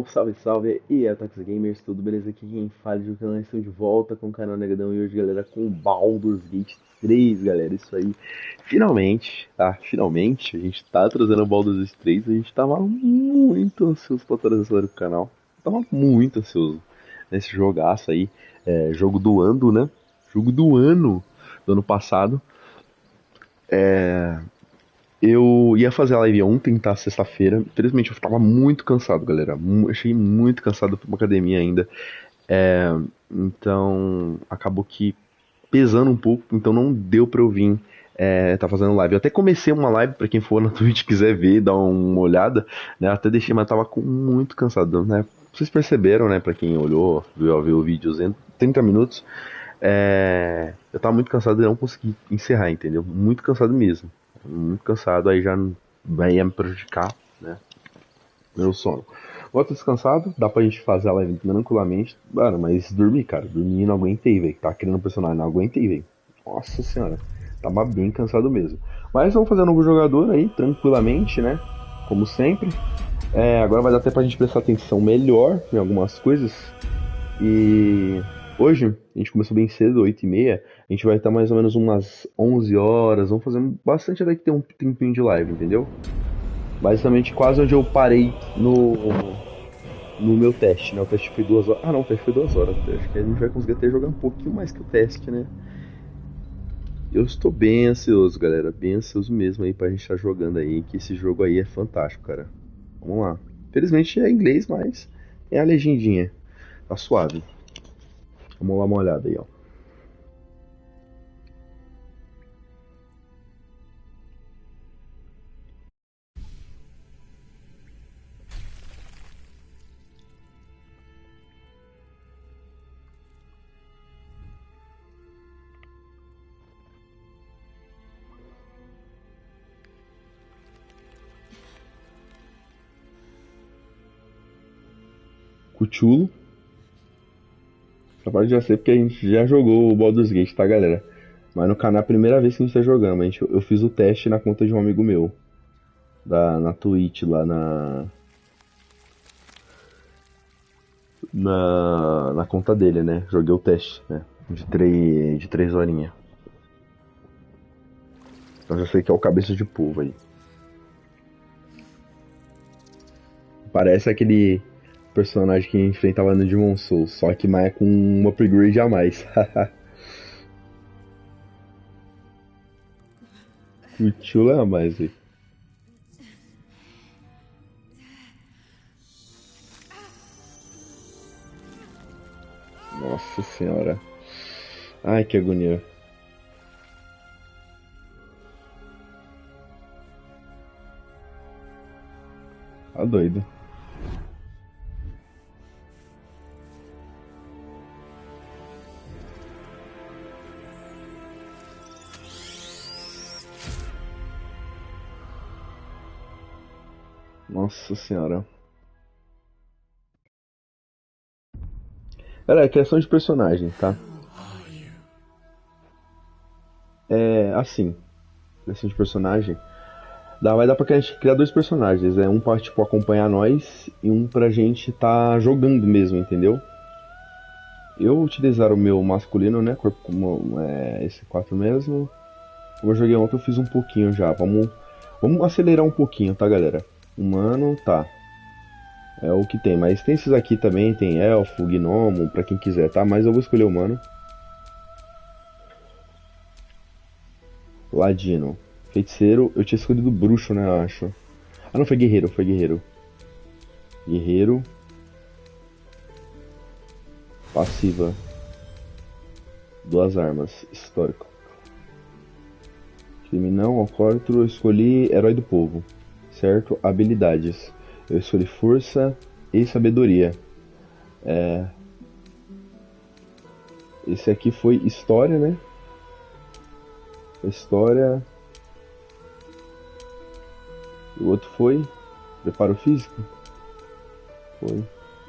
Negrão, salve, salve, e aí, Tox Gamers, tudo beleza? Aqui quem fala de que nós estamos de volta com o canal Negrão e hoje, galera, com o Baldur's Gate 3, galera, isso aí. Finalmente, tá? Finalmente, a gente tá trazendo o Baldur's 3, a gente tava muito ansioso pra trazer essa série pro canal. Tava muito ansioso nesse jogaço aí, jogo do ano, né? Jogo do ano passado. Eu ia fazer a live ontem, tá? Sexta-feira. Infelizmente eu tava muito cansado, galera. Achei muito cansado pra uma academia ainda. É, então acabou que pesando um pouco, então não deu pra eu vir tá fazendo live. Eu até comecei uma live pra quem for na Twitch quiser ver, dar uma olhada, né? Até deixei, mas tava muito cansado, né? Vocês perceberam, né? Pra quem olhou, viu o vídeo, 30 minutos. Eu tava muito cansado e não consegui encerrar, entendeu? Muito cansado mesmo. Muito cansado, aí já vai me prejudicar, né? Meu sono. Volto descansado, dá pra gente fazer a live tranquilamente. Mano, mas dormir, cara. Dormir não aguentei, velho. Tá criando um personagem, não aguentei, velho. Nossa senhora. Tava bem cansado mesmo. Mas vamos fazer um novo jogador aí, tranquilamente, né? Como sempre. Agora vai dar até pra gente prestar atenção melhor em algumas coisas. E hoje, a gente começou bem cedo, 8h30. A gente vai estar mais ou menos umas 11 horas. Vamos fazer bastante até que ter um tempinho de live, entendeu? Basicamente, quase onde eu parei no meu teste, né? O teste foi 2 horas. Ah, não, o teste foi 2 horas. Acho que a gente vai conseguir até jogar um pouquinho mais que o teste, né? Eu estou bem ansioso, galera. Bem ansioso mesmo aí pra gente estar jogando aí. Que esse jogo aí é fantástico, cara. Vamos lá. Felizmente é inglês, mas é a legendinha. Tá suave. Vamos lá uma olhada aí, ó. Cuchulo. Essa parte já sei porque a gente já jogou o Baldur's Gate, tá, galera? Mas no canal é a primeira vez que a gente tá jogando. Eu fiz o teste na conta de um amigo meu. Na Twitch, lá na conta dele, né? Joguei o teste, né? De três horinhas. Então já sei que é o cabeça de povo aí. Parece aquele personagem que enfrentava no Demon Souls, só que mais com um upgrade a mais. O tio é a mais aí. Nossa senhora. Ai, que agonia. Tá doido. Nossa senhora. Galera, criação de personagem, tá? É assim, criação de personagem. Vai dar pra gente criar dois personagens, um pra tipo acompanhar nós e um pra gente tá jogando mesmo, entendeu? Eu utilizar o meu masculino, né? Corpo como esse 4 mesmo. Como eu joguei ontem, eu fiz um pouquinho já. Vamos acelerar um pouquinho, tá, galera? Humano, tá. É o que tem. Mas tem esses aqui também, tem elfo, gnomo, pra quem quiser, tá? Mas eu vou escolher humano. Ladino. Feiticeiro, eu tinha escolhido bruxo, né? Eu acho. Ah, não, foi guerreiro, foi guerreiro. Guerreiro. Passiva. Duas armas. Histórico. Criminal, alcoólatra, eu escolhi herói do povo. Certo? Habilidades. Eu escolhi força e sabedoria. Esse aqui foi história, né? História. O outro foi preparo físico. Foi.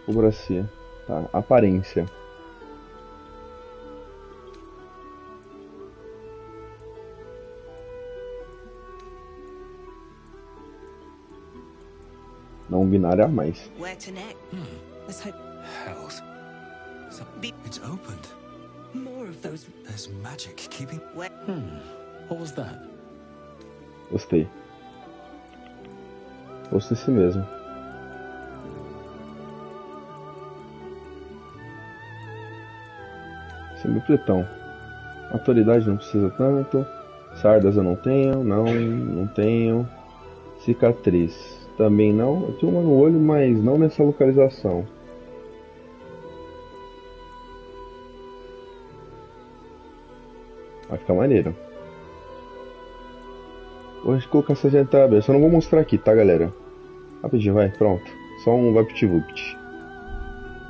Cobracia. Tá. Aparência. Não binário a mais. Where to next? Let's hope. Hells. It's opened. More of those. There's magic keeping. Where? What was that? Gostei. Gostei assim mesmo. Esse é meu pretão. Autoridade não precisa tanto. Sardas eu não tenho. Não tenho. Cicatriz também não. Eu tenho uma no olho, mas não nessa localização. Vai ficar maneiro. Vou colocar essa janela aberta. Só não vou mostrar aqui, tá, galera? Rapidinho, vai. Pronto. Só um VaptVupt.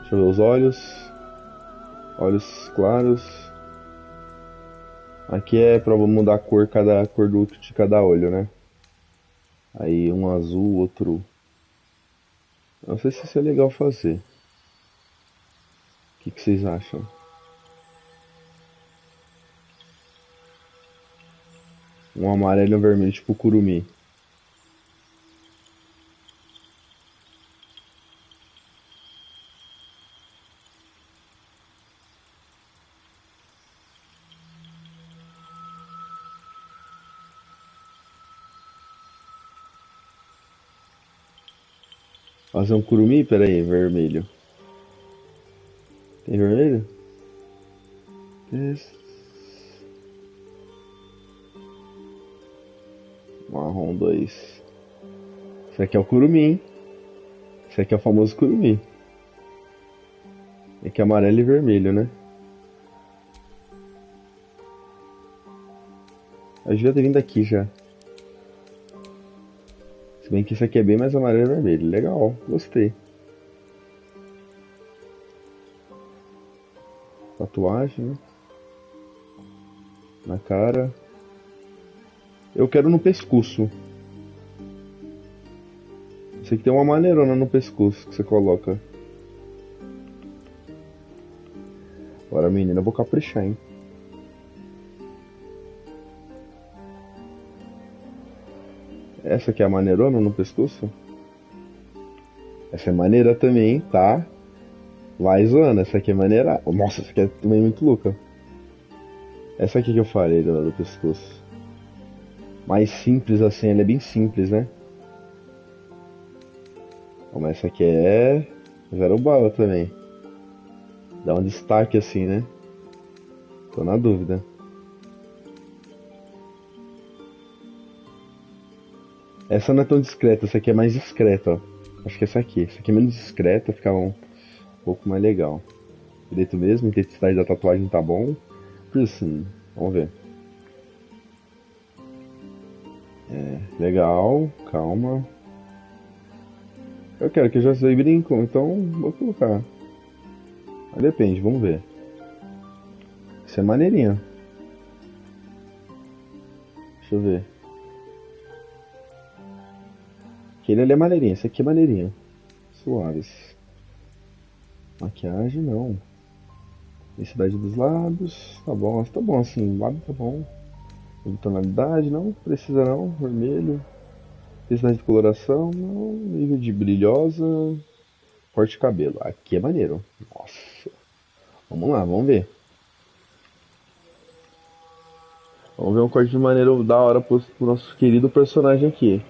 Deixa eu ver os olhos. Olhos claros. Aqui é pra mudar a cor, cada cor de cada olho, né? Aí um azul, outro... Não sei se isso é legal fazer. O que vocês acham? Um amarelo e um vermelho, tipo curumi. Fazer um curumi? Pera aí, vermelho. Tem vermelho? Marrom 2. Esse aqui é o curumi, hein? Esse aqui é o famoso curumi. Esse aqui é amarelo e vermelho, né? Eu devia ter vindo aqui já. Se bem que esse aqui é bem mais amarelo e vermelho. Legal, gostei. Tatuagem, né? Na cara. Eu quero no pescoço. Esse aqui tem uma maneirona no pescoço que você coloca. Agora, menina, eu vou caprichar, hein? Essa aqui é a maneirona no pescoço? Essa é maneira também, tá? Vai zoando, essa aqui é maneira. Nossa, essa aqui é também muito louca. Essa aqui que eu falei do pescoço. Mais simples assim, ela é bem simples, né? Mas essa aqui é zero bala também. Dá um destaque assim, né? Tô na dúvida. Essa não é tão discreta, essa aqui é mais discreta, ó. Acho que essa aqui. Essa aqui é menos discreta, fica um pouco mais legal. Direito mesmo, a intensidade da tatuagem tá bom. Piercing, vamos ver. É, legal, calma. Eu quero que eu já usei brinco, então vou colocar. Mas depende, vamos ver. Isso é maneirinho. Deixa eu ver. Aquele ali é maneirinho, esse aqui é maneirinho. Suaves. Maquiagem não. Densidade dos lábios. Tá bom assim, lábio tá bom. Tonalidade não, precisa não. Vermelho. Intensidade de coloração não. Nível de brilhosa. Corte de cabelo. Aqui é maneiro. Nossa. Vamos lá, vamos ver. Vamos ver um corte de maneiro da hora pro nosso querido personagem aqui.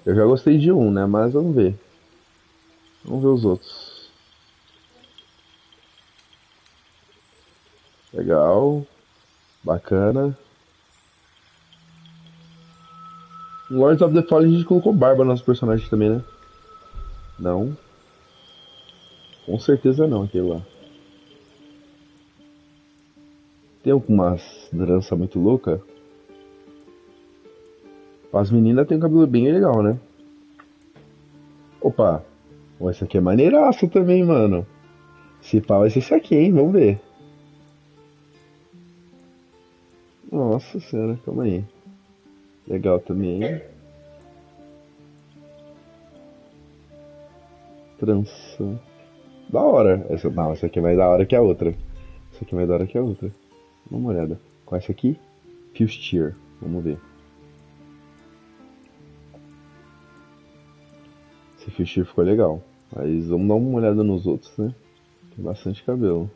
Eu já gostei de um, né? Mas vamos ver. Vamos ver os outros. Legal. Bacana. No Lords of the Fallen a gente colocou barba no nosso personagem também, né? Não. Com certeza não, aquele lá. Tem algumas trança muito louca. As meninas tem um cabelo bem legal, né? Opa. Esse aqui é maneiraço também, mano. Se pá vai ser esse aqui, hein? Vamos ver. Nossa senhora, calma aí. Legal também. Trança. Da hora. Essa aqui é mais da hora que a outra. Essa aqui é mais da hora que a outra. Dá uma olhada. Qual é essa aqui? Fustier. Vamos ver. Esse Fuchsia ficou legal. Mas vamos dar uma olhada nos outros, né? Tem bastante cabelo.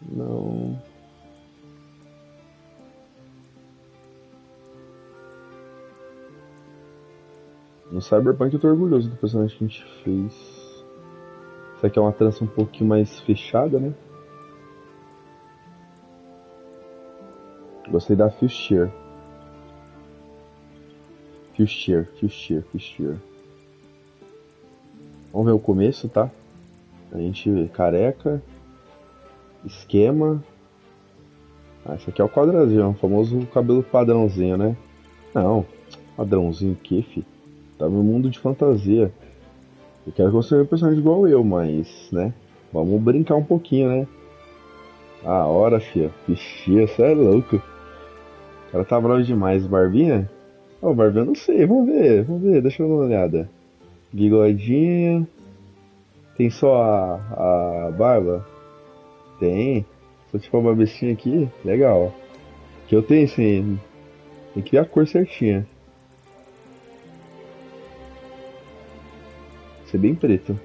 Não. No Cyberpunk eu tô orgulhoso do personagem que a gente fez. Isso aqui é uma trança um pouquinho mais fechada, né? Gostei da Fuchsia. Fuchsia. Vamos ver o começo, tá? A gente vê careca, esquema. Ah, esse aqui é o quadradinho, o famoso cabelo padrãozinho, né? Não, padrãozinho que, fi? Tá no mundo de fantasia. Eu quero que você seja um personagem igual eu, mas, né? Vamos brincar um pouquinho, né? A hora, fia. Vixe, você é louco. O cara tá bravo demais. Barbinha? Ó, Barbinha eu não sei. Vamos ver. Deixa eu dar uma olhada. Bigodinho. Tem só a barba? Tem. Só tipo uma barbichinha aqui. Legal. Que eu tenho, sim. Tem que ver a cor certinha. Ser bem preto.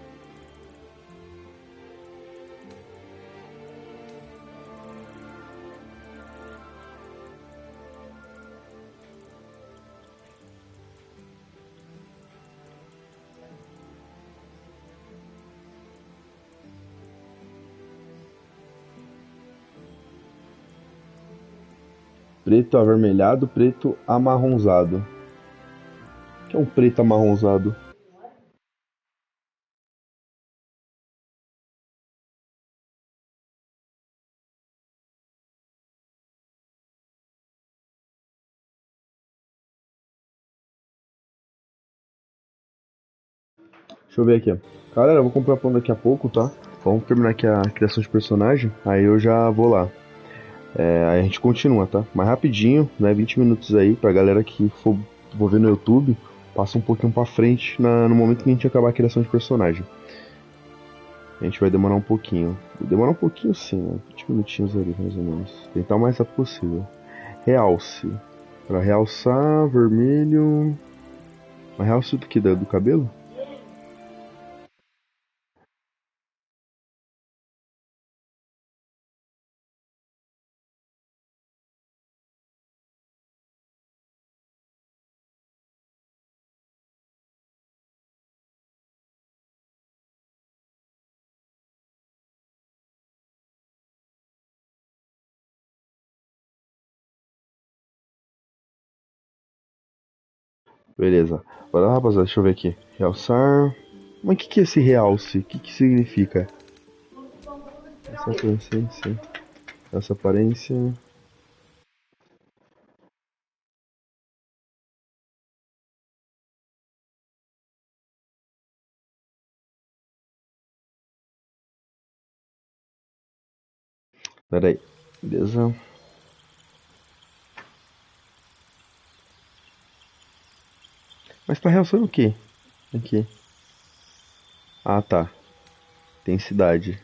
Preto avermelhado, preto amarronzado. O que é um preto amarronzado? Deixa eu ver aqui. Galera, eu vou comprar pão daqui a pouco, tá? Vamos terminar aqui a criação de personagem. Aí eu já vou lá. Aí a gente continua, tá? Mais rapidinho, né? 20 minutos aí pra galera que for ver no YouTube. Passa um pouquinho pra frente no momento que a gente acabar a criação de personagem. A gente vai demorar um pouquinho. Demorar um pouquinho sim, né? 20 minutinhos ali, mais ou menos. Tentar o mais rápido possível. Realce. Pra realçar, vermelho. Mas realce do que? Do cabelo? Beleza. Bora lá, rapaziada, deixa eu ver aqui. Realçar. Mas o que é esse realce? O que significa? Essa aparência. Essa aparência. Pera aí. Beleza. Mas tá realçando o quê? Aqui. Ah, tá. Tem cidade.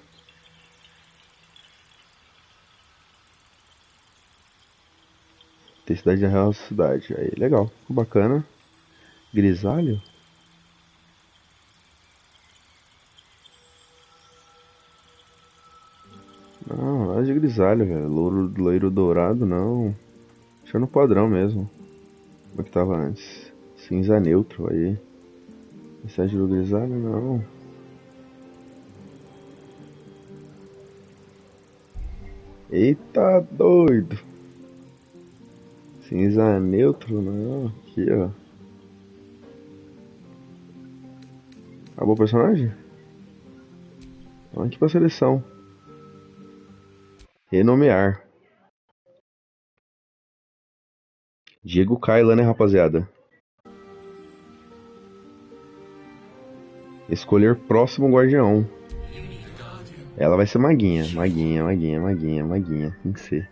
Tem cidade na real cidade. Aí, legal. Bacana. Grisalho? Não, nada de grisalho, velho. Loiro dourado, não. Deixa no padrão mesmo. Como é que tava antes? Cinza neutro aí. Mensagem do grisalho, não. Eita doido. Cinza neutro, não. Aqui, ó. Acabou o personagem? Vamos aqui pra seleção. Renomear. Diego Kaila, né, rapaziada? Escolher próximo guardião. Ela vai ser maguinha. Maguinha. Tem que ser.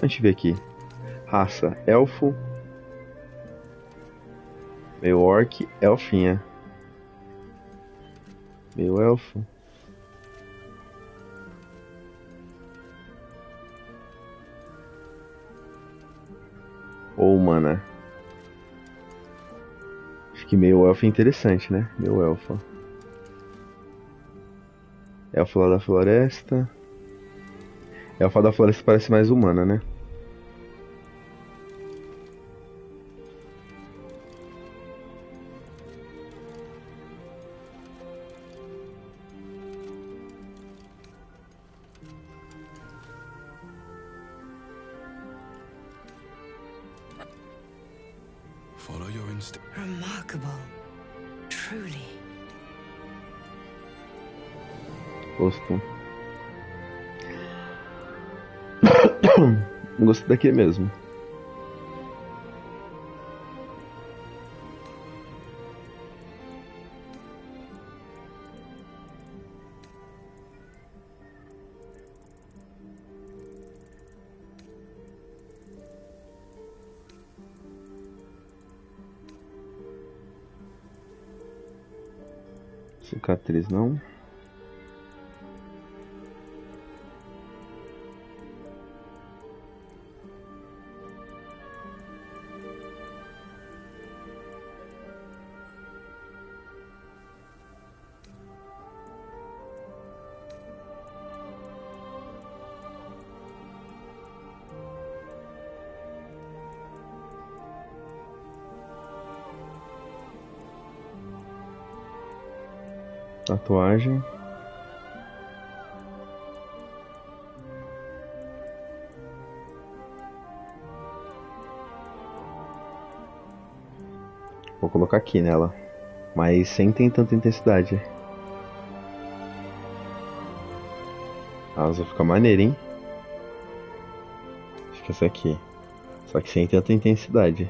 A gente vê aqui. Raça, elfo. Meio orc, elfinha. Meio elfo. Ou humana? Acho que meio elfo é interessante, né? Meio elfo. Elfo lá da floresta. Elfa da floresta parece mais humana, né? Follow your instinct. Remarkable. Truly. Gosto. Gostei daqui mesmo. Cicatriz não. Tatuagem. Vou colocar aqui nela. Mas sem ter tanta intensidade. A asa fica maneira, hein? Acho que essa aqui. Só que sem tanta intensidade.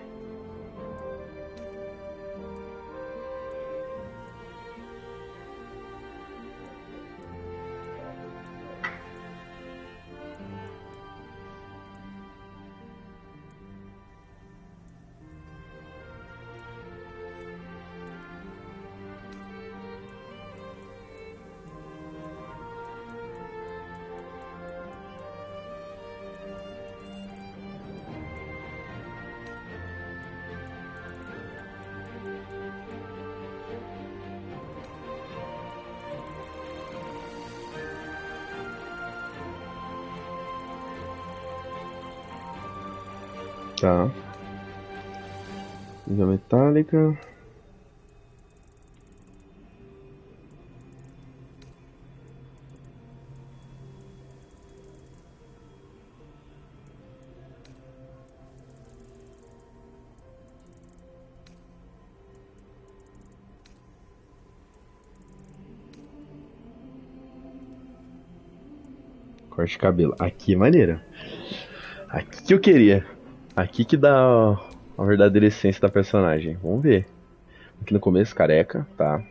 Tá. Cinza metálica. Corte de cabelo. Aqui é maneira. Aqui que eu queria. Aqui que dá a verdadeira essência da personagem. Vamos ver. Aqui no começo, careca, tá.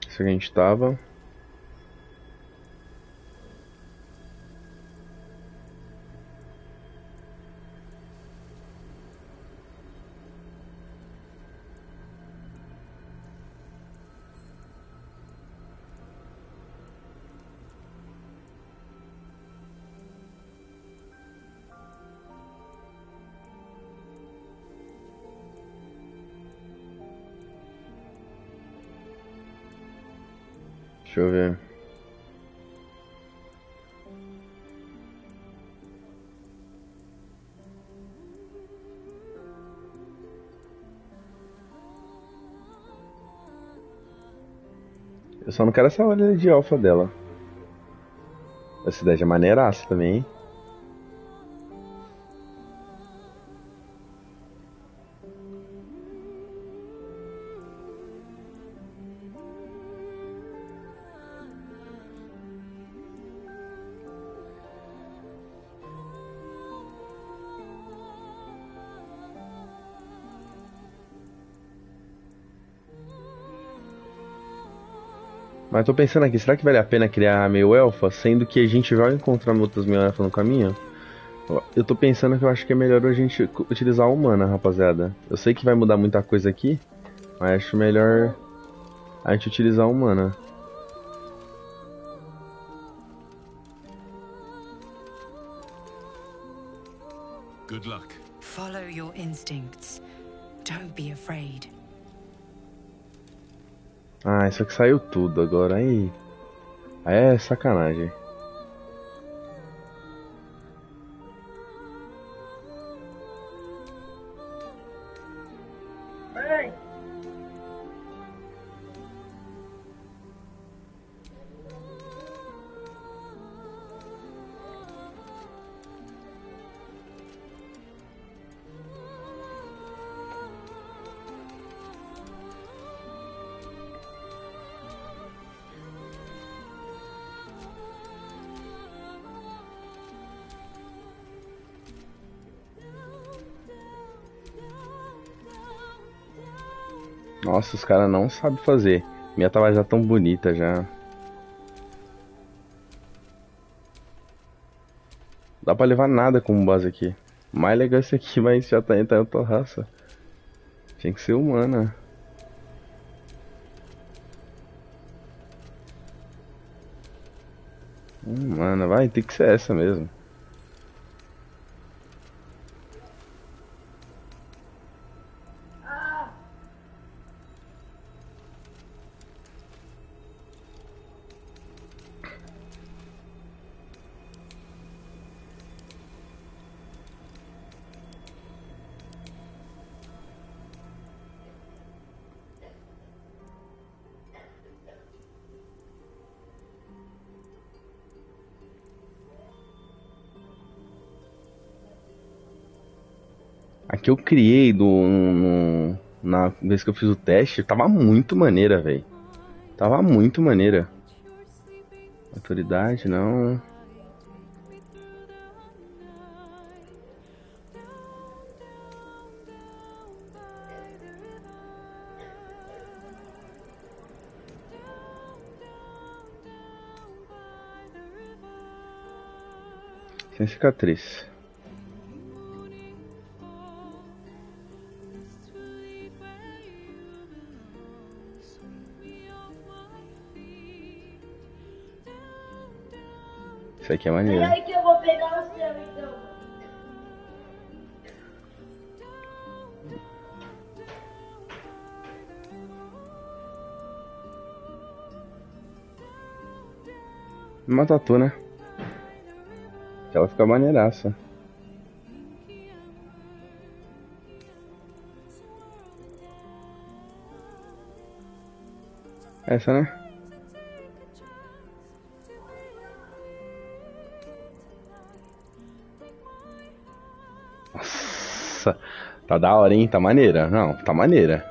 Isso que a gente tava. Deixa eu ver. Eu só não quero essa olha de alfa dela. Essa ideia é maneiraça também, hein? Mas tô pensando aqui, será que vale a pena criar a meio elfa, sendo que a gente vai encontrar outras meio elfa no caminho? Eu tô pensando que eu acho que é melhor a gente utilizar a humana, rapaziada. Eu sei que vai mudar muita coisa aqui, mas acho melhor a gente utilizar a humana. Good luck. Follow your instincts. Don't be afraid. Ah, isso aqui saiu tudo agora, aí é sacanagem. Nossa, os caras não sabem fazer. Minha tava já tão bonita já. Dá pra levar nada como base aqui. O mais legal é esse aqui, mas já tá entrando tua raça. Tinha que ser humana. Humana, vai ter que ser essa mesmo. A que eu criei na vez que eu fiz o teste, tava muito maneira, velho. Tava muito maneira. Autoridade, não. Sem cicatriz. Isso aqui é maneiro. Peraí que eu vou pegar o seu, então. Uma tatu, né? Que ela fica maneiraça. Essa, né? Nossa, tá da hora, hein? Tá maneira. Não, tá maneira.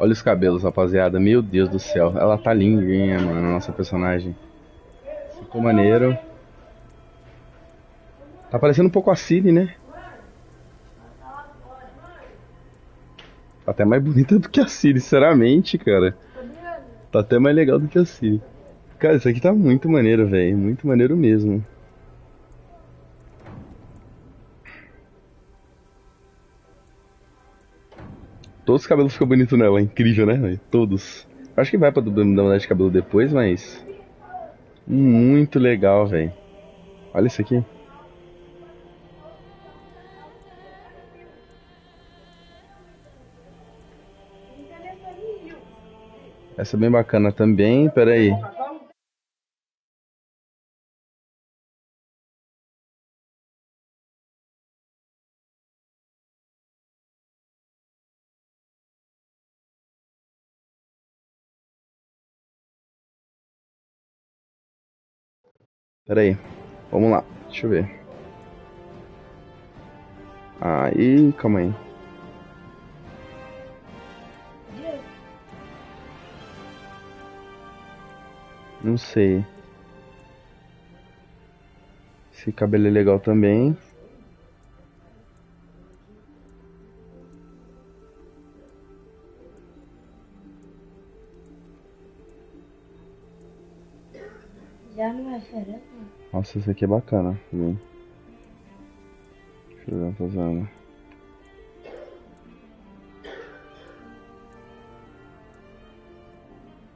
Olha os cabelos, rapaziada. Meu Deus do céu. Ela tá lindinha, mano, a nossa personagem. Ficou maneiro. Tá parecendo um pouco a Ciri, né? Tá até mais bonita do que a Ciri, sinceramente, cara. Tá até mais legal do que a Ciri. Cara, isso aqui tá muito maneiro, velho. Muito maneiro mesmo. Todos os cabelos ficam bonitos nela, é incrível, né, velho? Todos. Acho que vai pra mudar de cabelo depois, mas Muito legal, velho. Olha isso aqui. Essa é bem bacana também. Pera aí. Pera aí. Vamos lá. Deixa eu ver. Aí, calma aí. Não sei. Esse cabelo é legal também. Já não é fera, Nossa, esse aqui é bacana também. Deixa eu ver, tô usando.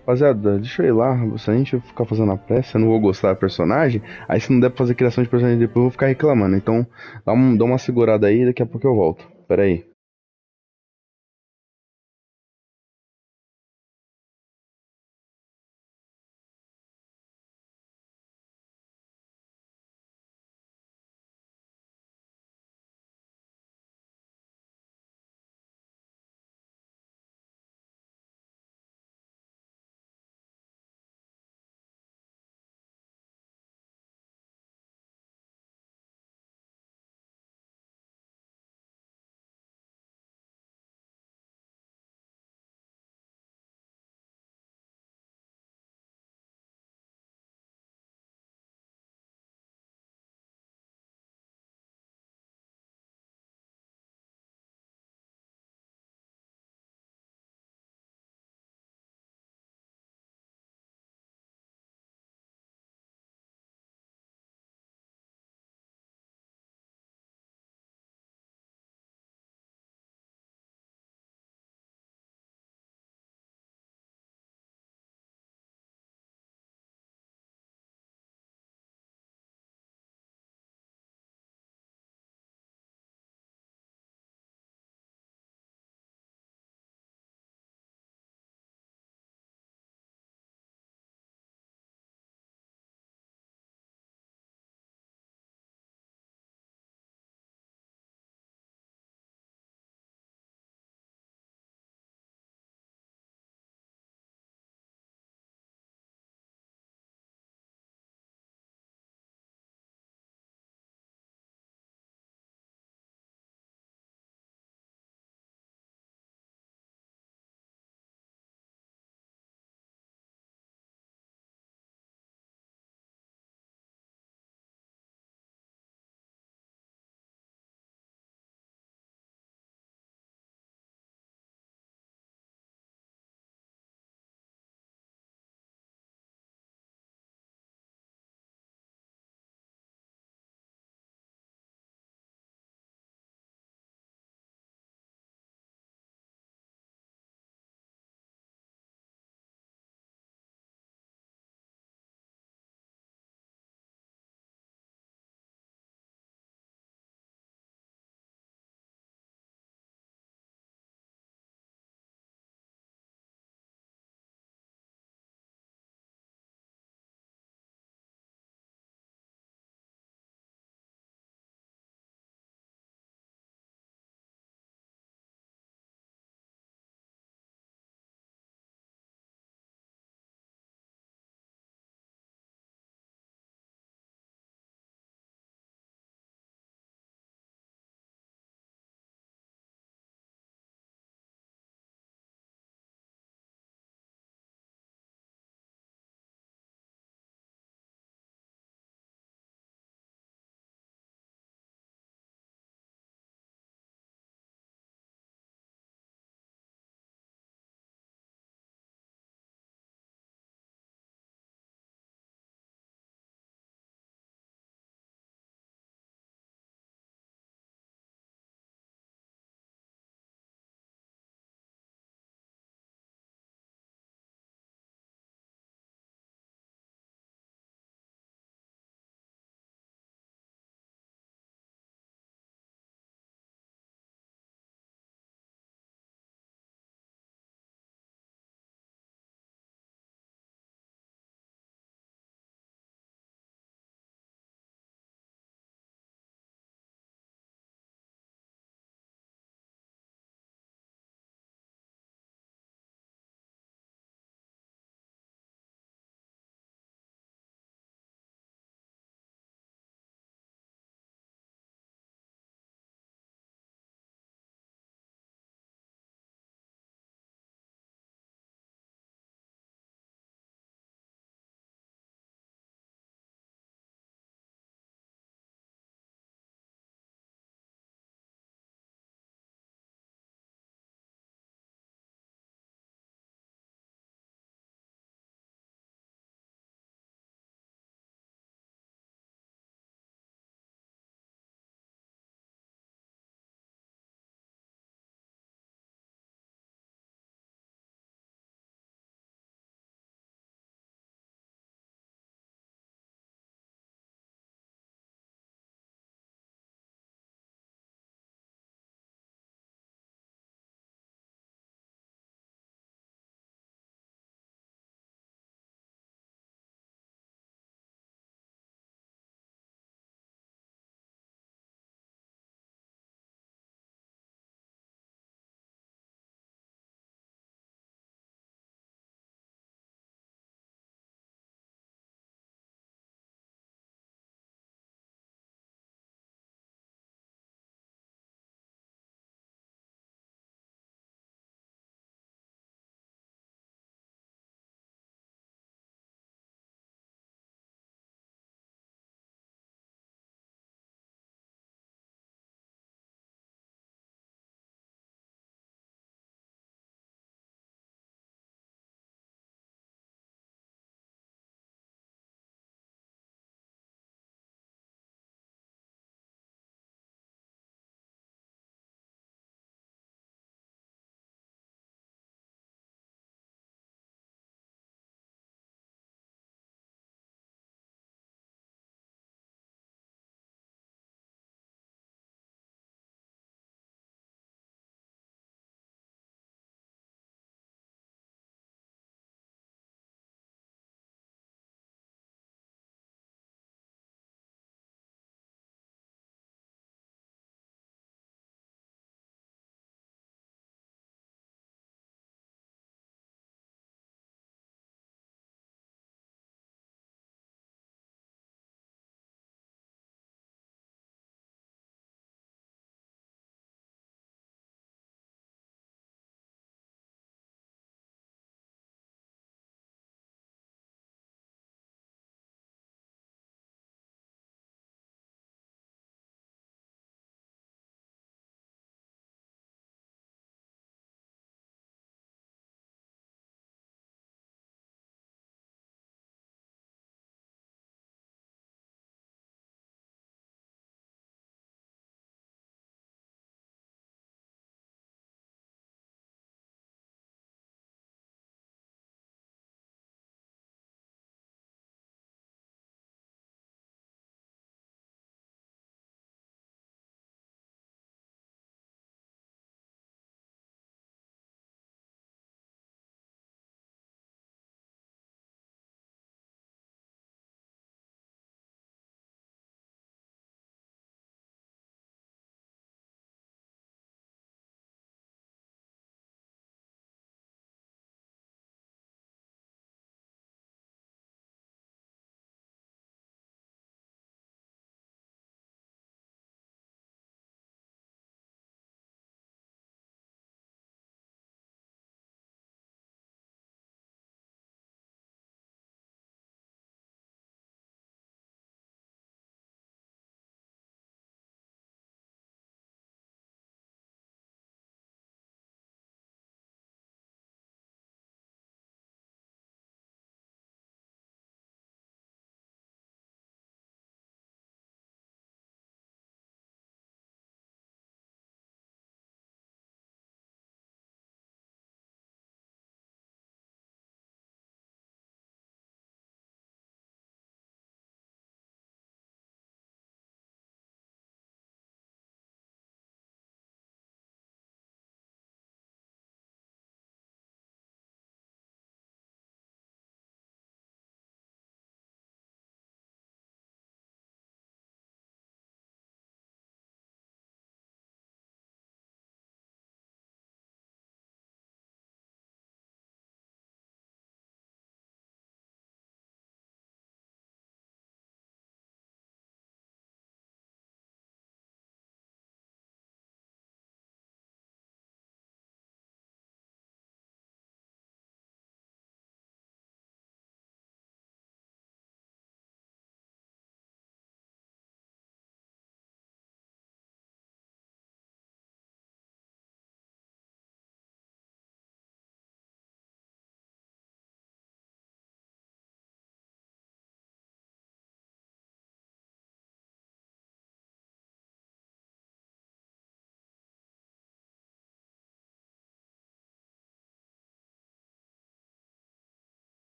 Rapaziada, deixa eu ir lá. Se a gente ficar fazendo a pressa, eu não vou gostar da personagem. Aí se não der pra fazer criação de personagem depois, eu vou ficar reclamando. Então, dá uma segurada aí, daqui a pouco eu volto. Pera aí.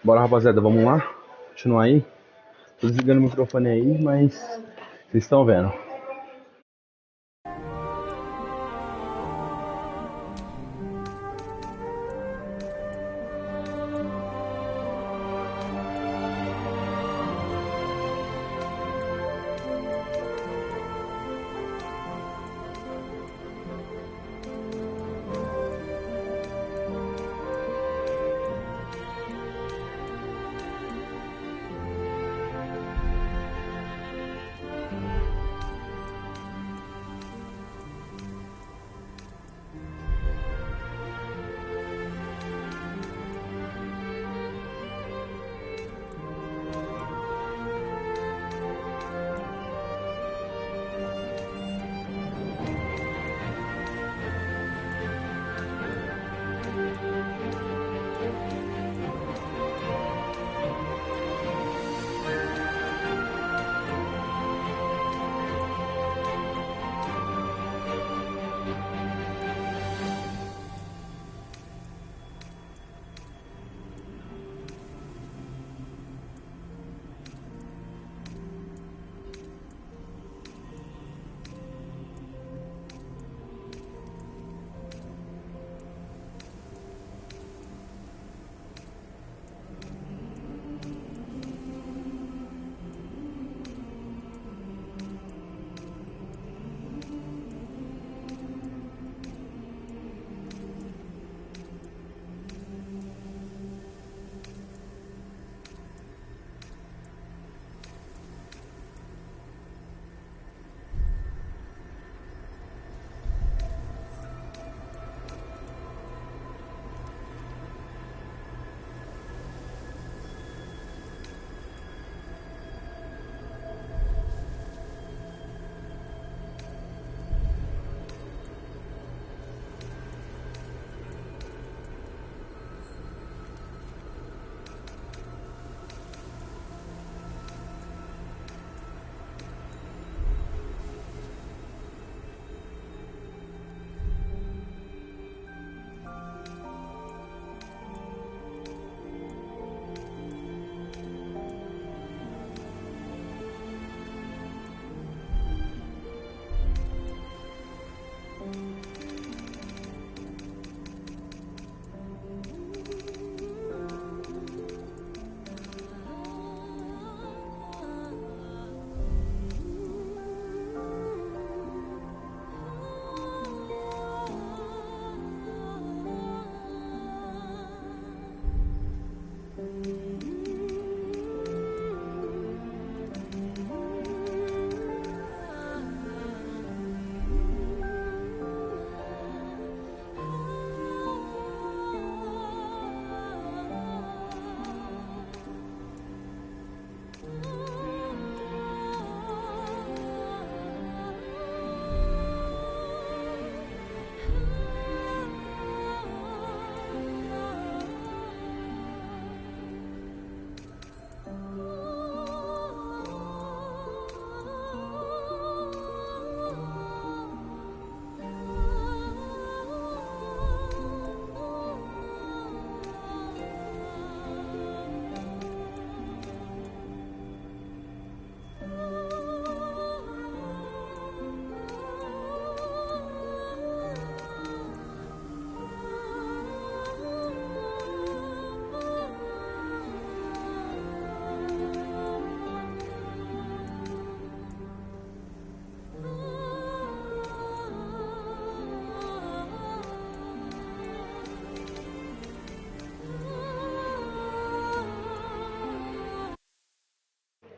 Bora, rapaziada, vamos lá? Continuar aí? Tô desligando o microfone aí, mas vocês estão vendo.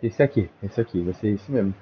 Esse aqui, vai ser isso mesmo.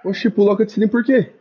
Oxi, pulou a cutscene por quê?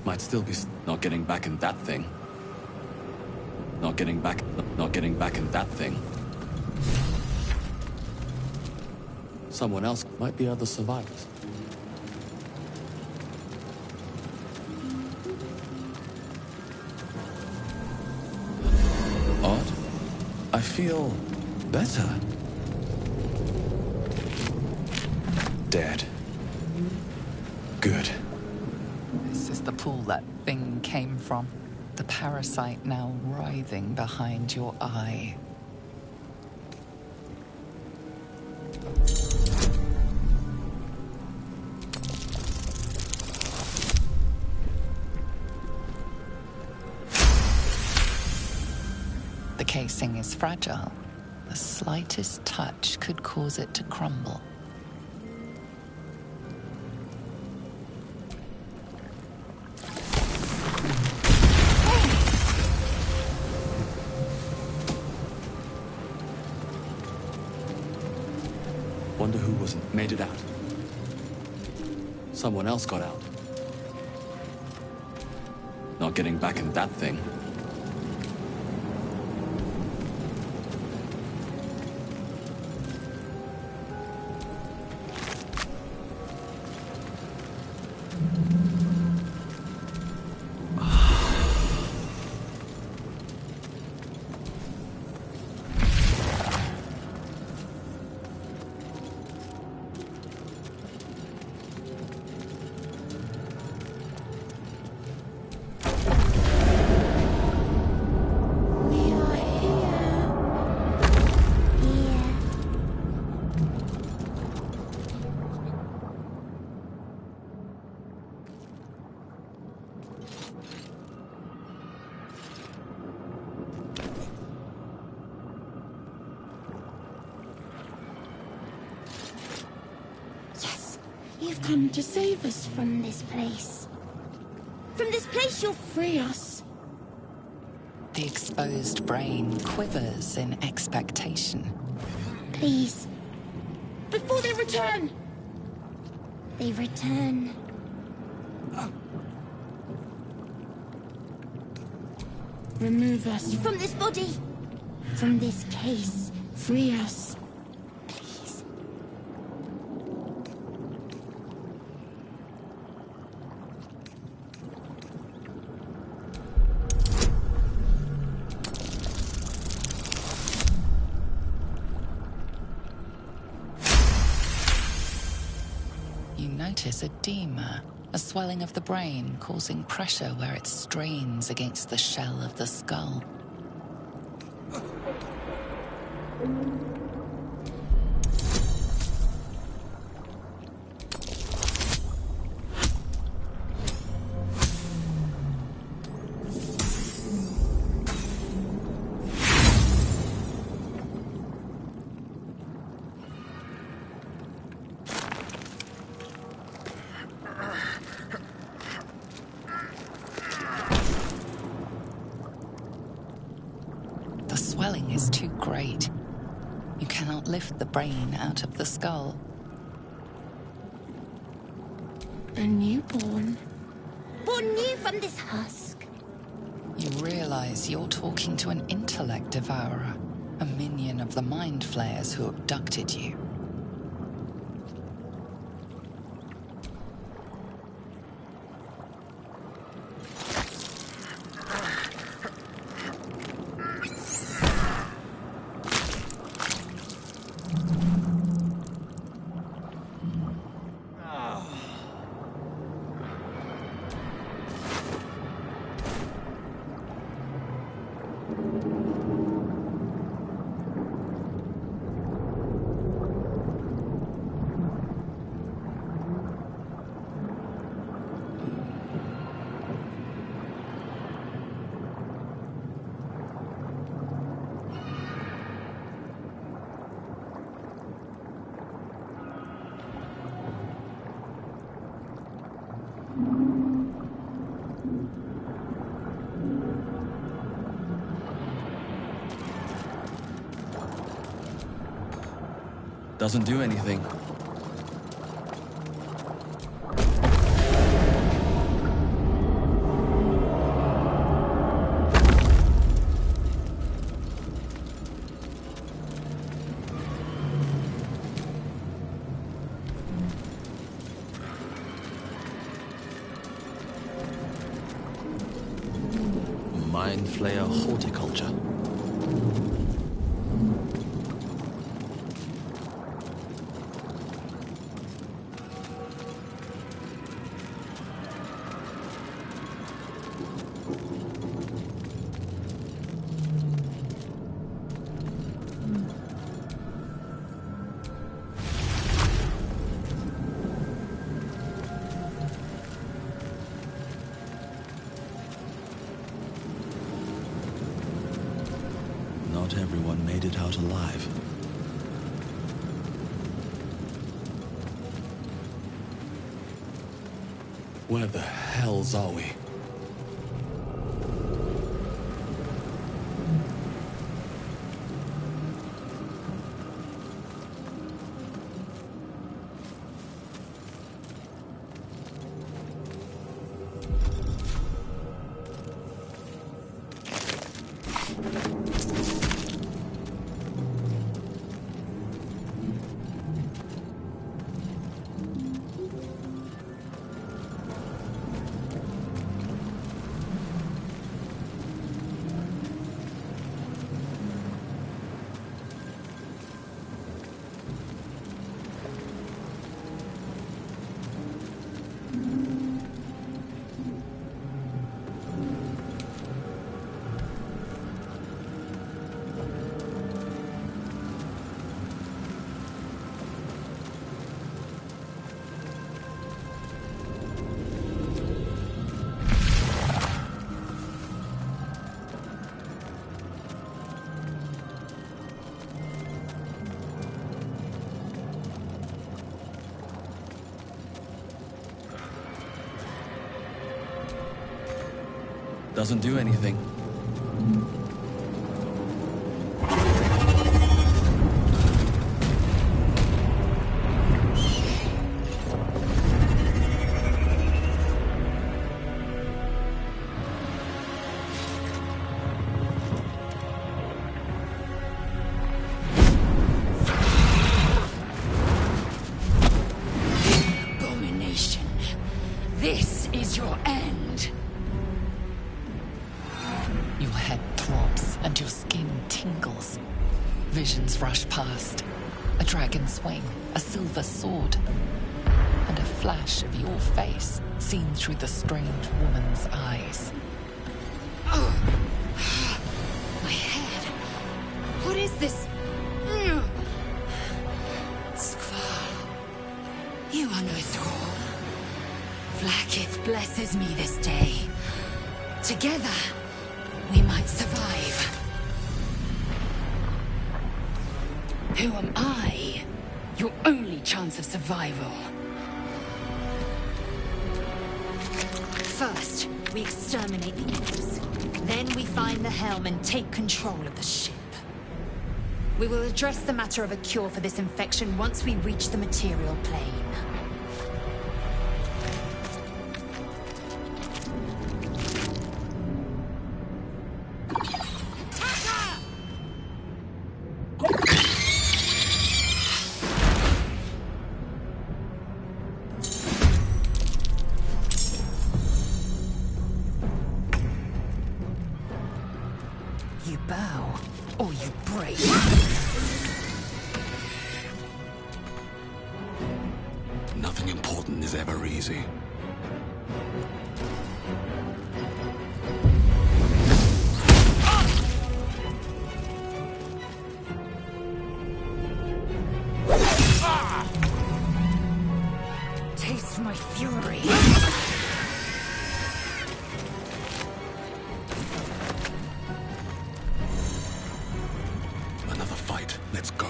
Might still be not getting back in that thing. Not getting back in that thing. Someone else might be other survivors. Odd. I feel better. Dead. Good. This is the pool that thing came from. The parasite now writhing behind your eye. The casing is fragile. The slightest touch could cause it to crumble. Wonder who wasn't made it out. Someone else got out. Not getting back in that thing. You've come to save us from this place. From this place you'll free us. The exposed brain quivers in expectation. Please. Before they return! They return. Remove us from this body. From this case. Free us. Please. You notice edema, a swelling of the brain causing pressure where it strains against the shell of the skull. swelling is too great. You cannot lift the brain out of the skull. A newborn. Born new from this husk. You realize you're talking to an intellect devourer, a minion of the mind flayers who abducted you. Doesn't do anything. Mind flayer horticulture. Not everyone made it out alive. Where the hells are we? Doesn't do anything. Abomination. This is your end. Your head throbs and your skin tingles. Visions rush past. A dragon's wing, a silver sword, and a flash of your face seen through the strange woman's eyes. My head. What is this? Skvar. You are no thrall. Vlaakith blesses me this day. Together, we might survive. Who am I? Your only chance of survival. First, we exterminate the imps. Then we find the helm and take control of the ship. We will address the matter of a cure for this infection once we reach the material plane. You bow, or you break. Nothing important is ever easy. Taste my fury. Another fight. Let's go.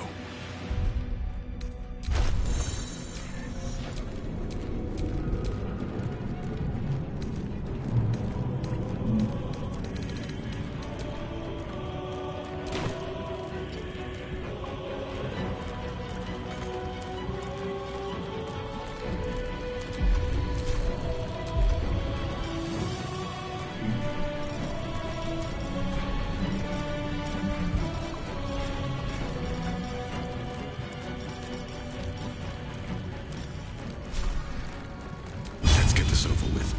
Let's get this over with.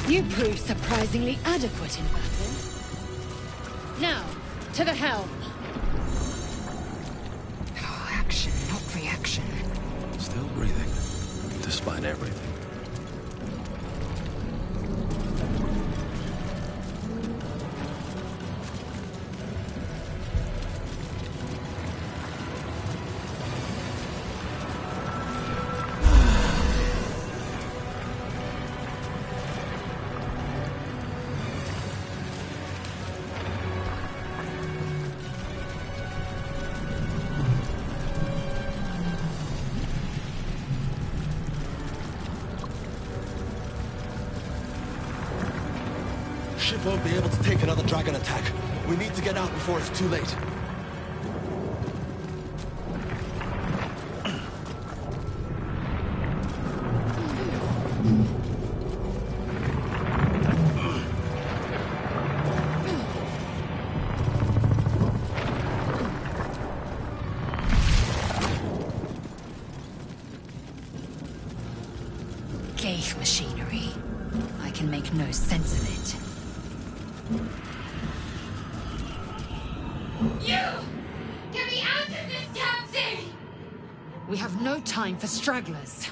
You prove surprisingly adequate in battle. Now, to the helm. Oh, action, not reaction. Still breathing, despite everything. Ship won't be able to take another dragon attack. We need to get out before it's too late. Ghaik machinery. I can make no sense of it. You! Get me out of this damn thing! We have no time for stragglers.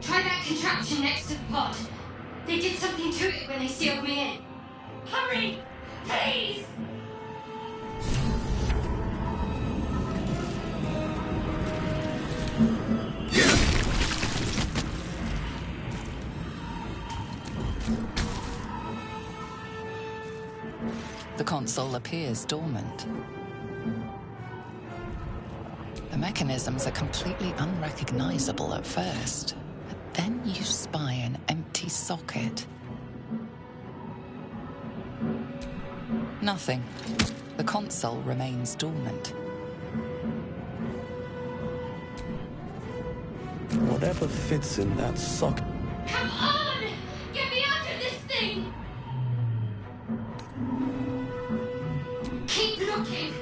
Try that contraption next to the pod. They did something to it when they sealed me in. Hurry! Please! The console appears dormant. The mechanisms are completely unrecognizable at first, but then you spy an empty socket. Nothing. The console remains dormant. Whatever fits in that socket. Come on! Get me out of this thing! Keep looking!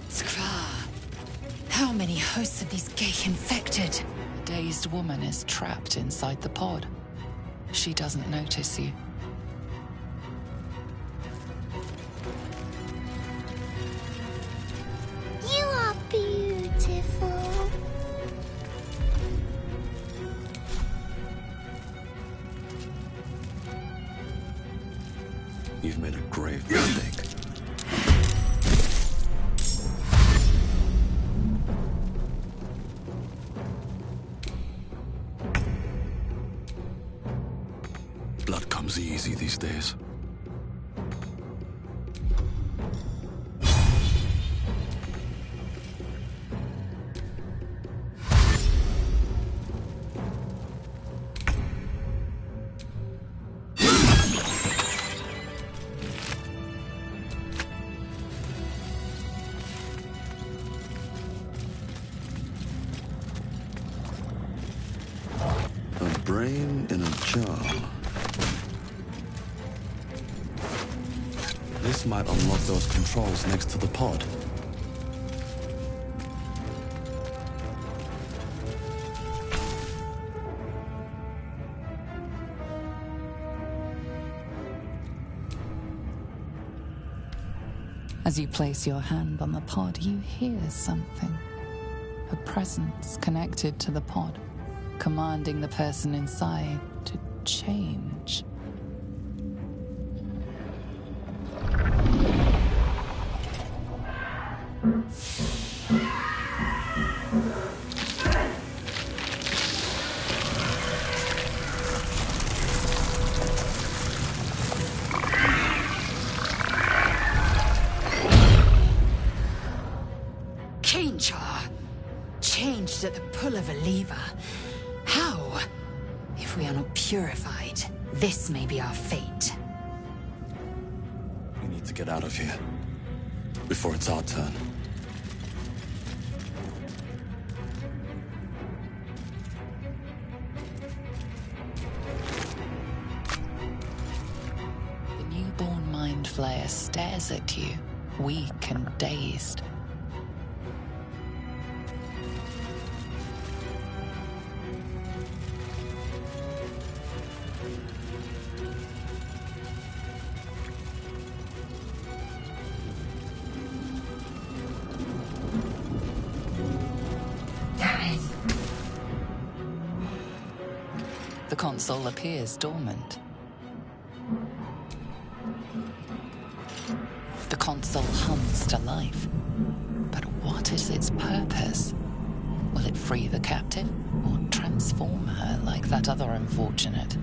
Skra! How many hosts of these Ghaik infected? The dazed woman is trapped inside the pod. She doesn't notice you. You are beautiful. You've made a grave mistake. Blood comes easy these days. Brain in a jar. This might unlock those controls next to the pod. As you place your hand on the pod, you hear something. A presence connected to the pod, commanding the person inside to change. Changed at the pull of a lever. How? If we are not purified, this may be our fate. We need to get out of here before it's our turn. The newborn mind flayer stares at you, weak and dazed. The console appears dormant. The console hums to life. But what is its purpose? Will it free the captive, or transform her like that other unfortunate?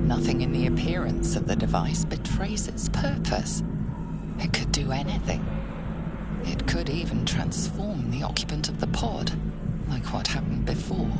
Nothing in the appearance of the device betrays its purpose. It could do anything. It could even transform the occupant of the pod, like what happened before.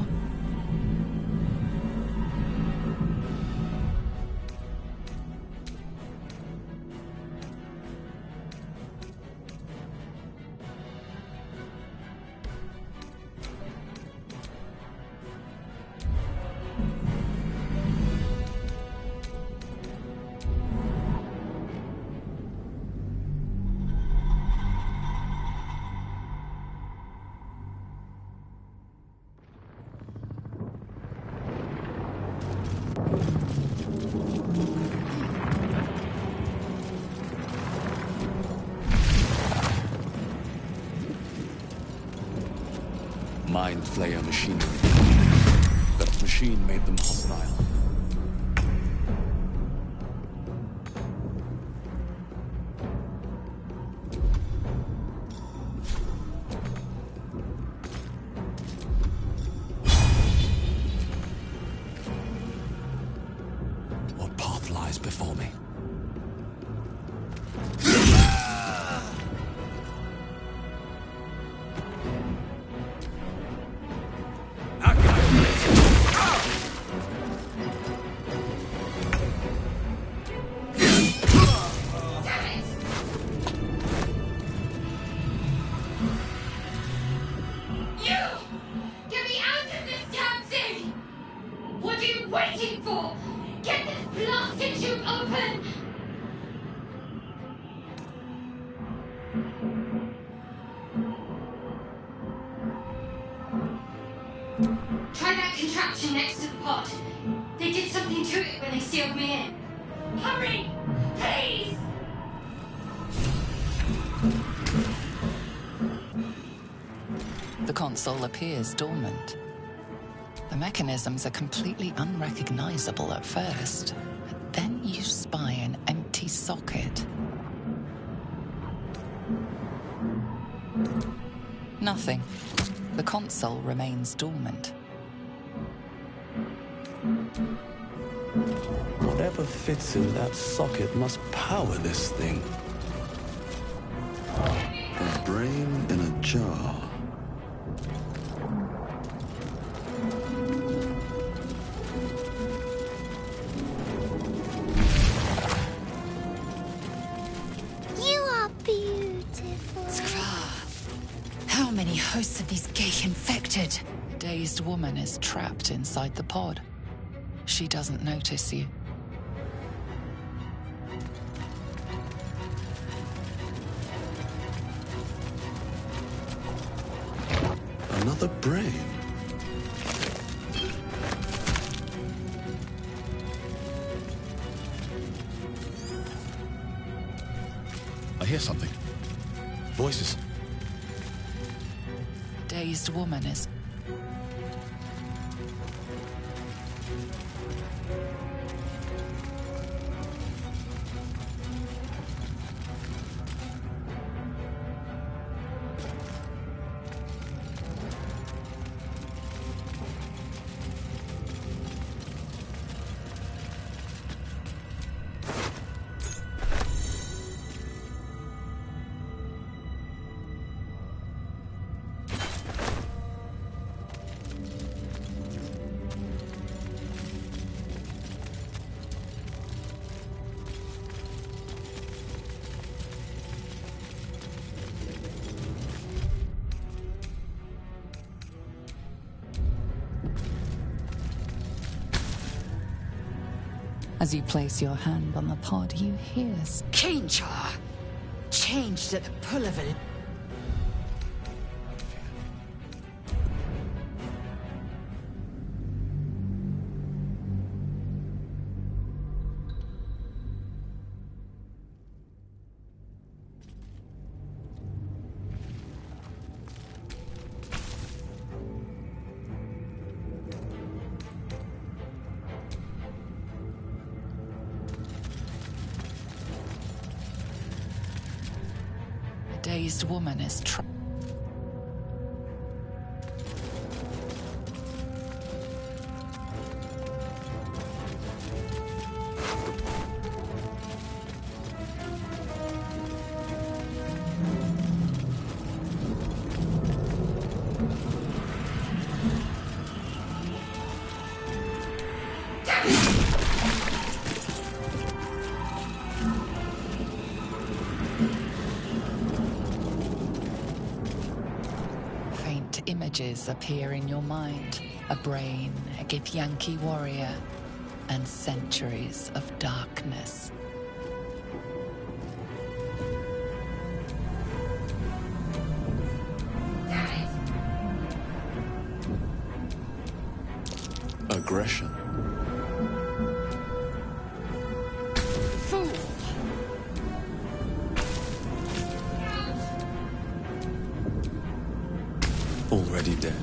Mind flayer machinery. That machine made them hostile. What path lies before me? Waiting for! Get this blasted tube open! Try that contraption! contraption next to the pod. They did something to it when they sealed me in. Hurry! Please! The console appears dormant. The mechanisms are completely unrecognizable at first, but then you spy an empty socket. Nothing. The console remains dormant. Whatever fits in that socket must power this thing. A brain in a jar. You are beautiful. How many hosts of these gay infected? A dazed woman is trapped inside the pod. She doesn't notice you. Another brain. I hear something. Voices. Dazed woman is... As you place your hand on the pod, you hear... Cane jar. Changed at the pull of a... dazed woman is trapped. Images appear in your mind. A brain, a Githyanki warrior, and centuries of darkness. Aggression. Fool! Already dead.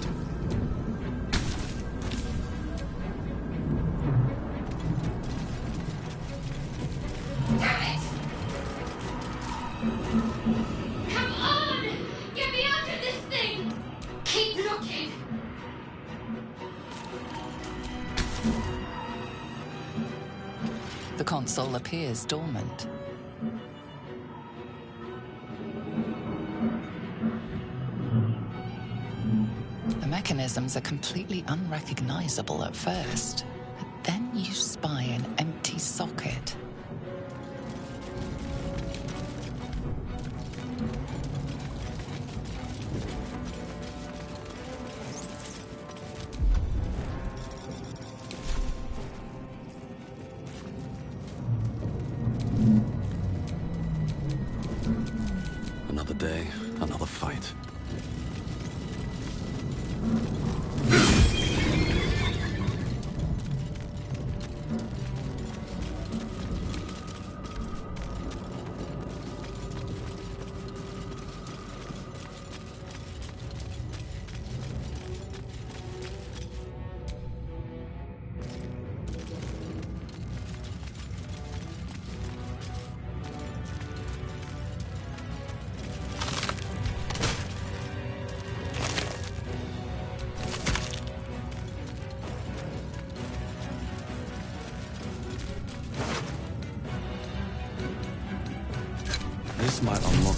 Come on! Get me out of this thing! Keep looking! The console appears dormant. The mechanisms are completely unrecognizable at first, but then you spy an empty socket. Another day, another fight.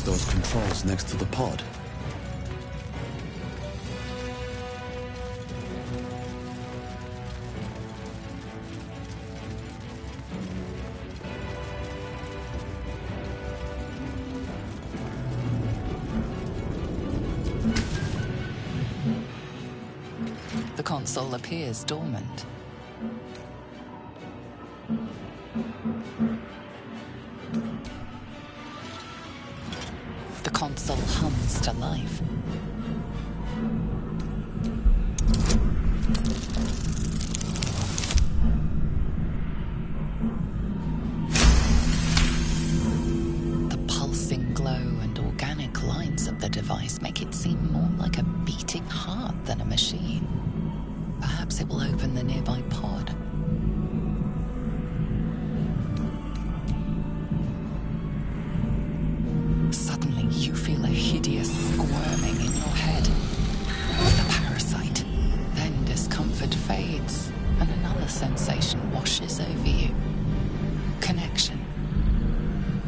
those controls next to the pod. The console appears dormant. The console hums to life. The pulsing glow and organic lines of the device make it seem more like a beating heart than a machine. Perhaps it will open the nearby pod. Suddenly, you feel a hideous squirming in your head. The parasite. Then discomfort fades, and another sensation washes over you. Connection.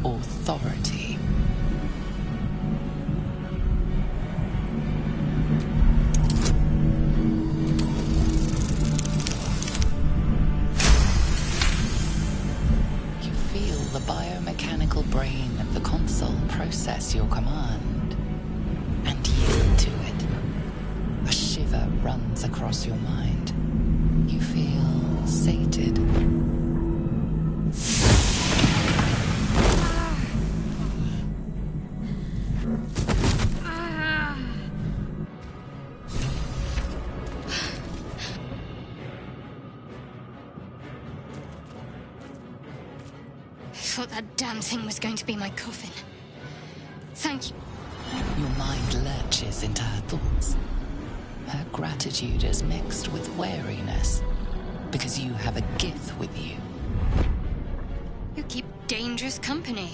Authority. The biomechanical brain of the console process your command and yield to it. A shiver runs across your mind. You feel sated. I thought that damn thing was going to be my coffin. Thank you. Your mind lurches into her thoughts. Her gratitude is mixed with wariness, because you have a Gith with you. You keep dangerous company.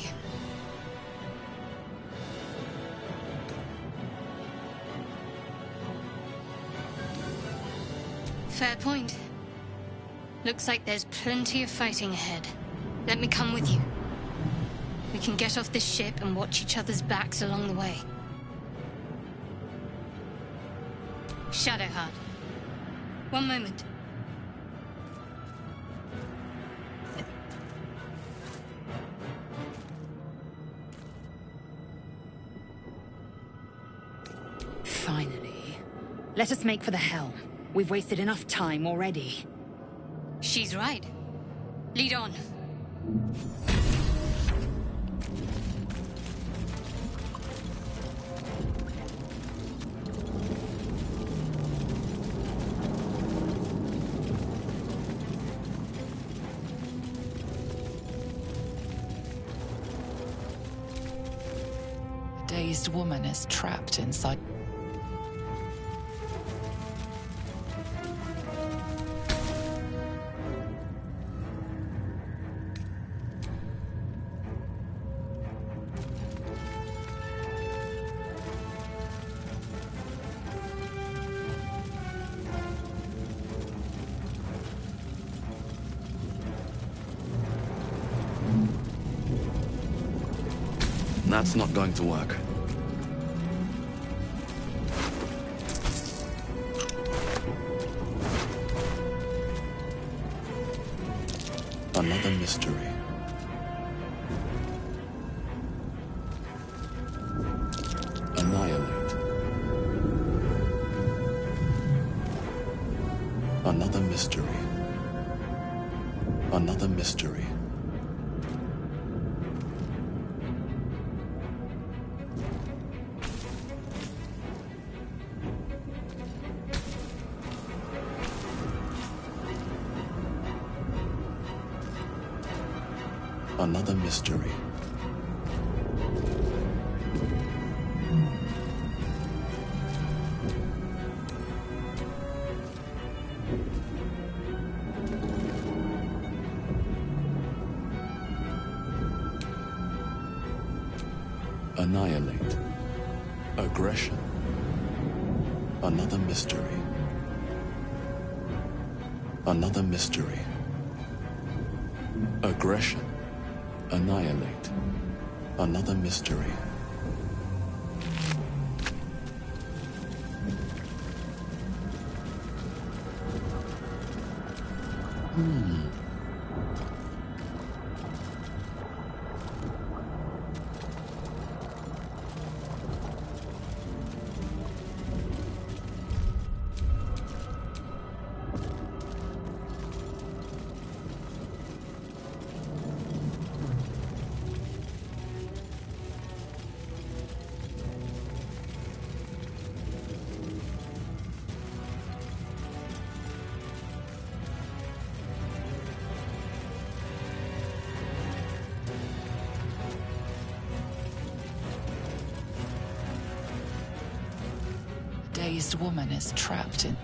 Fair point. Looks like there's plenty of fighting ahead. Let me come with you. We can get off this ship and watch each other's backs along the way. Shadowheart. One moment. Finally. Let us make for the helm. We've wasted enough time already. She's right. Lead on. A dazed woman is trapped inside. That's not going to work. Another mystery. Annihilate. Another mystery. Another mystery. Another mystery. Annihilate. Aggression. Another mystery. Another mystery. Aggression. Annihilate. Another mystery. Dazed woman is trapped in...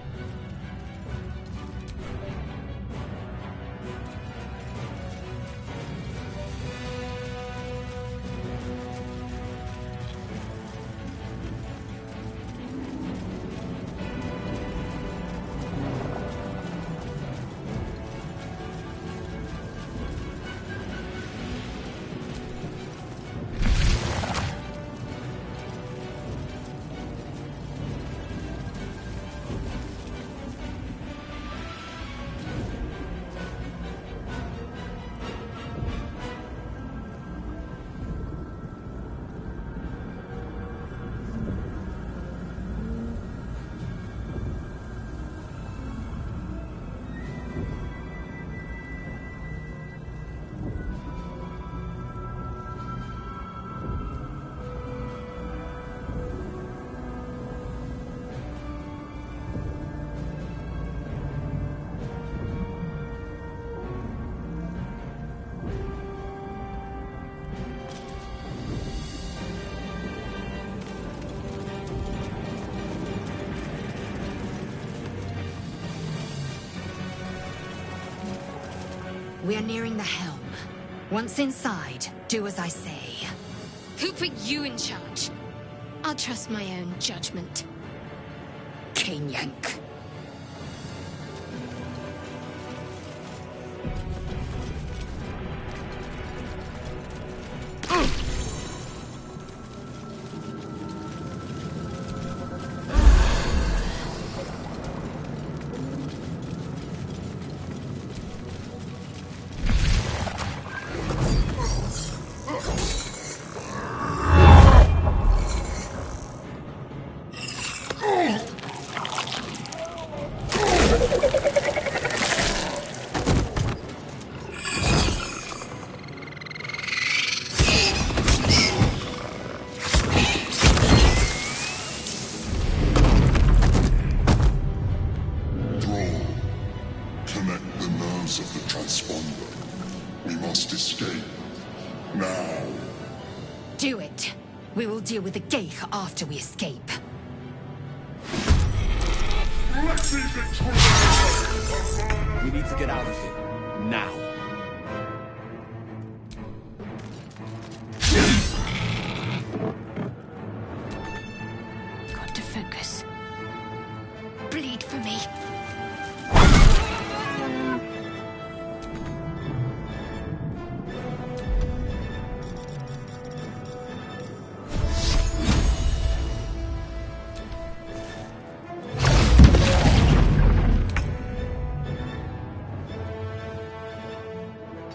We are nearing the helm. Once inside, do as I say. Who put you in charge? I'll trust my own judgment. Cane yank. Do it. We will deal with the Geich after we escape. We need to get out of here. Now. Got to focus. Bleed for me.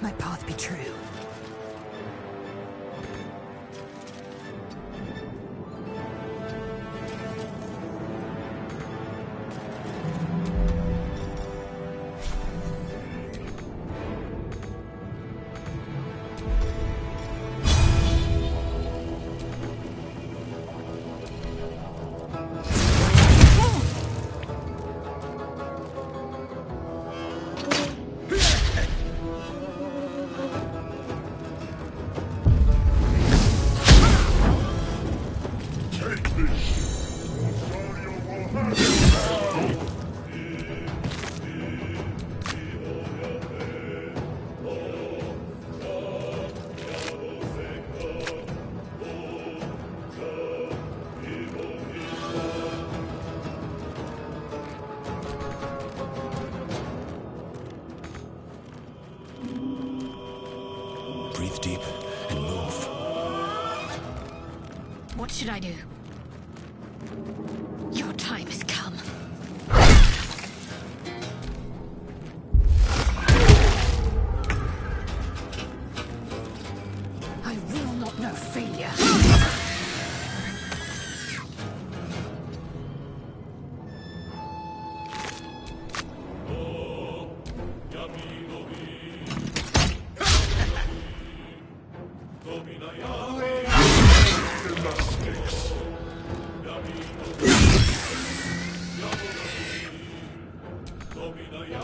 My path be true. Breathe deep and move. What should I do? Your time has come.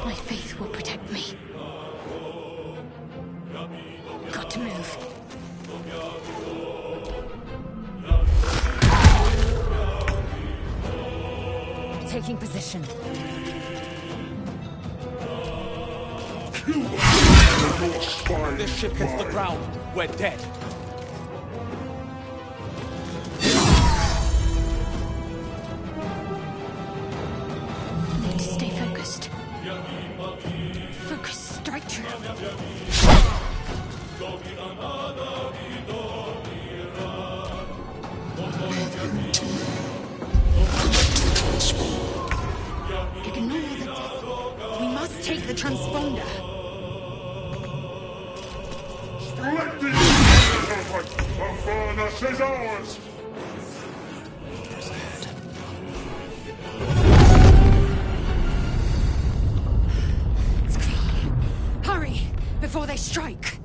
My faith will protect me. Got to move. Taking position. When this ship hits the ground, we're dead. Need to stay focused. Focus, strike true. Ignore the death. We must take the transponder. Selecting the furnace is ours! Hurry, before they strike.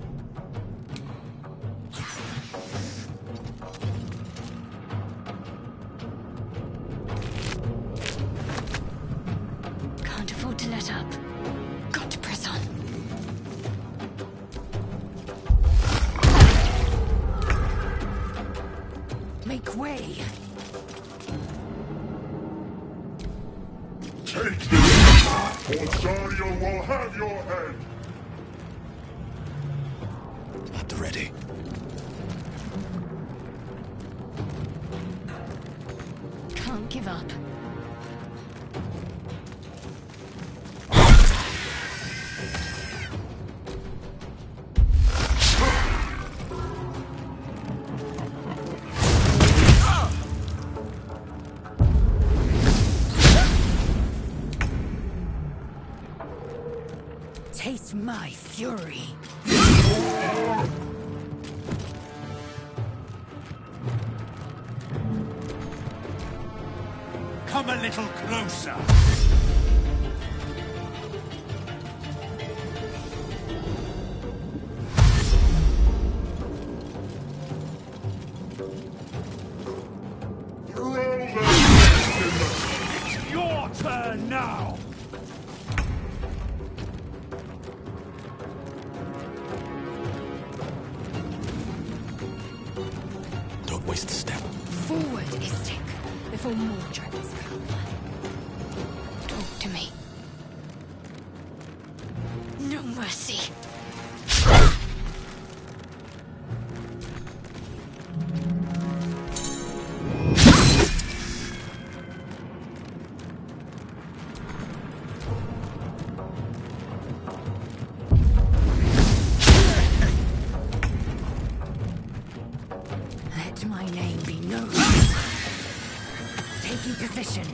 Can't afford to let up. Got to press on. Make way. Take this, or Zariel will have your head! At the ready. Can't give up. Taste my fury. Come a little closer! Throw them in the... It's your turn now! Don't waste a step. Forward, Istik, before more dragons come. Talk to me. No mercy. Let my name be known. Taking position.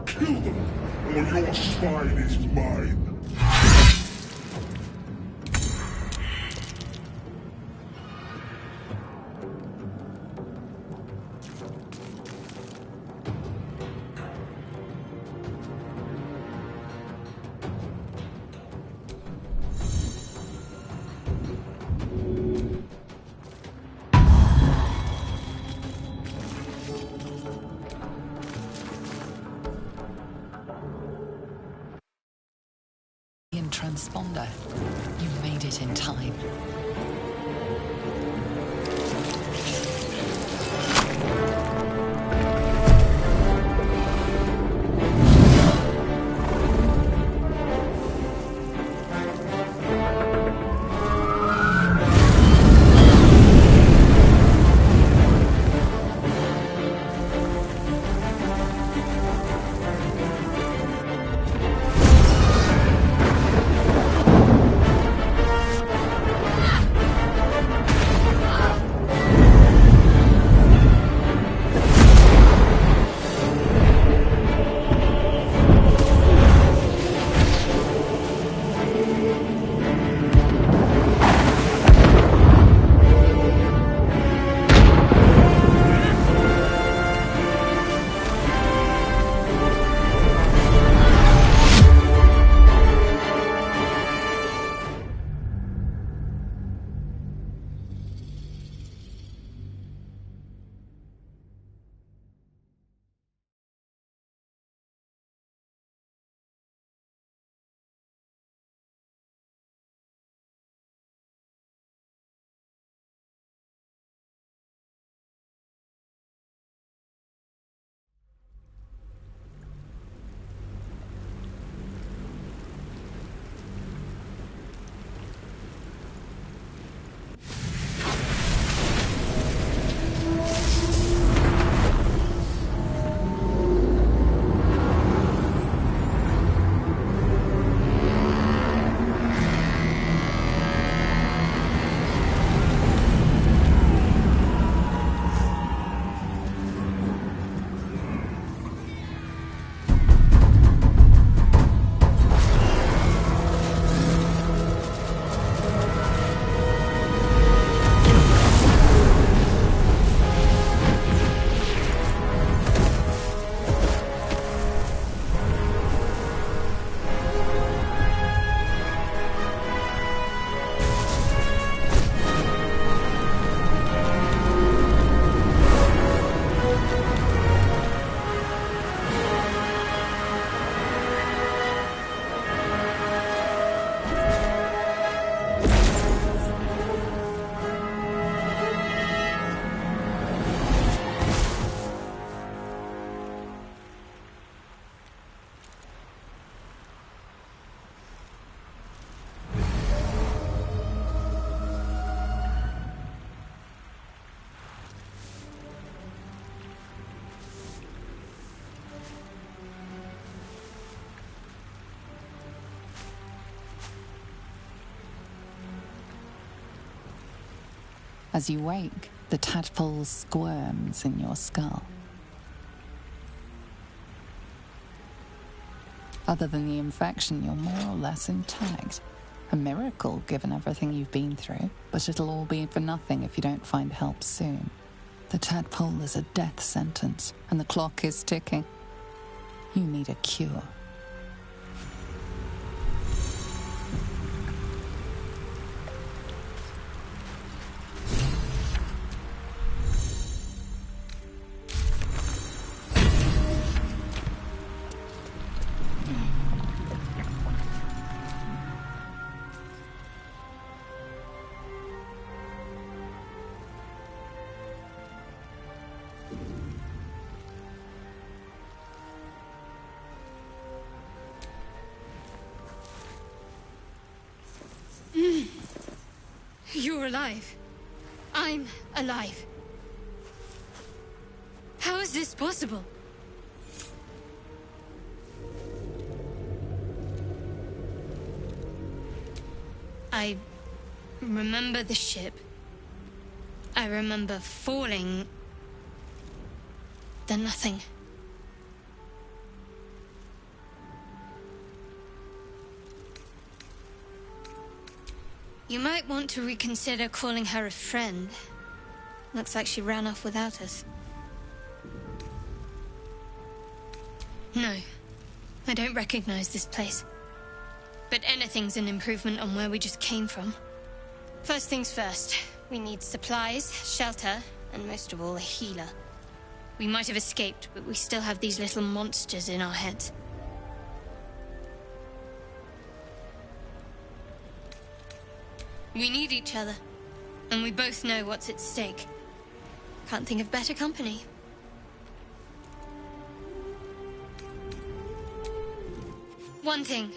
Kill them, or your spine is mine! Transponder. You made it in time. As you wake, the tadpole squirms in your skull. Other than the infection, you're more or less intact. A miracle, given everything you've been through, but it'll all be for nothing if you don't find help soon. The tadpole is a death sentence, and the clock is ticking. You need a cure. You're alive. I'm alive. How is this possible? I remember the ship. I remember falling. Then nothing. You might want to reconsider calling her a friend. Looks like she ran off without us. No, I don't recognize this place. But anything's an improvement on where we just came from. First things first, we need supplies, shelter, and most of all, a healer. We might have escaped, but we still have these little monsters in our heads. We need each other, and we both know what's at stake. Can't think of better company. One thing,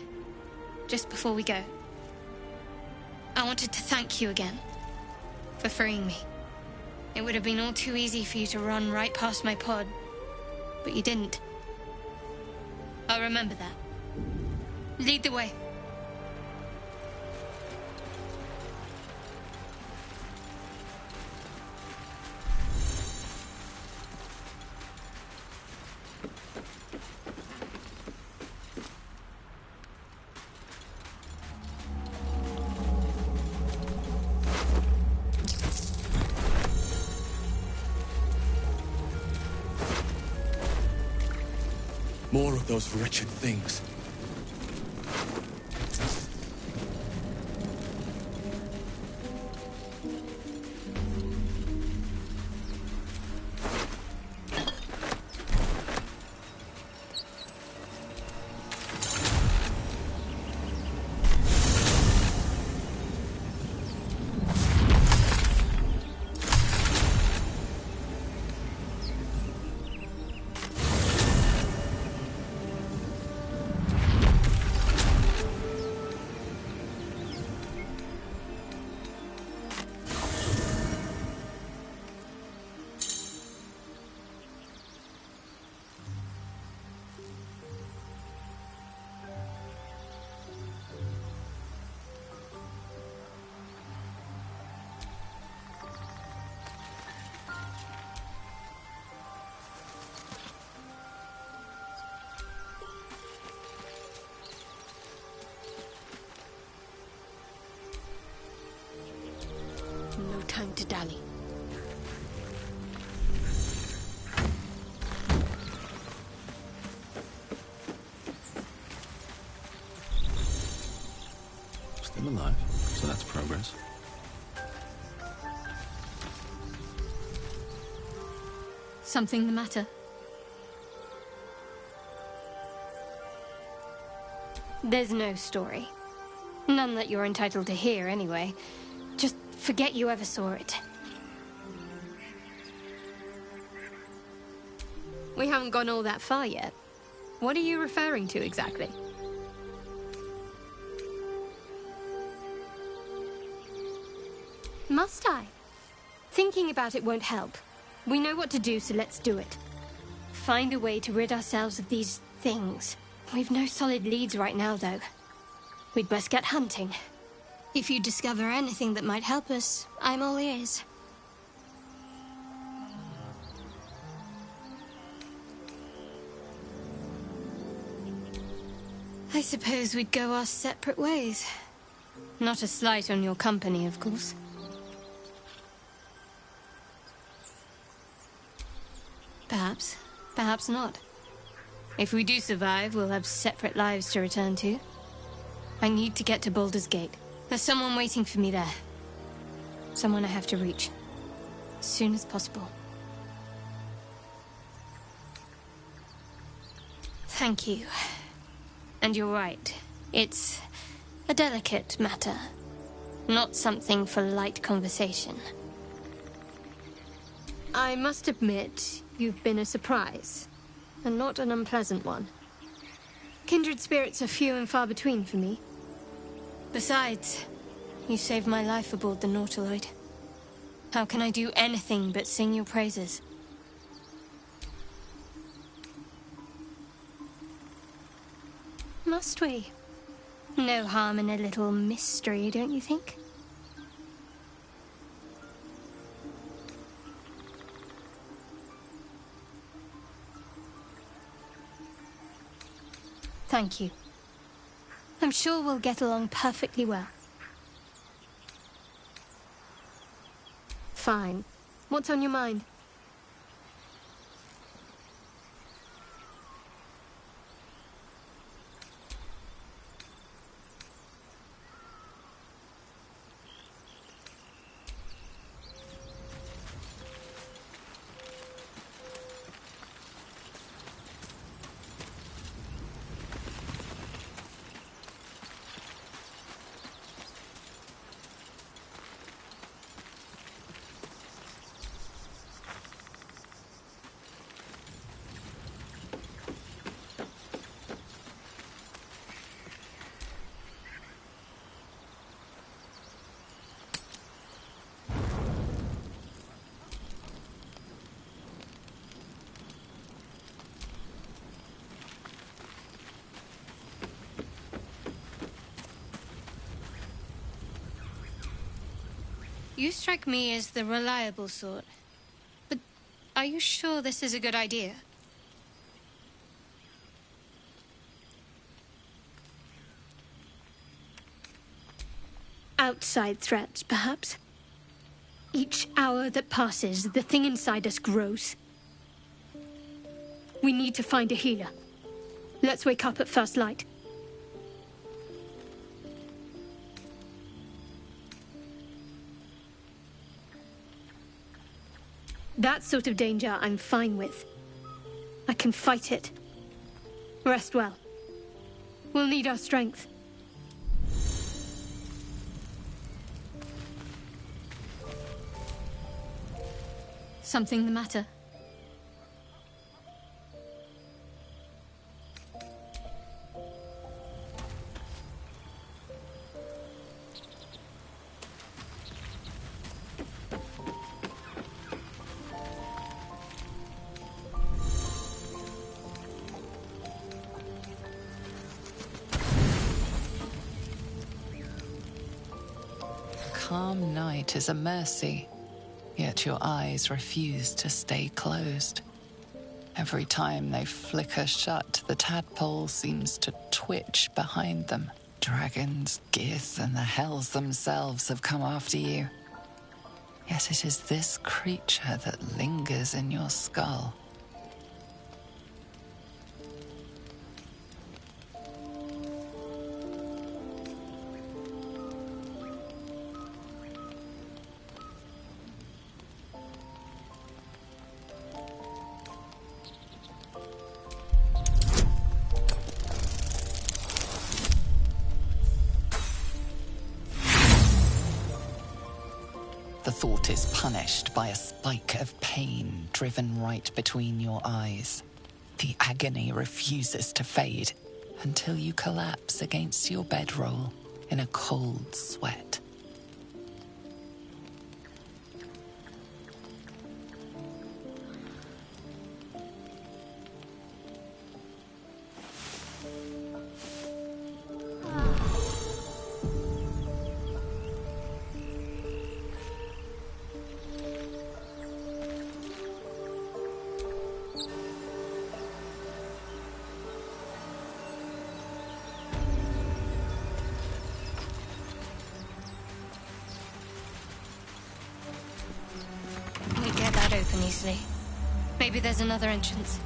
just before we go. I wanted to thank you again for freeing me. It would have been all too easy for you to run right past my pod, but you didn't. I'll remember that. Lead the way. More of those wretched things. No time to dally. Still alive, so that's progress. Something the matter? There's no story. None that you're entitled to hear, anyway. Just forget you ever saw it. We haven't gone all that far yet. What are you referring to exactly? Must I? Thinking about it won't help. We know what to do, so let's do it. Find a way to rid ourselves of these things. We've no solid leads right now, though. We'd best get hunting. If you discover anything that might help us, I'm all ears. I suppose we'd go our separate ways. Not a slight on your company, of course. Perhaps. Perhaps not. If we do survive, we'll have separate lives to return to. I need to get to Baldur's Gate. There's someone waiting for me there. Someone I have to reach. As soon as possible. Thank you. And you're right. It's a delicate matter. Not something for light conversation. I must admit, you've been a surprise. And not an unpleasant one. Kindred spirits are few and far between for me. Besides, you saved my life aboard the Nautiloid. How can I do anything but sing your praises? Must we? No harm in a little mystery, don't you think? Thank you. I'm sure we'll get along perfectly well. Fine. What's on your mind? You strike me as the reliable sort. But are you sure this is a good idea? Outside threats, perhaps? Each hour that passes, the thing inside us grows. We need to find a healer. Let's wake up at first light. That sort of danger I'm fine with. I can fight it. Rest well. We'll need our strength. Something the matter? Calm night is a mercy, yet your eyes refuse to stay closed. Every time they flicker shut, the tadpole seems to twitch behind them. Dragons, gears, and the hells themselves have come after you. Yet it is this creature that lingers in your skull. The thought is punished by a spike of pain driven right between your eyes. The agony refuses to fade until you collapse against your bedroll in a cold sweat. closely. Maybe there's another entrance.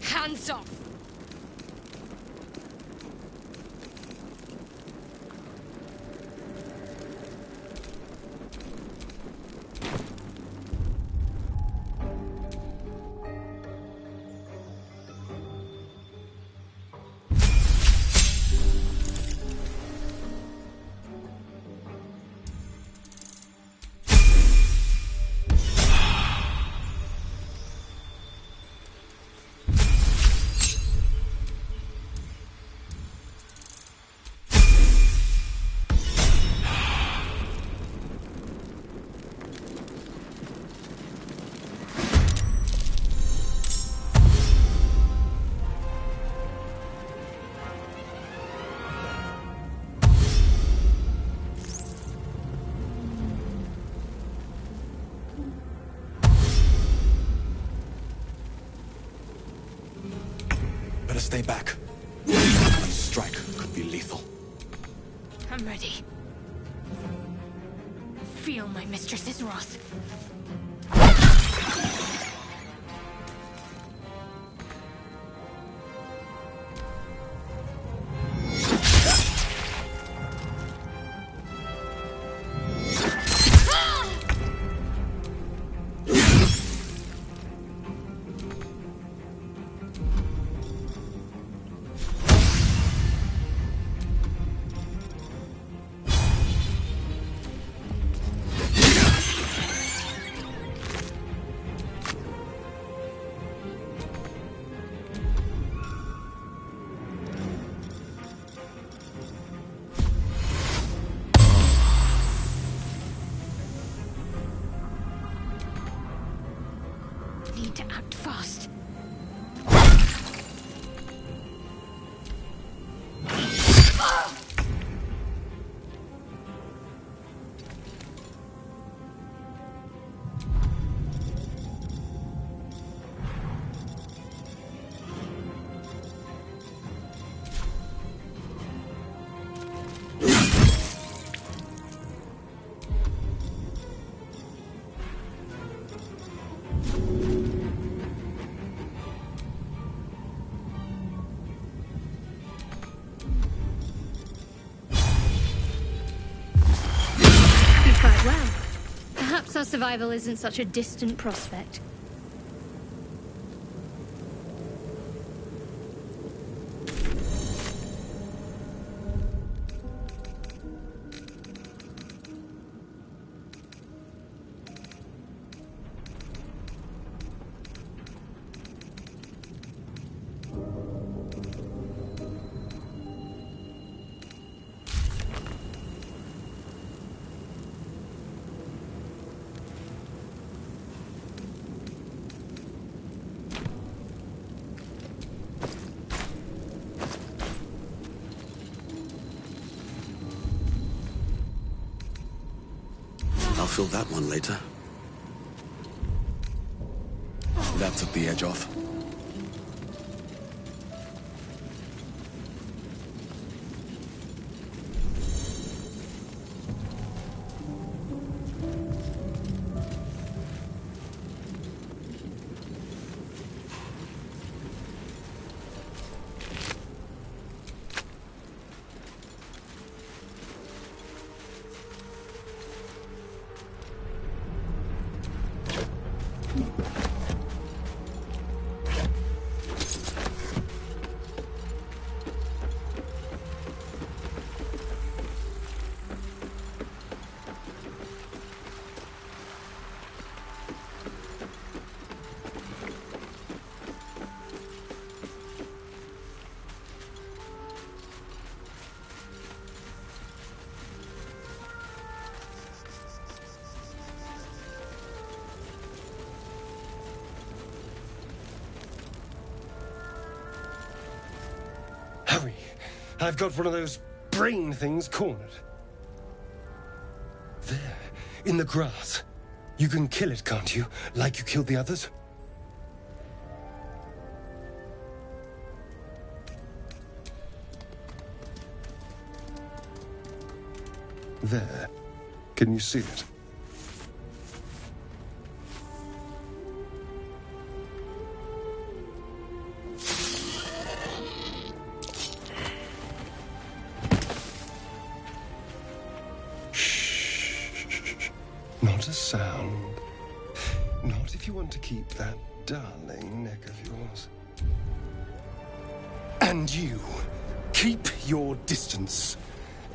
Hands off! Better stay back. One strike could be lethal. I'm ready. Feel my mistress's wrath. Need to act fast. Well, perhaps our survival isn't such a distant prospect. I'll fill that one later. That took the edge off. Hurry! I've got one of those brain things cornered. There, in the grass. You can kill it, can't you? Like you killed the others? There. Can you see it? Not a sound. Not if you want to keep that darling neck of yours. And you, keep your distance.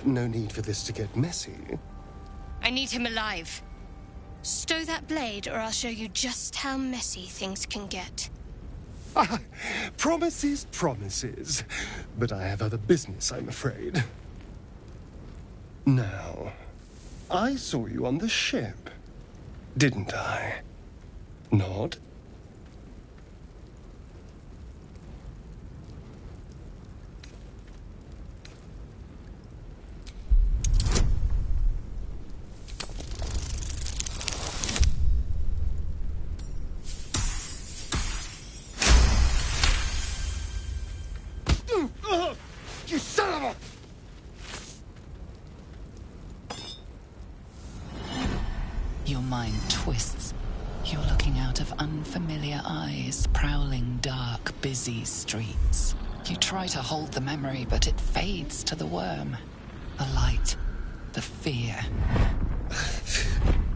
No need for this to get messy. I need him alive. Stow that blade, or I'll show you just how messy things can get. Promises, promises. But I have other business, I'm afraid. Now, I saw you on the ship, didn't I? Nod? You son of a... Your mind twists. You're looking out of unfamiliar eyes, prowling dark, busy streets. You try to hold the memory, but it fades to the worm. The light, the fear.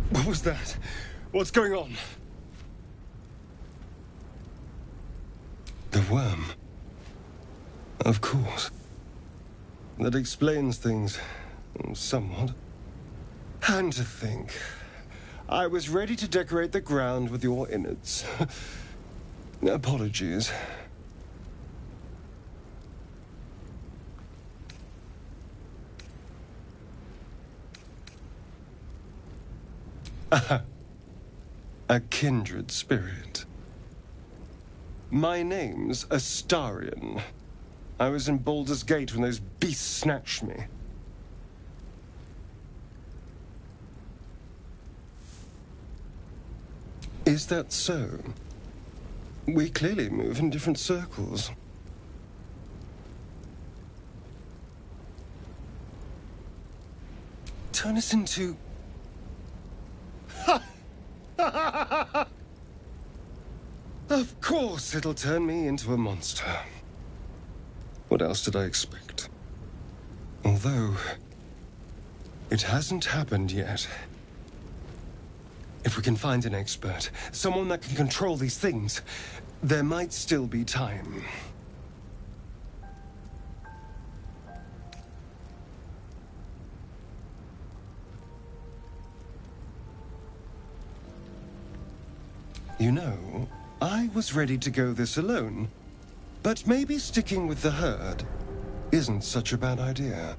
What was that? What's going on? The worm. Of course. That explains things somewhat. And to think, I was ready to decorate the ground with your innards. Apologies. A kindred spirit. My name's Astarion. I was in Baldur's Gate when those beasts snatched me. Is that so? We clearly move in different circles. Turn us into... Of course it'll turn me into a monster. What else did I expect? Although, it hasn't happened yet. If we can find an expert, someone that can control these things, there might still be time. You know, I was ready to go this alone, but maybe sticking with the herd isn't such a bad idea.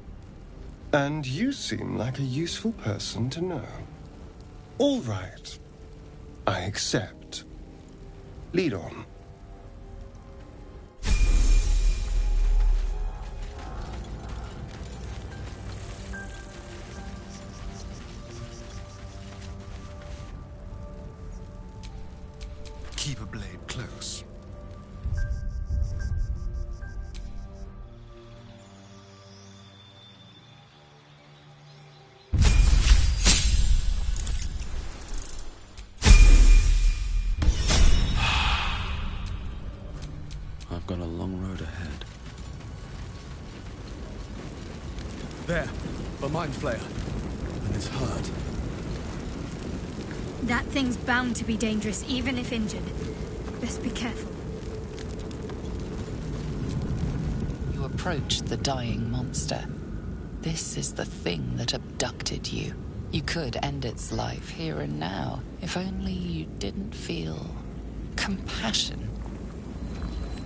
And you seem like a useful person to know. All right. I accept. Lead on. keep a blade close. I've got a long road ahead. There, a mind flayer. And it's hurt. That thing's bound to be dangerous, even if injured. Best be careful. You approach the dying monster. This is the thing that abducted you. You could end its life here and now, if only you didn't feel compassion.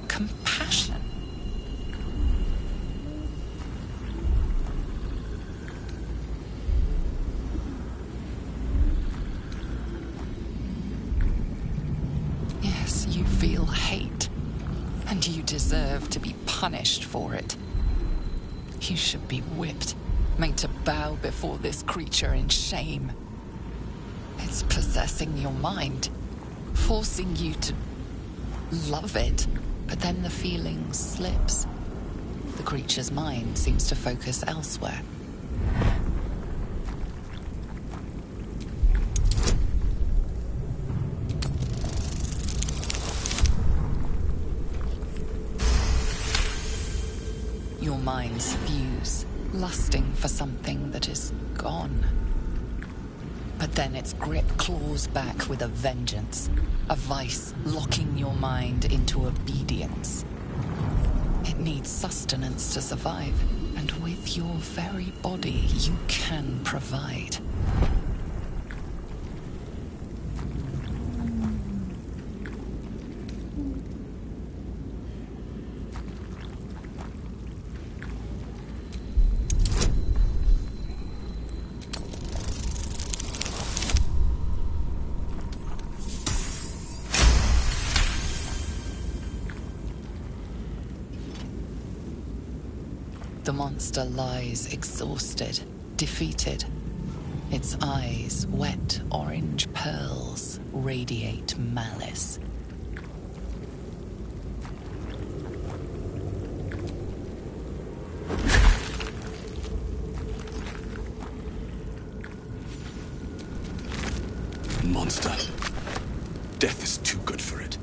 Compassion. Yes, you feel hate, and you deserve to be punished for it. You should be whipped, made to bow before this creature in shame. It's possessing your mind, forcing you to love it. But then the feeling slips. The creature's mind seems to focus elsewhere. Your minds fuse, lusting for something that is gone. But then its grip claws back with a vengeance. A vice locking your mind into obedience. It needs sustenance to survive, and with your very body, you can provide. The monster lies exhausted, defeated. Its eyes, wet orange pearls, radiate malice. Monster. Death is too good for it.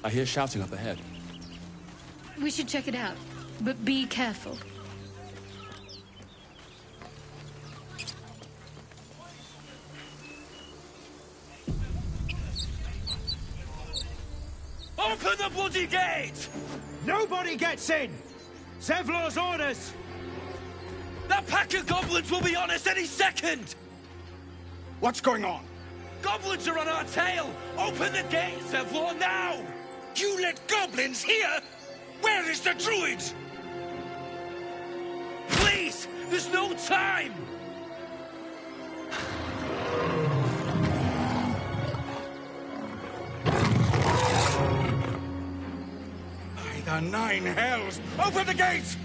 I hear shouting up ahead. We should check it out, but be careful. Open the bloody gate! Nobody gets in! Zevlor's orders! That pack of goblins will be on us any second! What's going on? Goblins are on our tail! Open the gate, Zevlor, now! You let goblins here? Where is the druid? Please! There's no time! By the nine hells! Open the gate!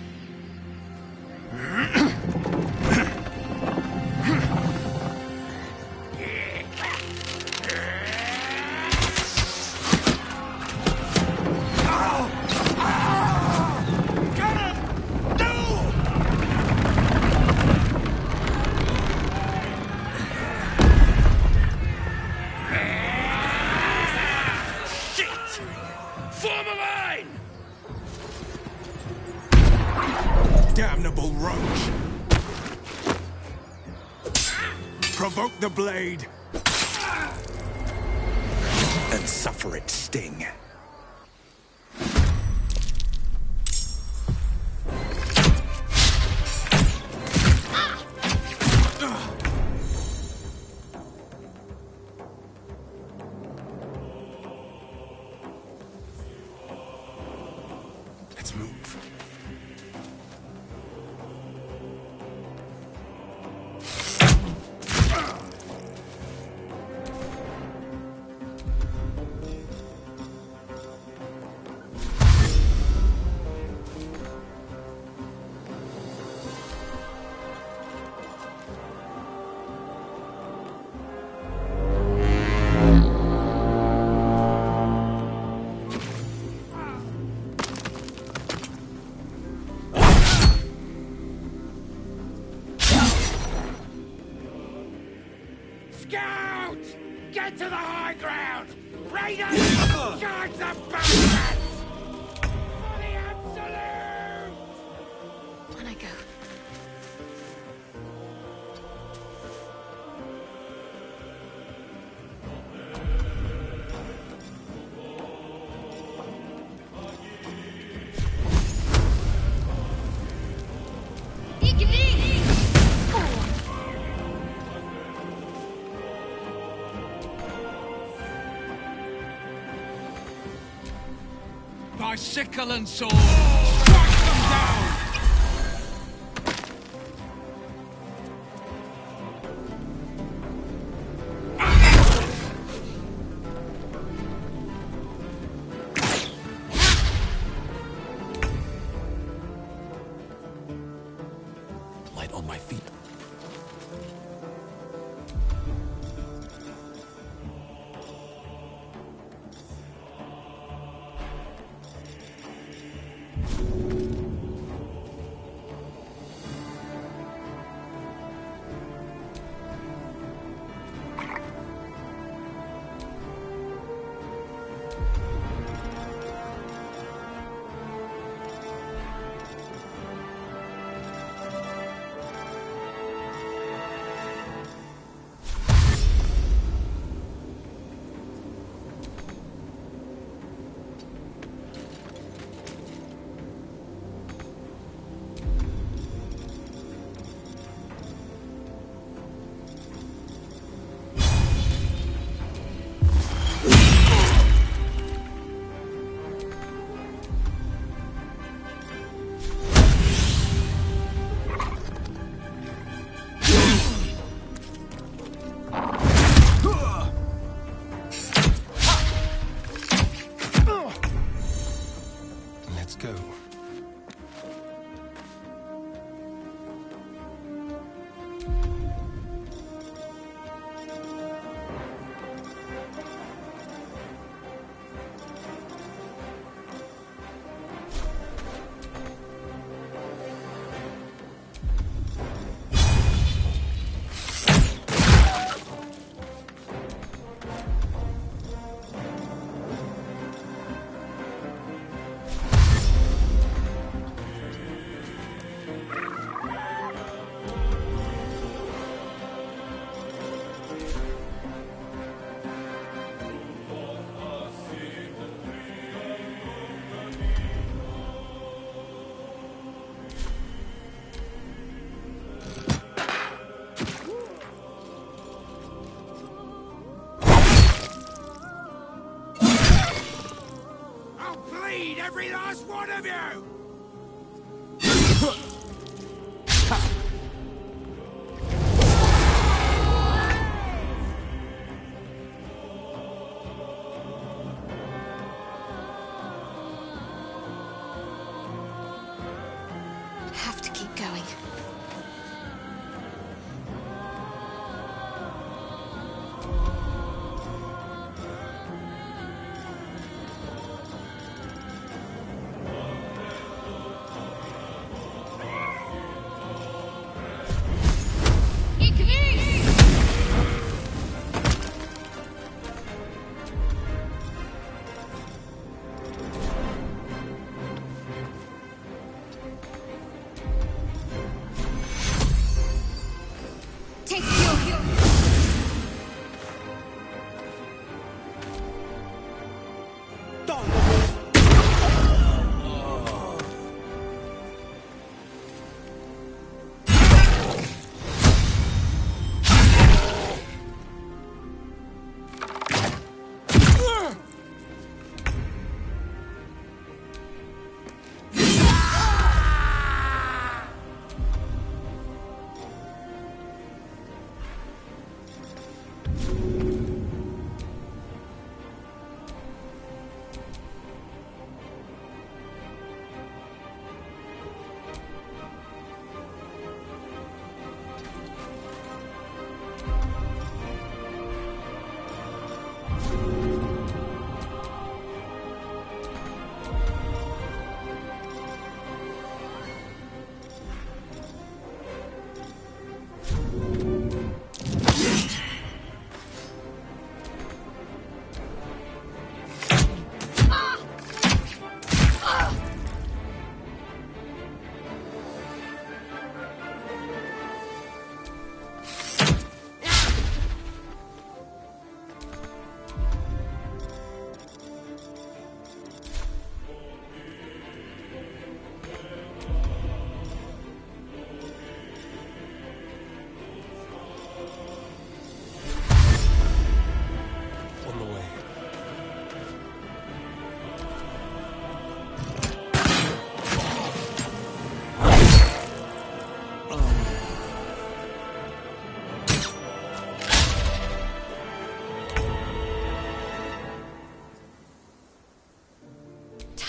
Damnable roach! Provoke the blade and suffer its sting. Scout! Get to the high ground! Raiders! Charge the bastards! For the absolute! On I go. By sickle and sword, strike them down! Light on my feet. Let's go. I'll bleed every last one of you! Have to keep going.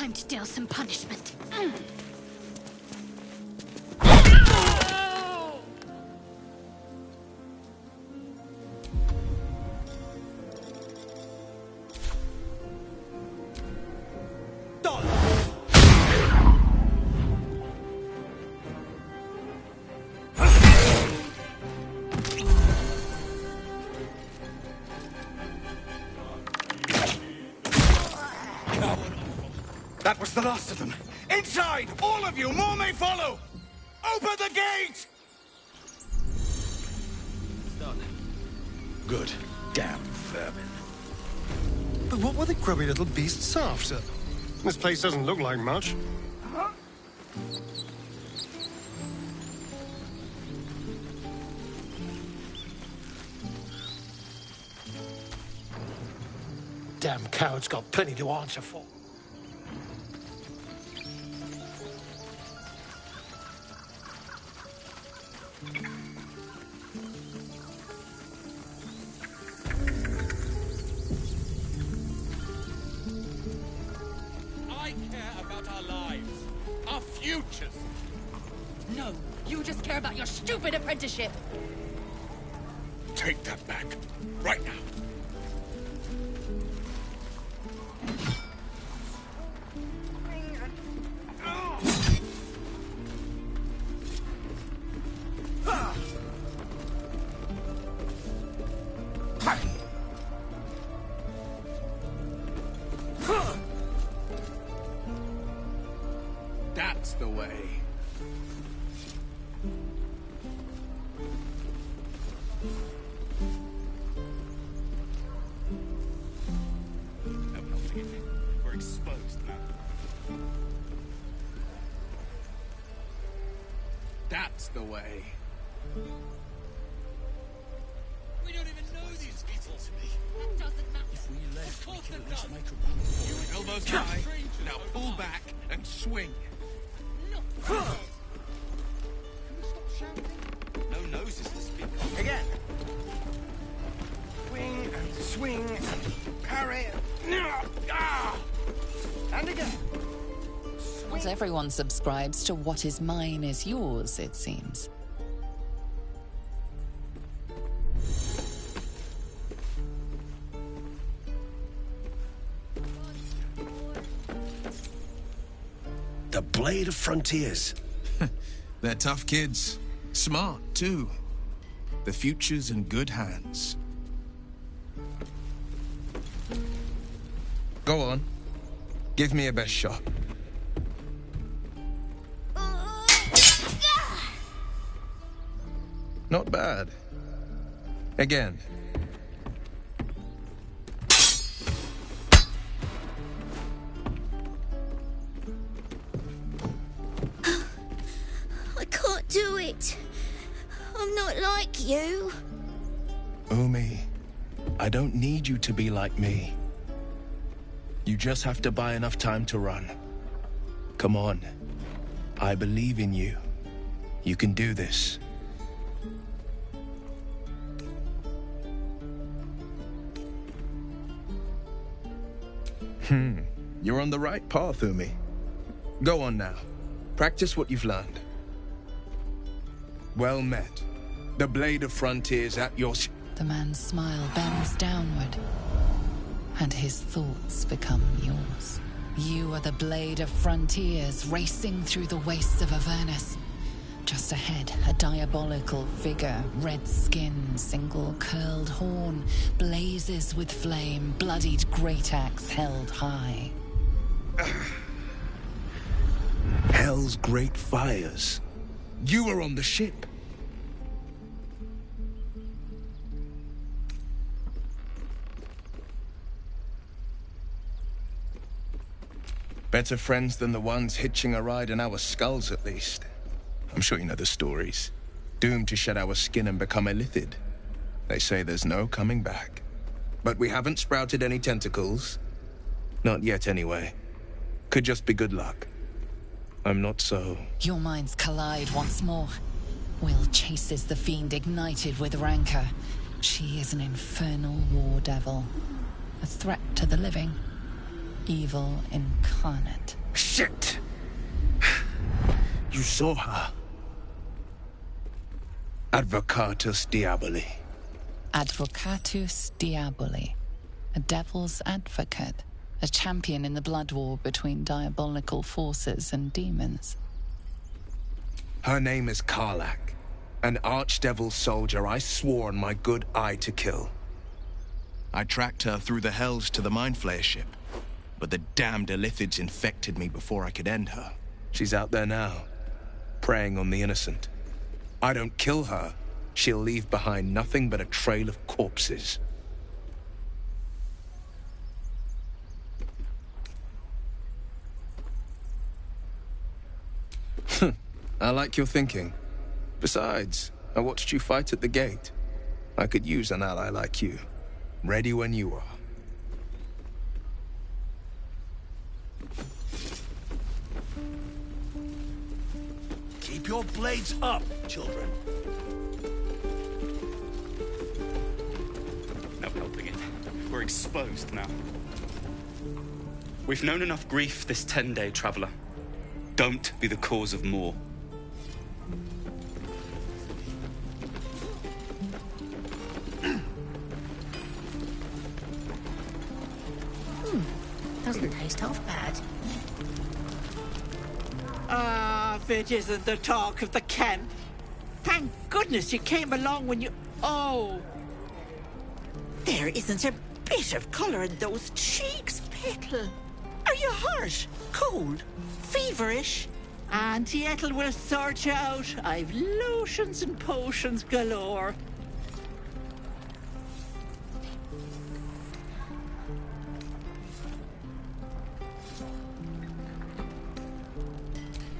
Time to deal some punishment. That was the last of them. Inside! All of you! More may follow! Open the gate! Done. Good. Damn vermin. But what were the grubby little beasts after? This place doesn't look like much. Damn coward's got plenty to answer for. I care about our lives. Our futures. No, you just care about your stupid apprenticeship. Take that back. Right now. That's the way. We're exposed now. That's the way. We don't even know these people. That doesn't matter. If we left, we could at least make a run for it. Elbows high. Now pull back and swing. Can we stop shouting? No noses to speak of. Again. Swing and swing and parry. And again. Not everyone subscribes to what is mine is yours, it seems. The Blade of Frontiers. They're tough kids. Smart, too. The future's in good hands. Go on. Give me a best shot. Not bad. Again. I can't do it. I'm not like you. Umi, I don't need you to be like me. You just have to buy enough time to run. Come on. I believe in you. You can do this. You're on the right path, Umi. Go on now. Practice what you've learned. Well met. The Blade of Frontiers at your... The man's smile bends downward, and his thoughts become yours. You are the Blade of Frontiers, racing through the wastes of Avernus. Just ahead, a diabolical figure, red skin, single curled horn, blazes with flame, bloodied great axe held high. Hell's great fires. You were on the ship. Better friends than the ones hitching a ride in our skulls, at least. I'm sure you know the stories. Doomed to shed our skin and become illithid. They say there's no coming back. But we haven't sprouted any tentacles. Not yet, anyway. Could just be good luck. I'm not so... Your minds collide once more. Will chases the fiend ignited with rancor. She is an infernal war devil. A threat to the living. Evil incarnate. Shit! You saw her. Advocatus Diaboli. Advocatus Diaboli. A devil's advocate. A champion in the blood war between diabolical forces and demons. Her name is Karlach, an archdevil soldier I swore on my good eye to kill. I tracked her through the hells to the Mind Flayer ship, but the damned Illithids infected me before I could end her. She's out there now, preying on the innocent. I don't kill her, she'll leave behind nothing but a trail of corpses. I like your thinking. Besides, I watched you fight at the gate. I could use an ally like you. Ready when you are. Keep your blades up, children. No helping it. We're exposed now. We've known enough grief this 10-day traveler. Don't be the cause of more. Doesn't taste half bad. Ah, if it isn't the talk of the camp. Thank goodness you came along when you... Oh! There isn't a bit of colour in those cheeks, Petal. Are you hurt? Cold? Feverish? Auntie Ethel will sort you out. I've lotions and potions galore.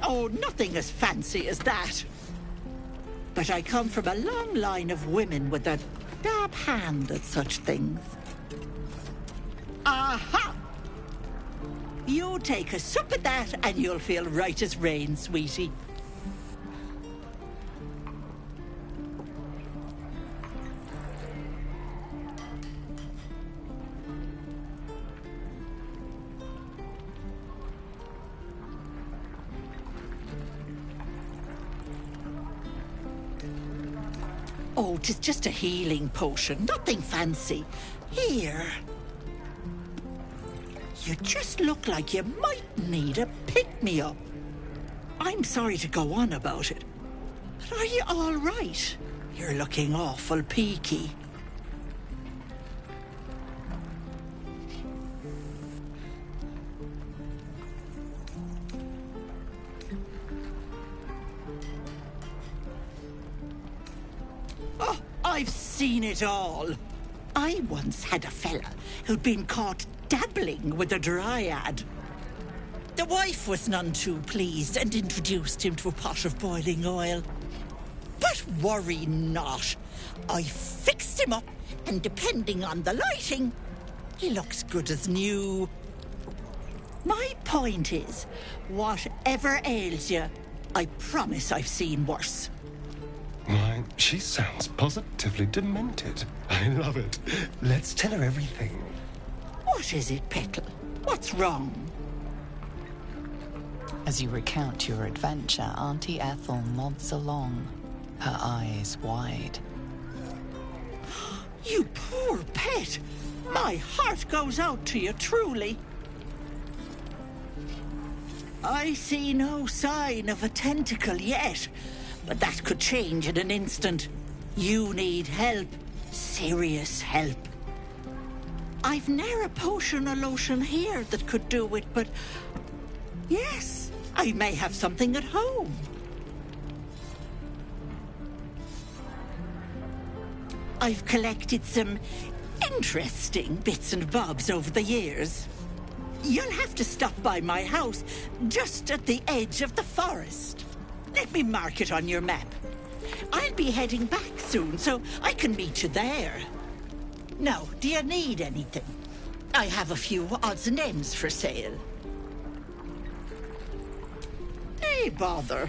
Oh, nothing as fancy as that. But I come from a long line of women with a dab hand at such things. Aha! You take a sup at that and you'll feel right as rain, sweetie. Oh, 'tis just a healing potion, nothing fancy. Here. You just look like you might need a pick-me-up. I'm sorry to go on about it, but are you all right? You're looking awful peaky. Oh, I've seen it all. I once had a fella who'd been caught dabbling with a dryad. The wife was none too pleased and introduced him to a pot of boiling oil. But worry not. I fixed him up, and depending on the lighting, he looks good as new. My point is, whatever ails you, I promise I've seen worse. Why, she sounds positively demented. I love it. Let's tell her everything. What is it, Petal? What's wrong? As you recount your adventure, Auntie Ethel nods along, her eyes wide. You poor pet! My heart goes out to you, truly. I see no sign of a tentacle yet, but that could change in an instant. You need help. Serious help. I've ne'er a potion or lotion here that could do it, but... yes, I may have something at home. I've collected some interesting bits and bobs over the years. You'll have to stop by my house, just at the edge of the forest. Let me mark it on your map. I'll be heading back soon, so I can meet you there. Now, do you need anything? I have a few odds and ends for sale. Hey, bother.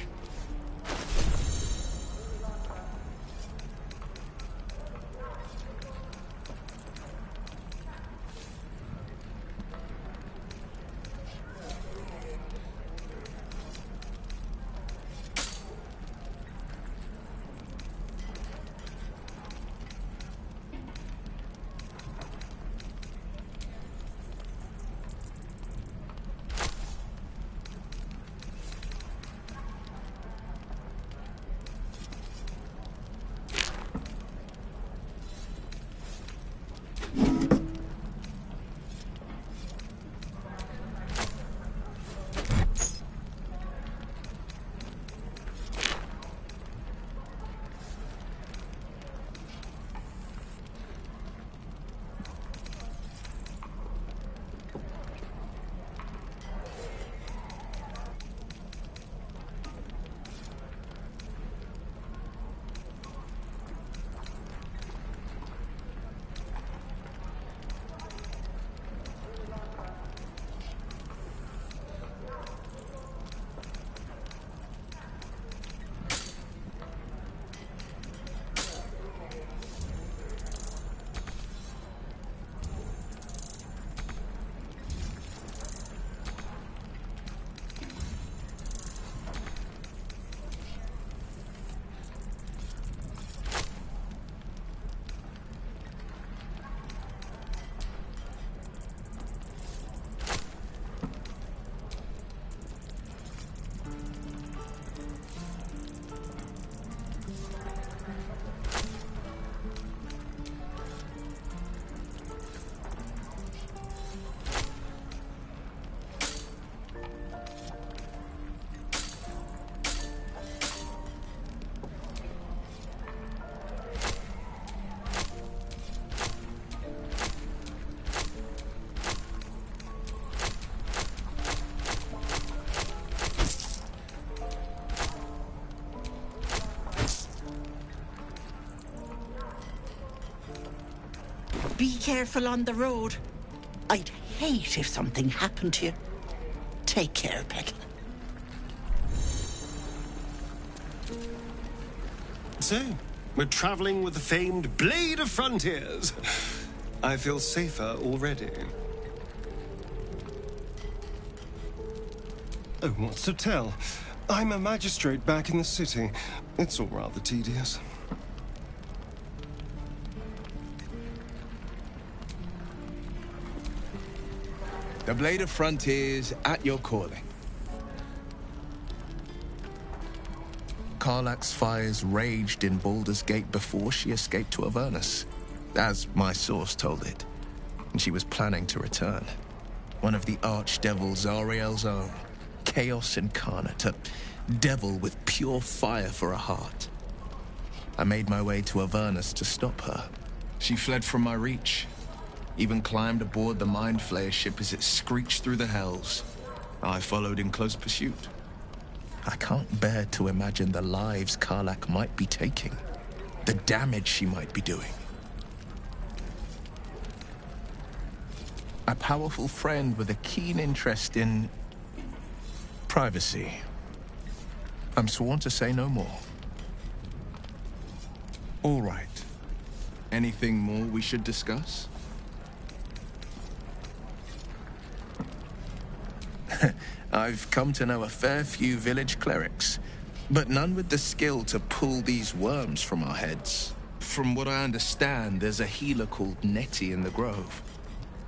be careful on the road. I'd hate if something happened to you. Take care, Becky. So, we're traveling with the famed Blade of Frontiers. I feel safer already. Oh, what's to tell? I'm a magistrate back in the city. It's all rather tedious. The Blade of Frontiers at your calling. Karlach's fires raged in Baldur's Gate before she escaped to Avernus, as my source told it. And she was planning to return. One of the archdevil Zariel's own. Chaos incarnate, a devil with pure fire for a heart. I made my way to Avernus to stop her. She fled from my reach. Even climbed aboard the Mind Flayer ship as it screeched through the hells. I followed in close pursuit. I can't bear to imagine the lives Karlach might be taking. The damage she might be doing. A powerful friend with a keen interest in privacy. I'm sworn to say no more. All right. Anything more we should discuss? I've come to know a fair few village clerics, but none with the skill to pull these worms from our heads. From what I understand, there's a healer called Nettie in the Grove.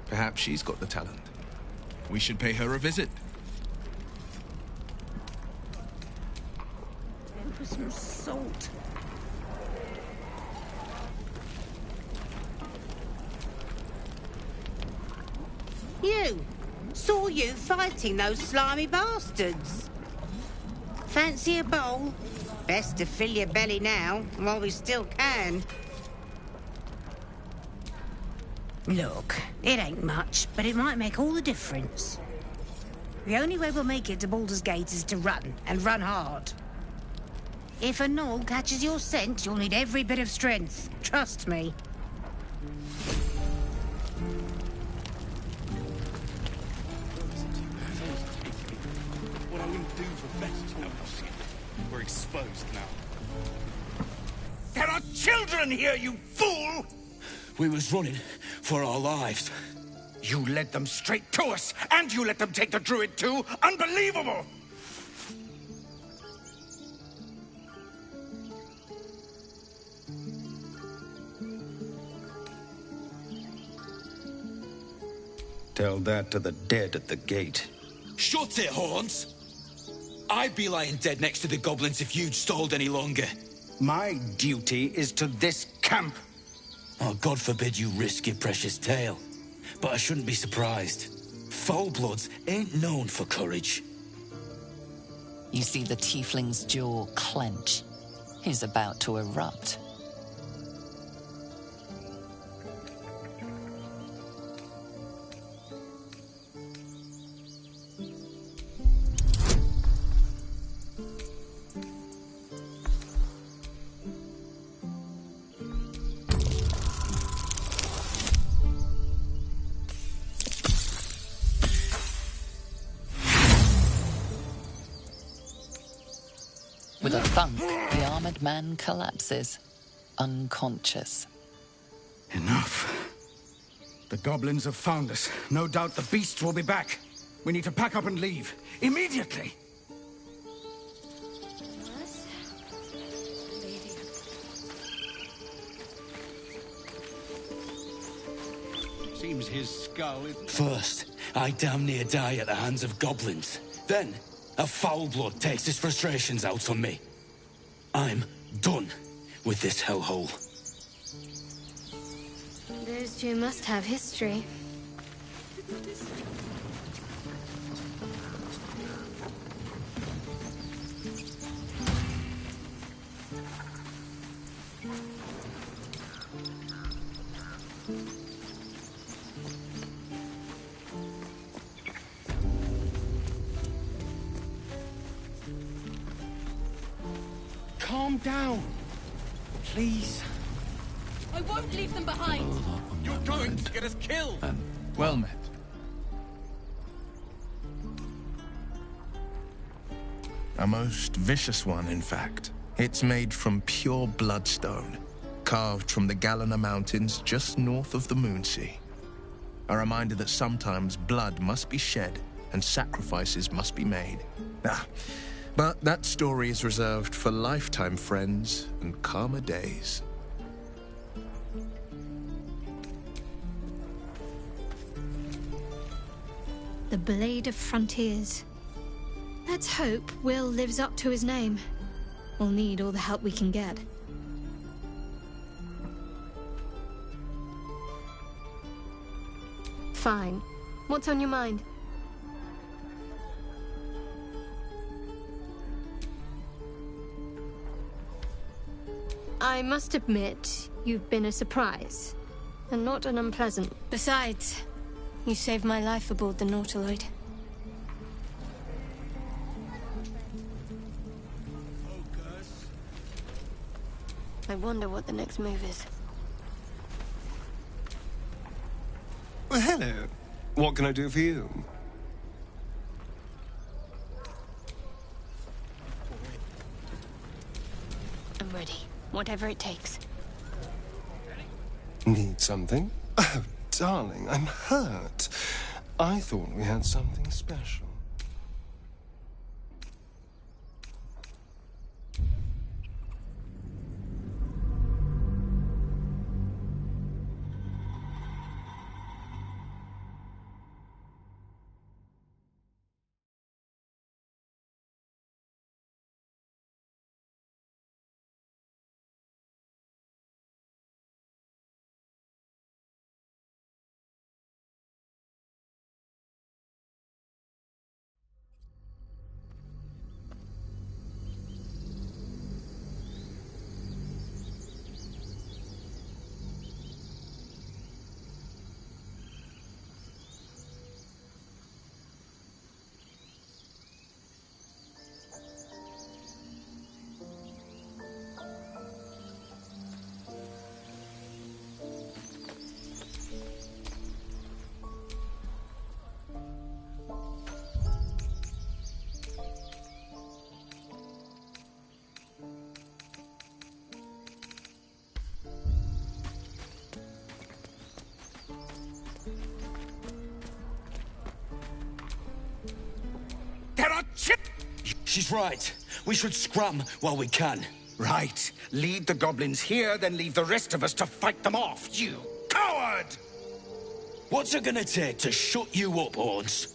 Perhaps she's got the talent. We should pay her a visit. And for some salt. You! Saw you fighting those slimy bastards. Fancy a bowl? Best to fill your belly now, while we still can. Look, it ain't much, but it might make all the difference. The only way we'll make it to Baldur's Gate is to run, and run hard. If a gnoll catches your scent, you'll need every bit of strength. Trust me. What I wouldn't do for best. No, shit. We're exposed now. There are children here, you fool! We was running for our lives. You led them straight to us, and you let them take the druid too? Unbelievable! Tell that to the dead at the gate. Shut it, Horns! I'd be lying dead next to the goblins if you'd stalled any longer. My duty is to this camp. Oh, God forbid you risk your precious tail. But I shouldn't be surprised. Foulbloods ain't known for courage. You see the tiefling's jaw clench. He's about to erupt. With a thunk, the armored man collapses, unconscious. Enough. The goblins have found us. No doubt the beasts will be back. We need to pack up and leave. Immediately! Seems his skull is... First, I damn near die at the hands of goblins. Then, a foulblood takes his frustrations out on me. I'm done with this hellhole. Those two must have history. Calm down. Please. I won't leave them behind. You're going kind. Get us killed. And well met. A most vicious one, in fact. It's made from pure bloodstone, carved from the Galena Mountains just north of the Moonsea. A reminder that sometimes blood must be shed and sacrifices must be made. But that story is reserved for lifetime friends and calmer days. The Blade of Frontiers. Let's hope Will lives up to his name. We'll need all the help we can get. Fine. What's on your mind? I must admit, you've been a surprise. And not an unpleasant. Besides, you saved my life aboard the Nautiloid. I wonder what the next move is. Well, hello. What can I do for you? I'm ready. Whatever it takes. Need something? Oh, darling, I'm hurt. I thought we had something special. She's right. We should scrum while we can. Right. Lead the goblins here, then leave the rest of us to fight them off, you coward! What's it gonna take to shut you up, Horns?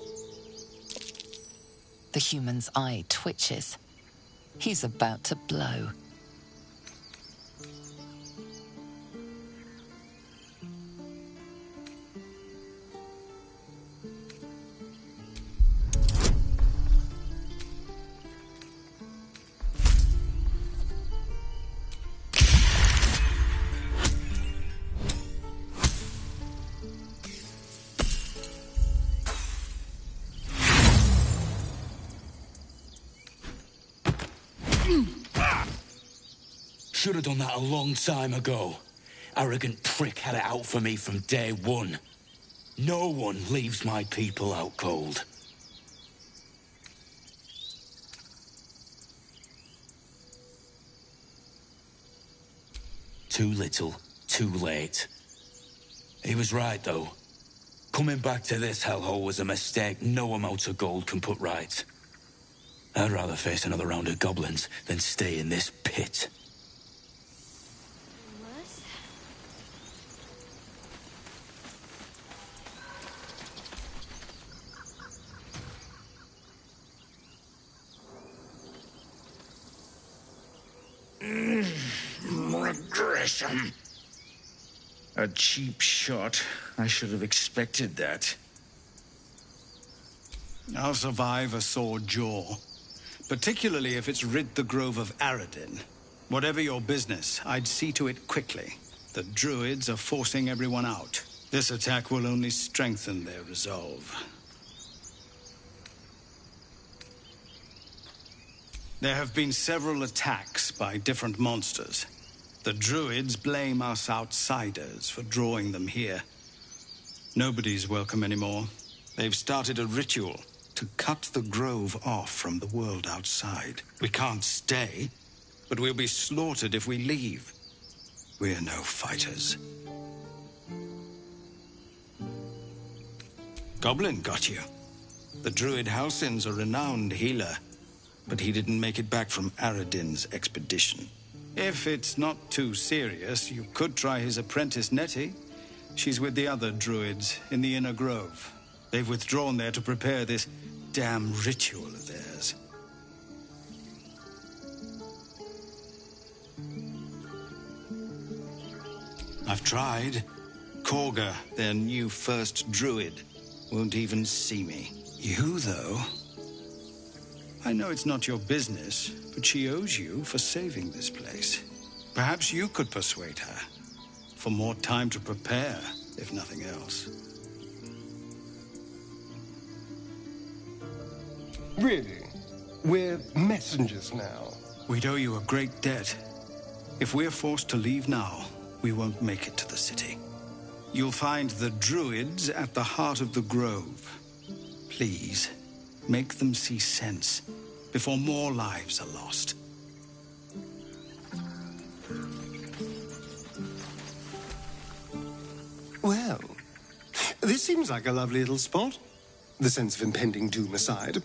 The human's eye twitches. He's about to blow. Should have done that a long time ago. Arrogant prick had it out for me from day one. No one leaves my people out cold. Too little, too late. He was right, though. Coming back to this hellhole was a mistake no amount of gold can put right. I'd rather face another round of goblins than stay in this pit. Regression. A cheap shot. I should have expected that. I'll survive a sore jaw. Particularly if it's rid the grove of Aradin. Whatever your business, I'd see to it quickly. The druids are forcing everyone out. This attack will only strengthen their resolve. There have been several attacks by different monsters. The druids blame us outsiders for drawing them here. Nobody's welcome anymore. They've started a ritual to cut the grove off from the world outside. We can't stay, but we'll be slaughtered if we leave. We're no fighters. Goblin got you. The druid Halsin's a renowned healer, but he didn't make it back from Aradin's expedition. If it's not too serious, you could try his apprentice Nettie. She's with the other druids in the inner grove. They've withdrawn there to prepare this damn ritual of theirs. I've tried. Korga, their new first druid, won't even see me. You, though... I know it's not your business, but she owes you for saving this place. Perhaps you could persuade her. For more time to prepare, if nothing else. Really? We're messengers now. We'd owe you a great debt. If we're forced to leave now, we won't make it to the city. You'll find the druids at the heart of the grove. Please, make them see sense before more lives are lost. Well, this seems like a lovely little spot. The sense of impending doom aside.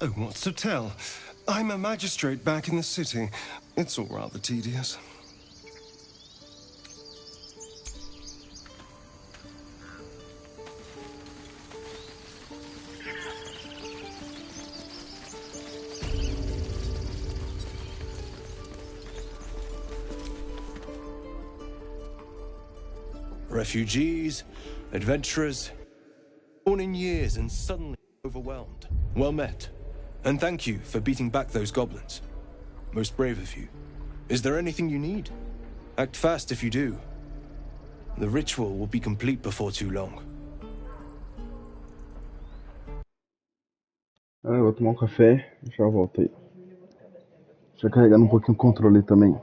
Oh, what's to tell? I'm a magistrate back in the city. It's all rather tedious. Refugees, adventurers, born in years and suddenly overwhelmed. Well met. And thank you for beating back those goblins. Most brave of you. Is there anything you need? Act fast if you do. The ritual will be complete before too long. Eu vou tomar um café e já volto aí. Deixa eu carregar um pouquinho o controle também.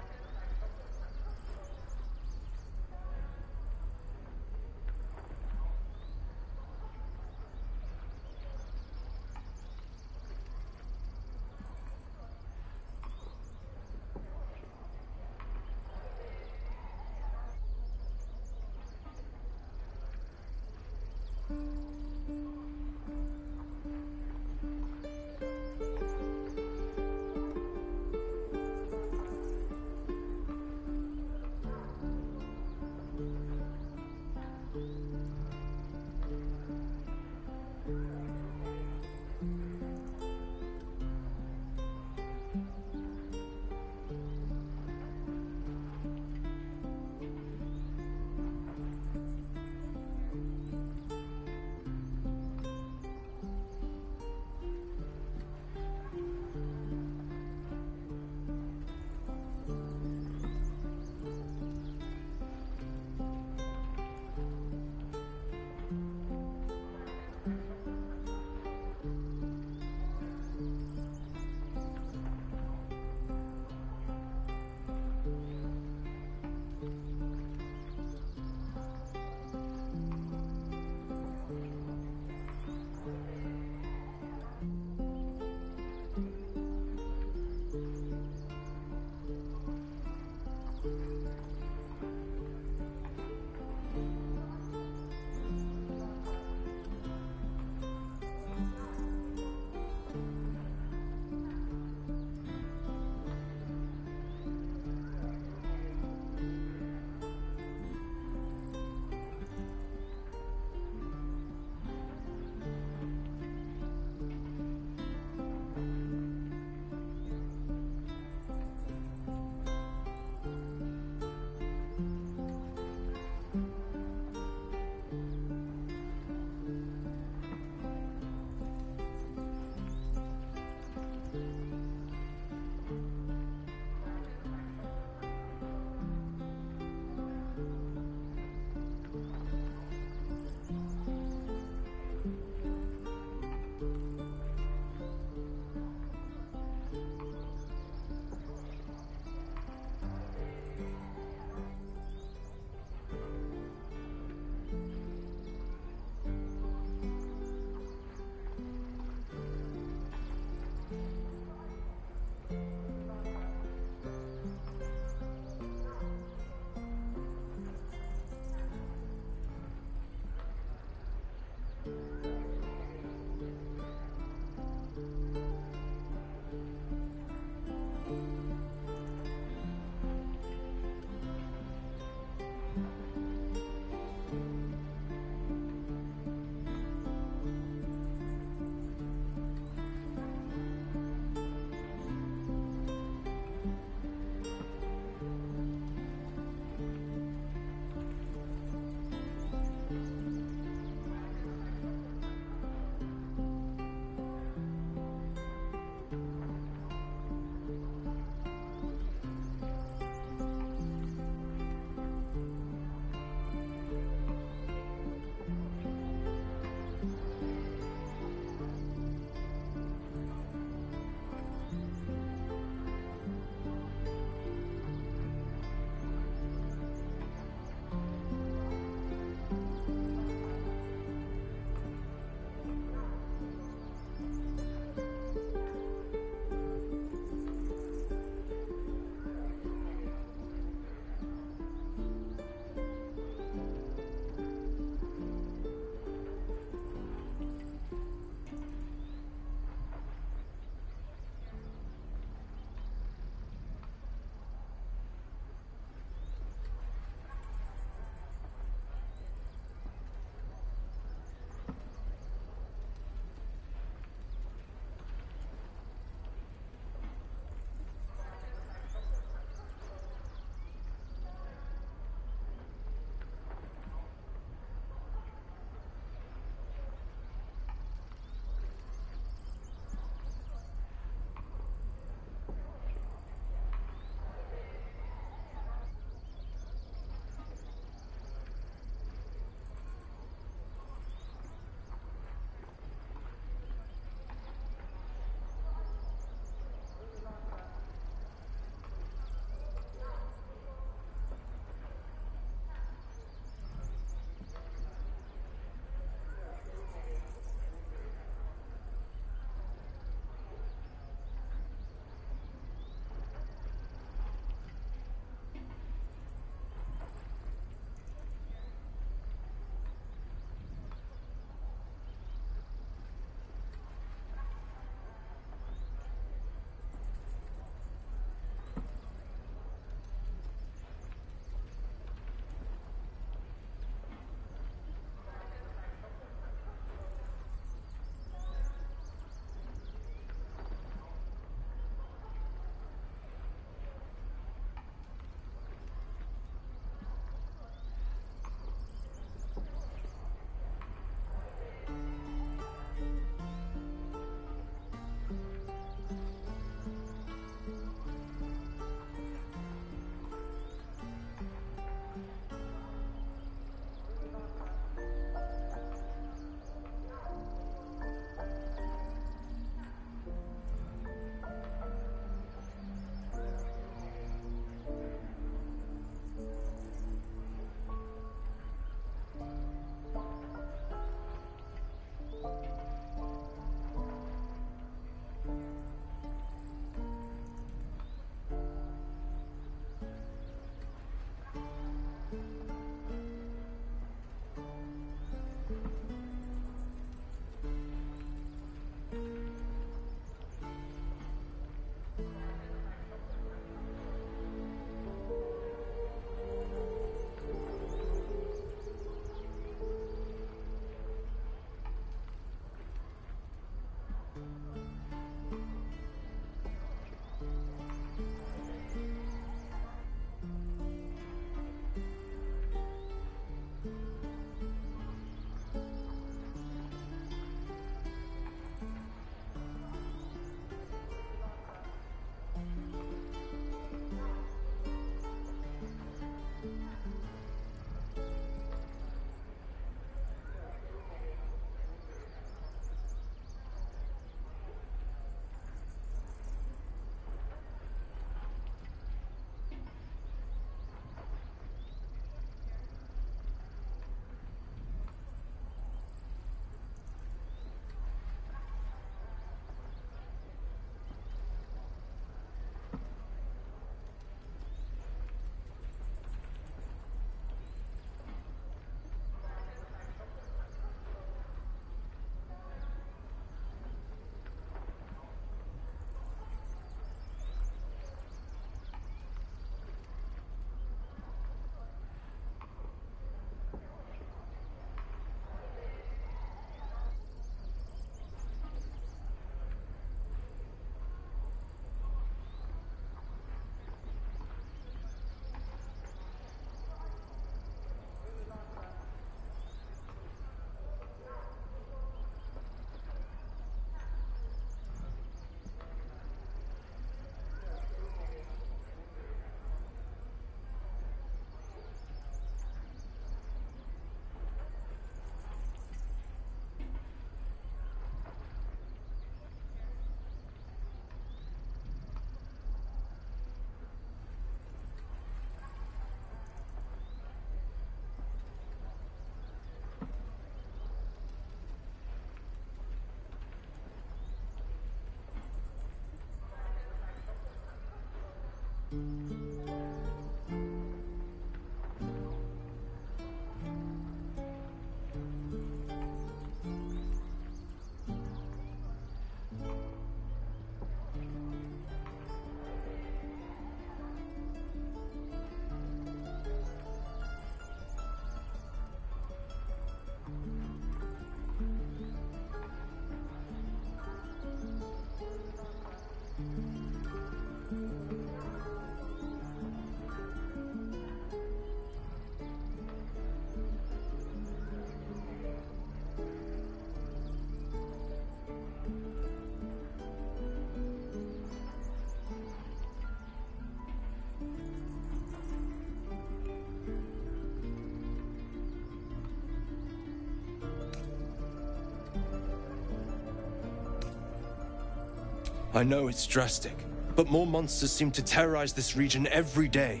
I know it's drastic, but more monsters seem to terrorize this region every day.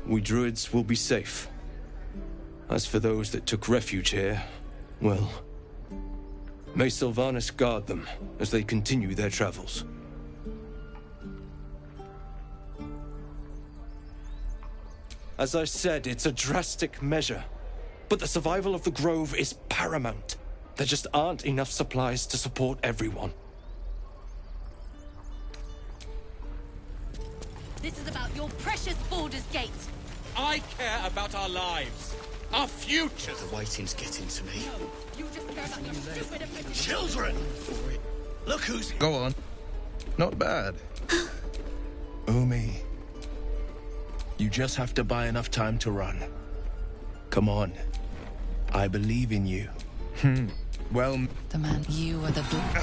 We druids will be safe. As for those that took refuge here, well, may Sylvanas guard them as they continue their travels. As I said, it's a drastic measure, but the survival of the Grove is paramount. There just aren't enough supplies to support everyone. This is about your precious Baldur's Gate. I care about our lives. Our futures. The waiting's getting to me. No, you just care about your stupid apprentice. Children! Look who's... Go on. Not bad. Umi. You just have to buy enough time to run. Come on. I believe in you. Well... The man, you are the blood.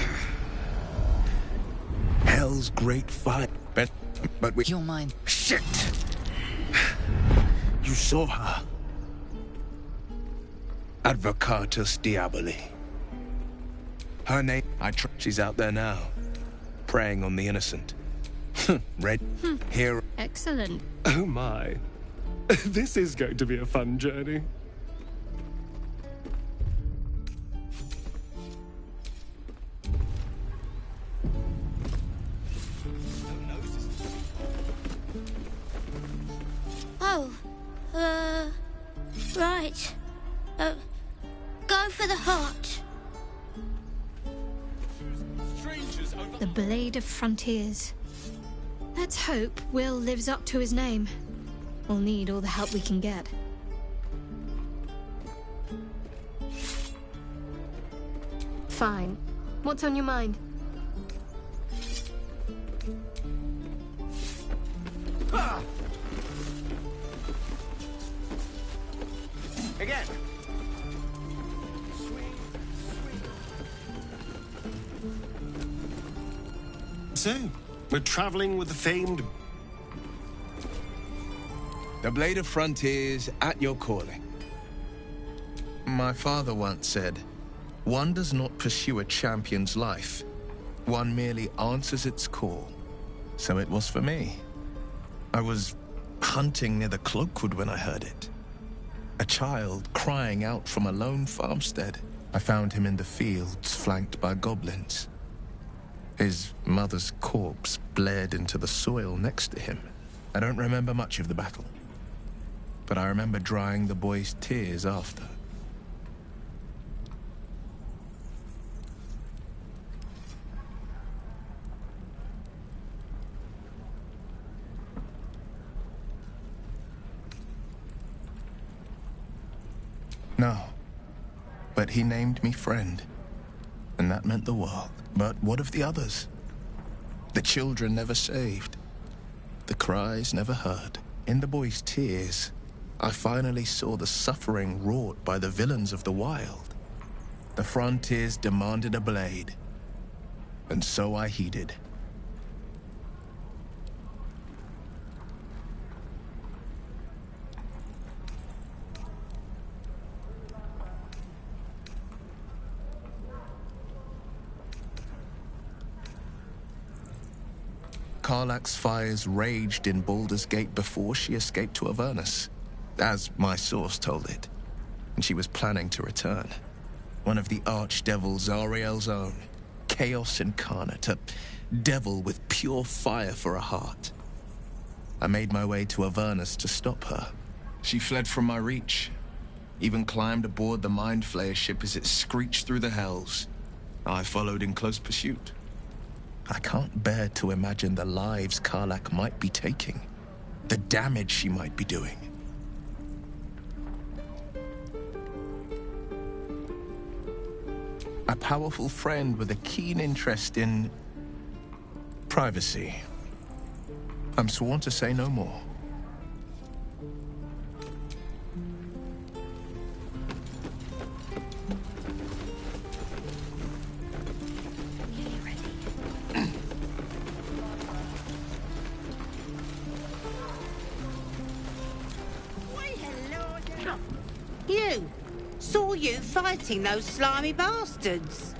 Hell's great fight. But we... You're mine. Shit! You saw her. Advocatus Diaboli. Her name... She's out there now. Preying on the innocent. Red. Here. Excellent. Oh my. This is going to be a fun journey. Oh, right. Go for the heart. The Blade of Frontiers. Let's hope Will lives up to his name. We'll need all the help we can get. Fine. What's on your mind? Again. So, we're traveling with the famed... The Blade of Frontiers at your calling. My father once said, one does not pursue a champion's life. One merely answers its call. So it was for me. I was hunting near the Cloakwood when I heard it. A child crying out from a lone farmstead. I found him in the fields, flanked by goblins. His mother's corpse bled into the soil next to him. I don't remember much of the battle, but I remember drying the boy's tears after. No, but he named me friend, and that meant the world. But what of the others? The children never saved, the cries never heard. In the boy's tears, I finally saw the suffering wrought by the villains of the wild. The Frontiers demanded a blade, and so I heeded. Karlach's fires raged in Baldur's Gate before she escaped to Avernus, as my source told it, and she was planning to return. One of the archdevil Zariel's own, chaos incarnate, a devil with pure fire for a heart. I made my way to Avernus to stop her. She fled from my reach, even climbed aboard the Mind Flayer ship as it screeched through the hells. I followed in close pursuit. I can't bear to imagine the lives Karlach might be taking, the damage she might be doing. A powerful friend with a keen interest in privacy. I'm sworn to say no more. You! Saw you fighting those slimy bastards.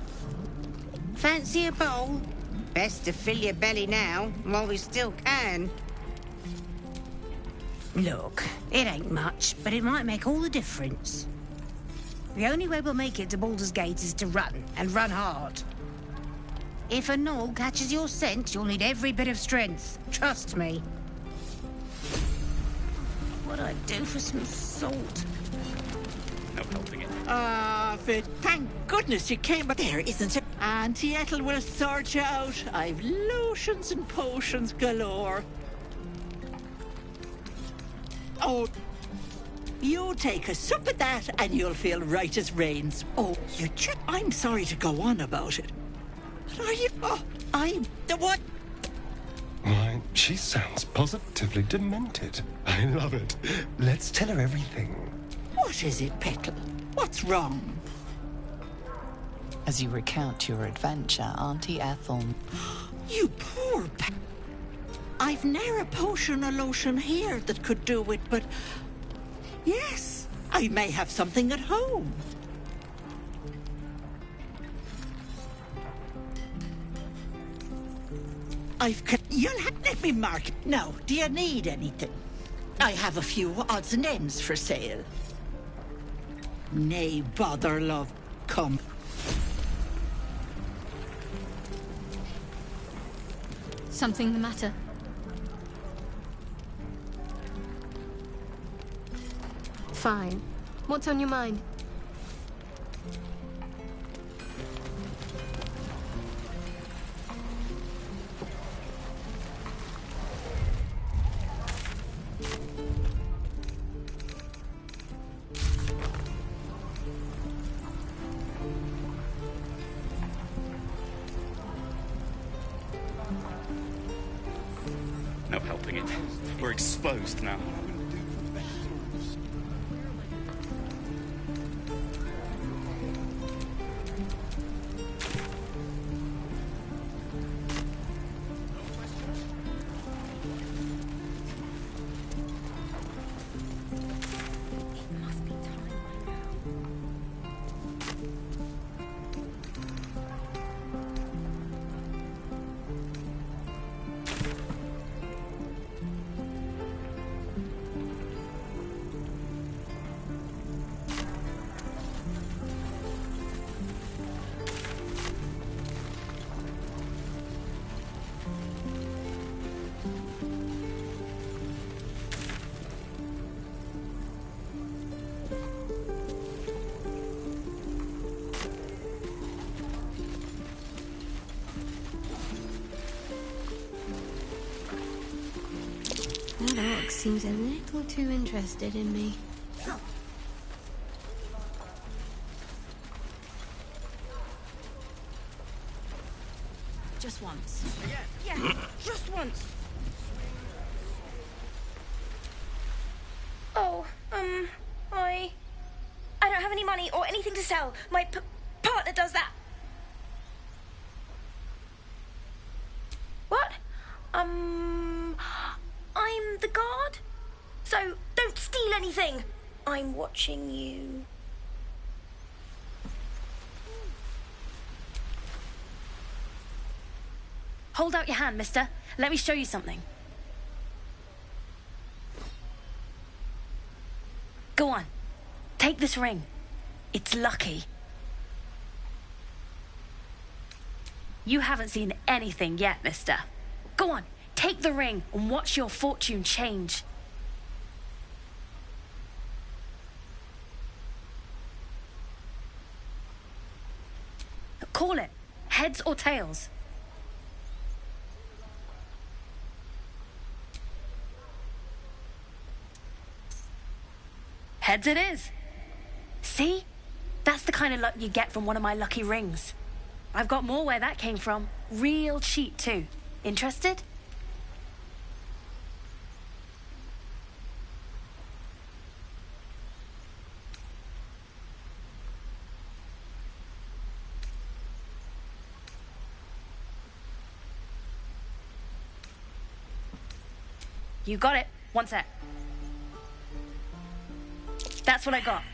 Fancy a bowl? Best to fill your belly now, while we still can. Look, it ain't much, but it might make all the difference. The only way we'll make it to Baldur's Gate is to run, and run hard. If a gnoll catches your scent, you'll need every bit of strength. Trust me. What'd I do for some salt? No helping it. Thank goodness you came, but there isn't a... Auntie Ethel will sort you out. I've lotions and potions galore. Oh, you take a sup of that and you'll feel right as rains. Oh, I'm sorry to go on about it. But are you... Oh, I'm... The what? Why, she sounds positively demented. I love it. Let's tell her everything. What is it, Petal? What's wrong? As you recount your adventure, Auntie Ethel... You poor I've ne'er a potion or lotion here that could do it, but... Yes, I may have something at home. Let me mark it. Now, do you need anything? I have a few odds and ends for sale. Nay, bother, love. Come. Something the matter? Fine. What's on your mind? No helping it. We're exposed now. That orc seems a little too interested in me. Just once. Yeah, just once. Oh, I don't have any money or anything to sell. My partner does that. What? I'm the guard. So don't steal anything. I'm watching you. Hold out your hand, mister. Let me show you something. Go on. Take this ring. It's lucky. You haven't seen anything yet, mister. Go on, take the ring and watch your fortune change. Call it. Heads or tails? Heads it is. See? That's the kind of luck you get from one of my lucky rings. I've got more where that came from. Real cheap, too. Interested? You got it. One sec. That's what I got.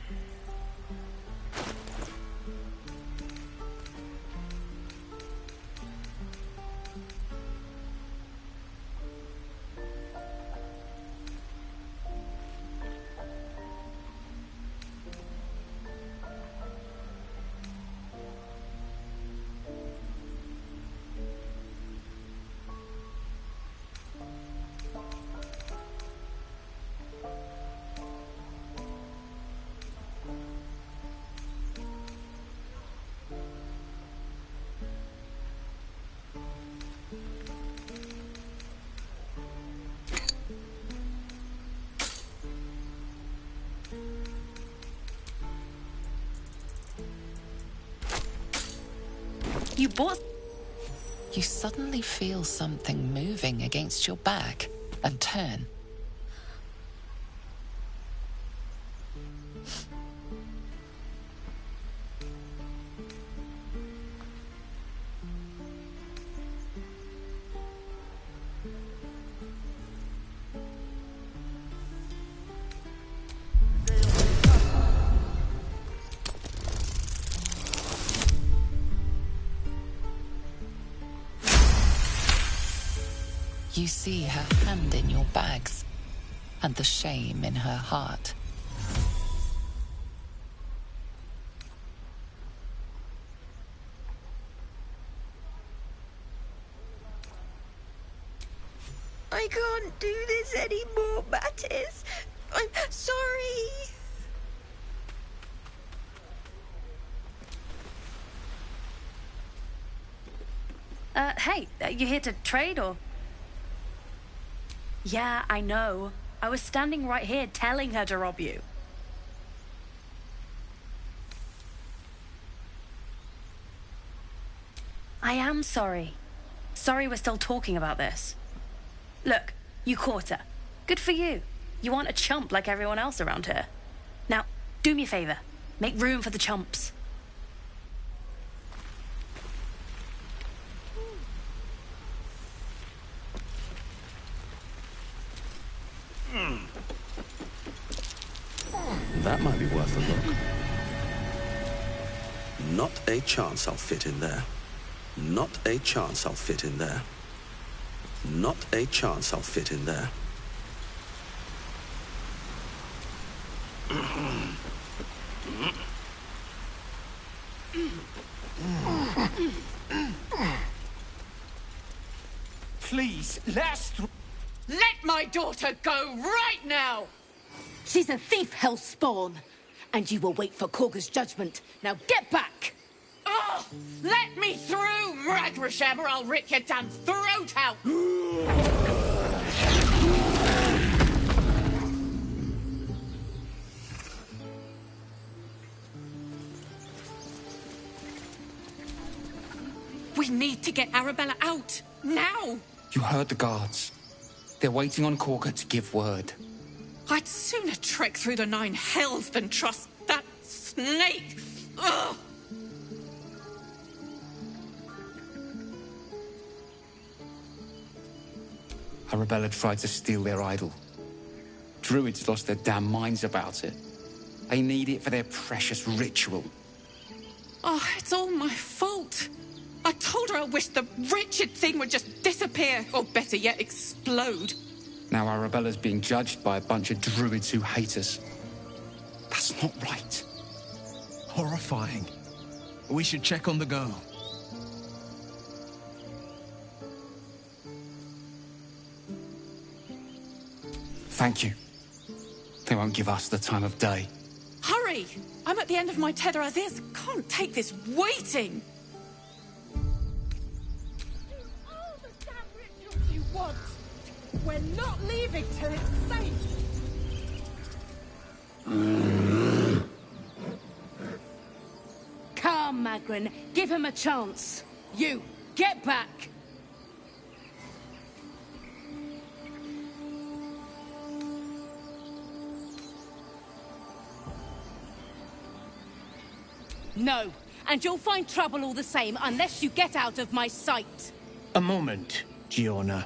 You bought... You suddenly feel something moving against your back and turn. You see her hand in your bags, and the shame in her heart. I can't do this anymore, Mattis. I'm sorry. Hey, you here to trade or... Yeah, I know. I was standing right here telling her to rob you. I am sorry. Sorry we're still talking about this. Look, you caught her. Good for you. You aren't a chump like everyone else around here. Now, do me a favor. Make room for the chumps. That might be worth a look. Not a chance I'll fit in there. Not a chance I'll fit in there. Not a chance I'll fit in there. Please, let us through. Let my daughter go right now! She's a thief, hellspawn. And you will wait for Korga's judgment. Now get back! Oh, let me through, Mragrasham, or I'll rip your damn throat out! We need to get Arabella out, now! You heard the guards. They're waiting on Korga to give word. I'd sooner trek through the 9 hells than trust that snake! Ugh! Arabella tried to steal their idol. Druids lost their damn minds about it. They need it for their precious ritual. Oh, it's all my fault. I told her I wished the wretched thing would just disappear, or better yet, explode. Now Arabella's being judged by a bunch of druids who hate us. That's not right. Horrifying. We should check on the girl. Thank you. They won't give us the time of day. Hurry! I'm at the end of my tether as is. Can't take this waiting. You want? We're not leaving till it's safe. Come, Magrin. Give him a chance. You, get back. No, and you'll find trouble all the same unless you get out of my sight. A moment, Giona.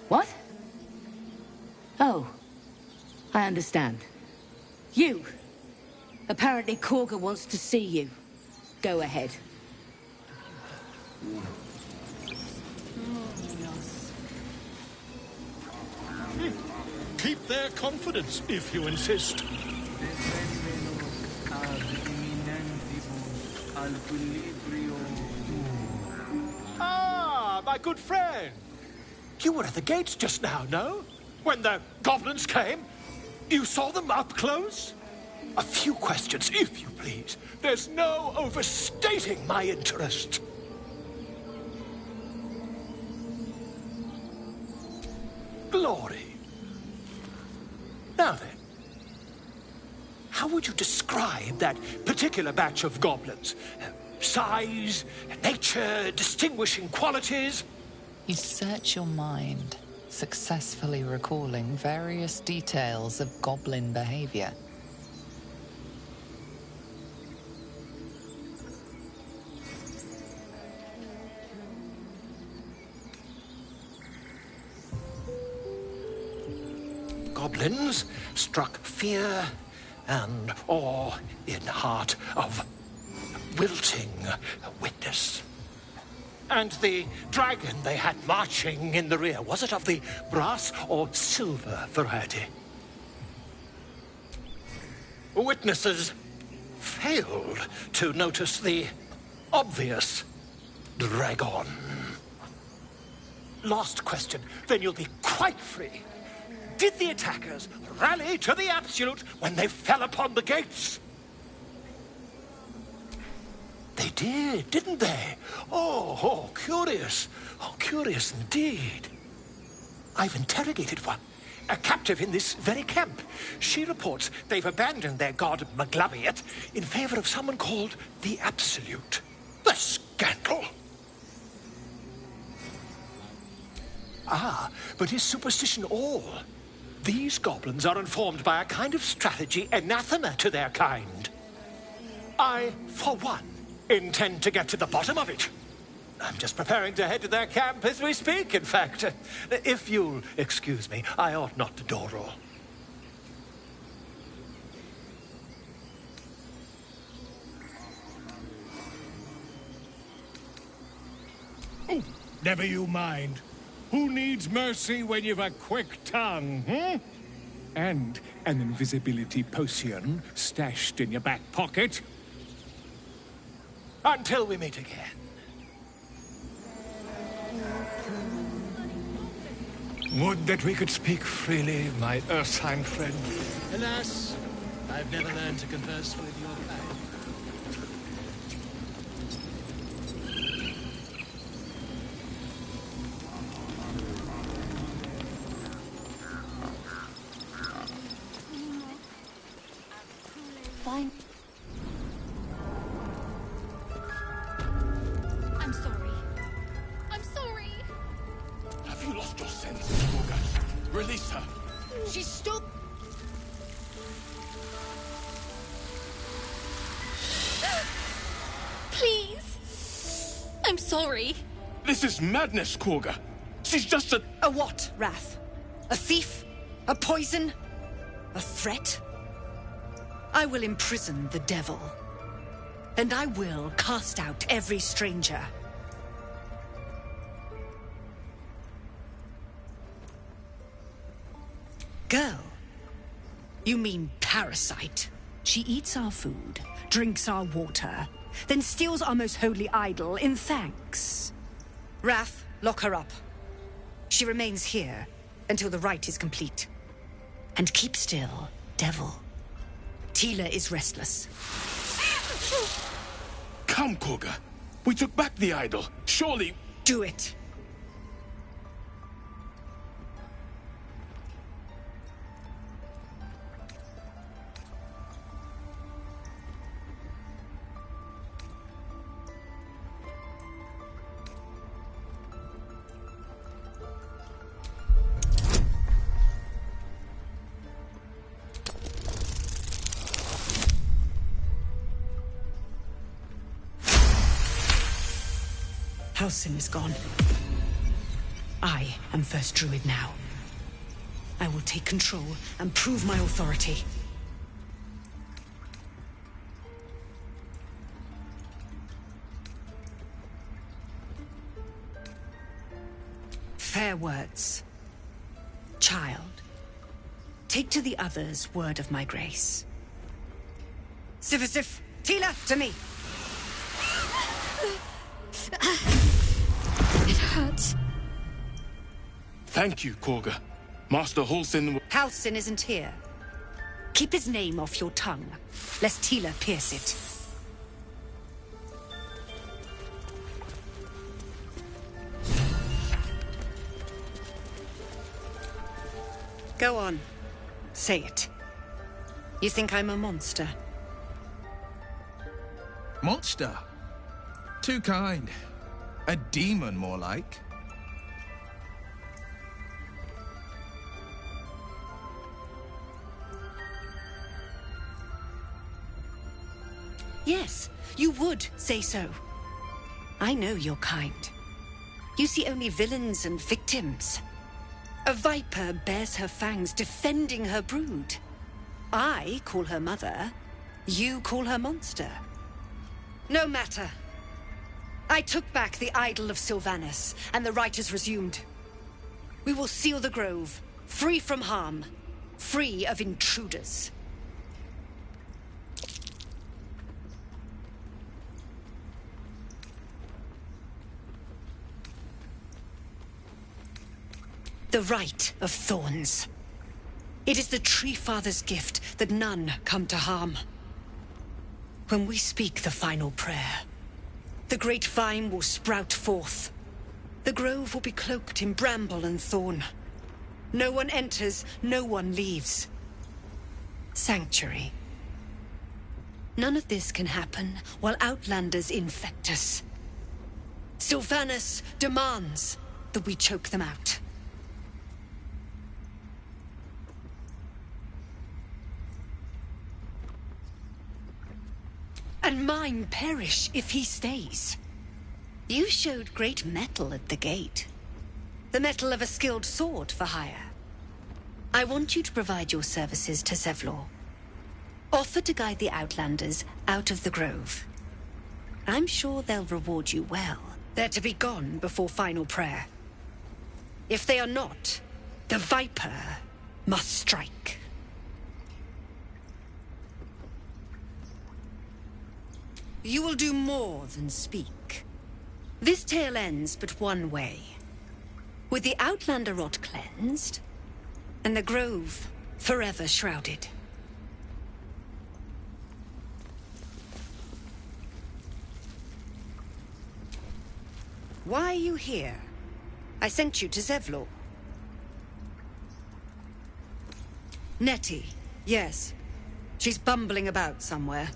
What? Oh, I understand. You. Apparently Korga wants to see you. Go ahead. Keep their confidence, if you insist. Ah, my good friend. You were at the gates just now, no? When the goblins came? You saw them up close? A few questions, if you please. There's no overstating my interest. Glory. Now then, how would you describe that particular batch of goblins? Size, nature, distinguishing qualities? You search your mind, successfully recalling various details of goblin behavior. Goblins struck fear and awe in heart of wilting witness. And the dragon they had marching in the rear, was it of the brass or silver variety? Witnesses failed to notice the obvious dragon. Last question, then you'll be quite free. Did the attackers rally to the absolute when they fell upon the gates? They did, didn't they? Oh, curious. Oh, curious indeed. I've interrogated one, a captive in this very camp. She reports they've abandoned their god Maglabiet in favor of someone called the Absolute. The scandal! Ah, but is superstition all? These goblins are informed by a kind of strategy anathema to their kind. I, for one, intend to get to the bottom of it. I'm just preparing to head to their camp as we speak, in fact. If you'll excuse me, I ought not to dawdle. Oh, never you mind. Who needs mercy when you've a quick tongue, hmm? And an invisibility potion stashed in your back pocket? Until we meet again. Would that we could speak freely, my Ursine friend. Alas, I've never learned to converse with your kind. Fine. I'm sorry. I'm sorry. Have you lost your sense, Morgan? Release her. She's still... Please. I'm sorry. This is madness, Korga. She's just a... A what, Wrath? A thief? A poison? A threat? I will imprison the devil. And I will cast out every stranger. Girl? You mean parasite? She eats our food, drinks our water, then steals our most holy idol in thanks. Wrath, lock her up. She remains here until the rite is complete. And keep still, devil. Tila is restless. Come, Korga. We took back the idol. Surely... Do it. Halsin is gone. I am first druid now. I will take control and prove my authority. Fair words. Child, take to the others word of my grace. Sif, Tila, to me! It hurts. Thank you, Korga. Master Halsin... Halsin isn't here. Keep his name off your tongue, lest Tila pierce it. Go on. Say it. You think I'm a monster? Monster? Too kind. A demon, more like. Yes, you would say so. I know your kind. You see only villains and victims. A viper bears her fangs defending her brood. I call her mother. You call her monster. No matter. I took back the idol of Sylvanas, and the rite is resumed. We will seal the grove, free from harm, free of intruders. The rite of thorns. It is the Tree Father's gift that none come to harm. When we speak the final prayer, the great vine will sprout forth. The grove will be cloaked in bramble and thorn. No one enters, no one leaves. Sanctuary. None of this can happen while Outlanders infect us. Sylvanas demands that we choke them out. And mine perish if he stays. You showed great mettle at the gate. The mettle of a skilled sword for hire. I want you to provide your services to Zevlor. Offer to guide the Outlanders out of the grove. I'm sure they'll reward you well. They're to be gone before final prayer. If they are not, the Viper must strike. You will do more than speak. This tale ends but one way. With the Outlander rot cleansed, and the grove forever shrouded. Why are you here? I sent you to Zevlor. Nettie, yes. She's bumbling about somewhere.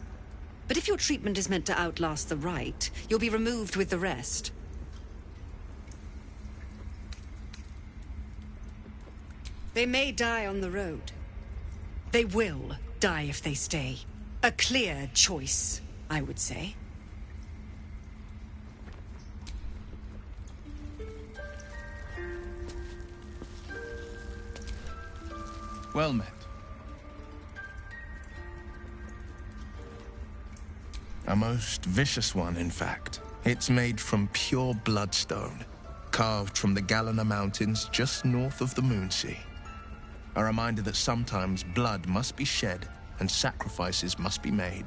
But if your treatment is meant to outlast the rite, you'll be removed with the rest. They may die on the road. They will die if they stay. A clear choice, I would say. Well met. A most vicious one, in fact. It's made from pure bloodstone, carved from the Galena Mountains just north of the Moonsea. A reminder that sometimes blood must be shed and sacrifices must be made.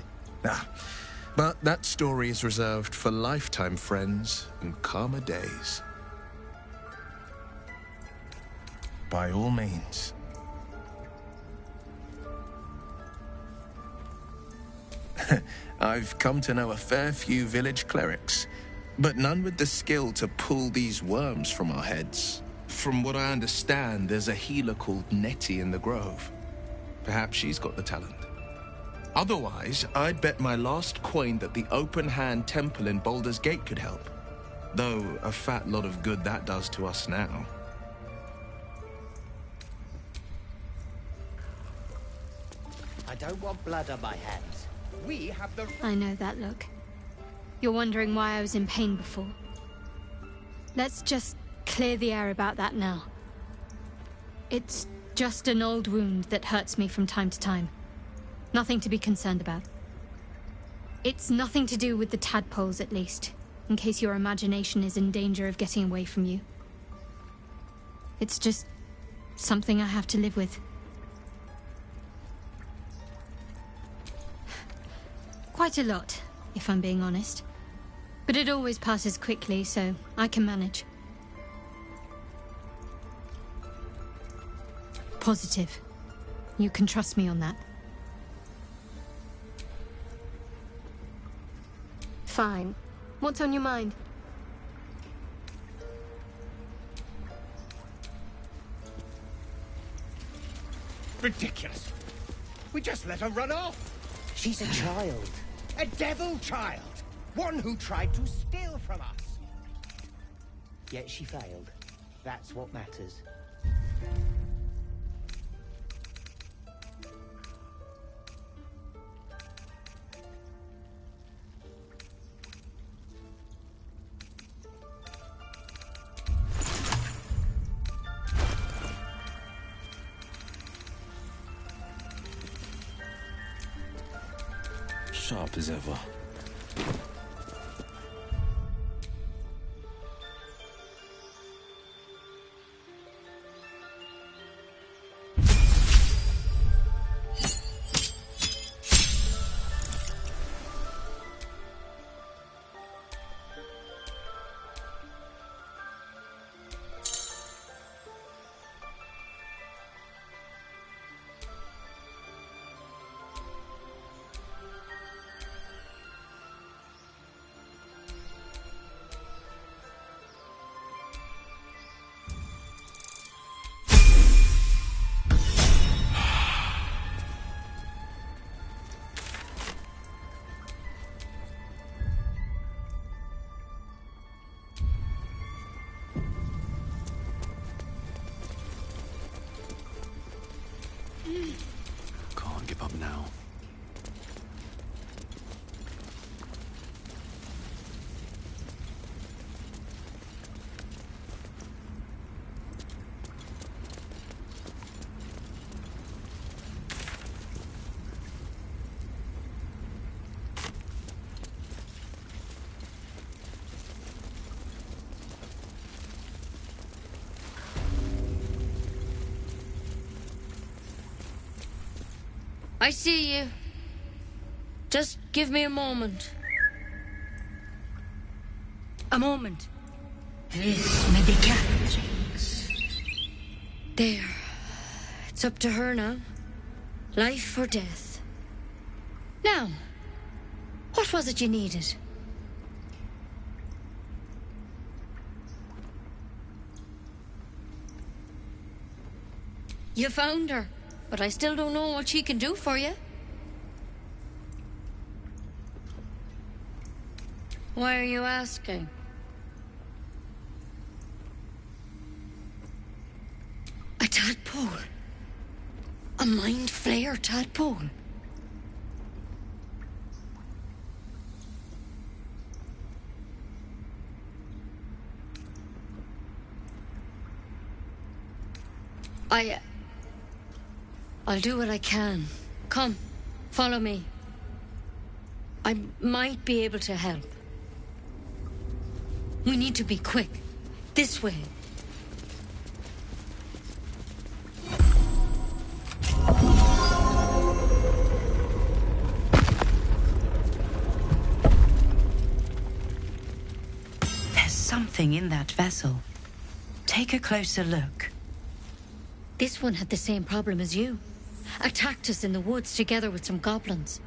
But that story is reserved for lifetime friends and calmer days. By all means. I've come to know a fair few village clerics, but none with the skill to pull these worms from our heads. From what I understand, there's a healer called Nettie in the Grove. Perhaps she's got the talent. Otherwise, I'd bet my last coin that the open-hand temple in Baldur's Gate could help. Though a fat lot of good that does to us now. I don't want blood on my hands. We have the... I know that look. You're wondering why I was in pain before. Let's just clear the air about that now. It's just an old wound that hurts me from time to time. Nothing to be concerned about. It's nothing to do with the tadpoles, at least, in case your imagination is in danger of getting away from you. It's just something I have to live with. Quite a lot, if I'm being honest. But it always passes quickly, so I can manage. Positive. You can trust me on that. Fine. What's on your mind? Ridiculous. We just let her run off. She's a child. A devil child. One who tried to steal from us. Yet she failed. That's what matters. Sharp as ever. Can't give up now. I see you. Just give me a moment. A moment. This may be Catherine's. There. It's up to her now. Life or death. Now, what was it you needed? You found her, but I still don't know what she can do for you. Why are you asking? A tadpole. A mind flayer tadpole. I'll do what I can. Come, follow me. I might be able to help. We need to be quick. This way. There's something in that vessel. Take a closer look. This one had the same problem as you. Attacked us in the woods together with some goblins.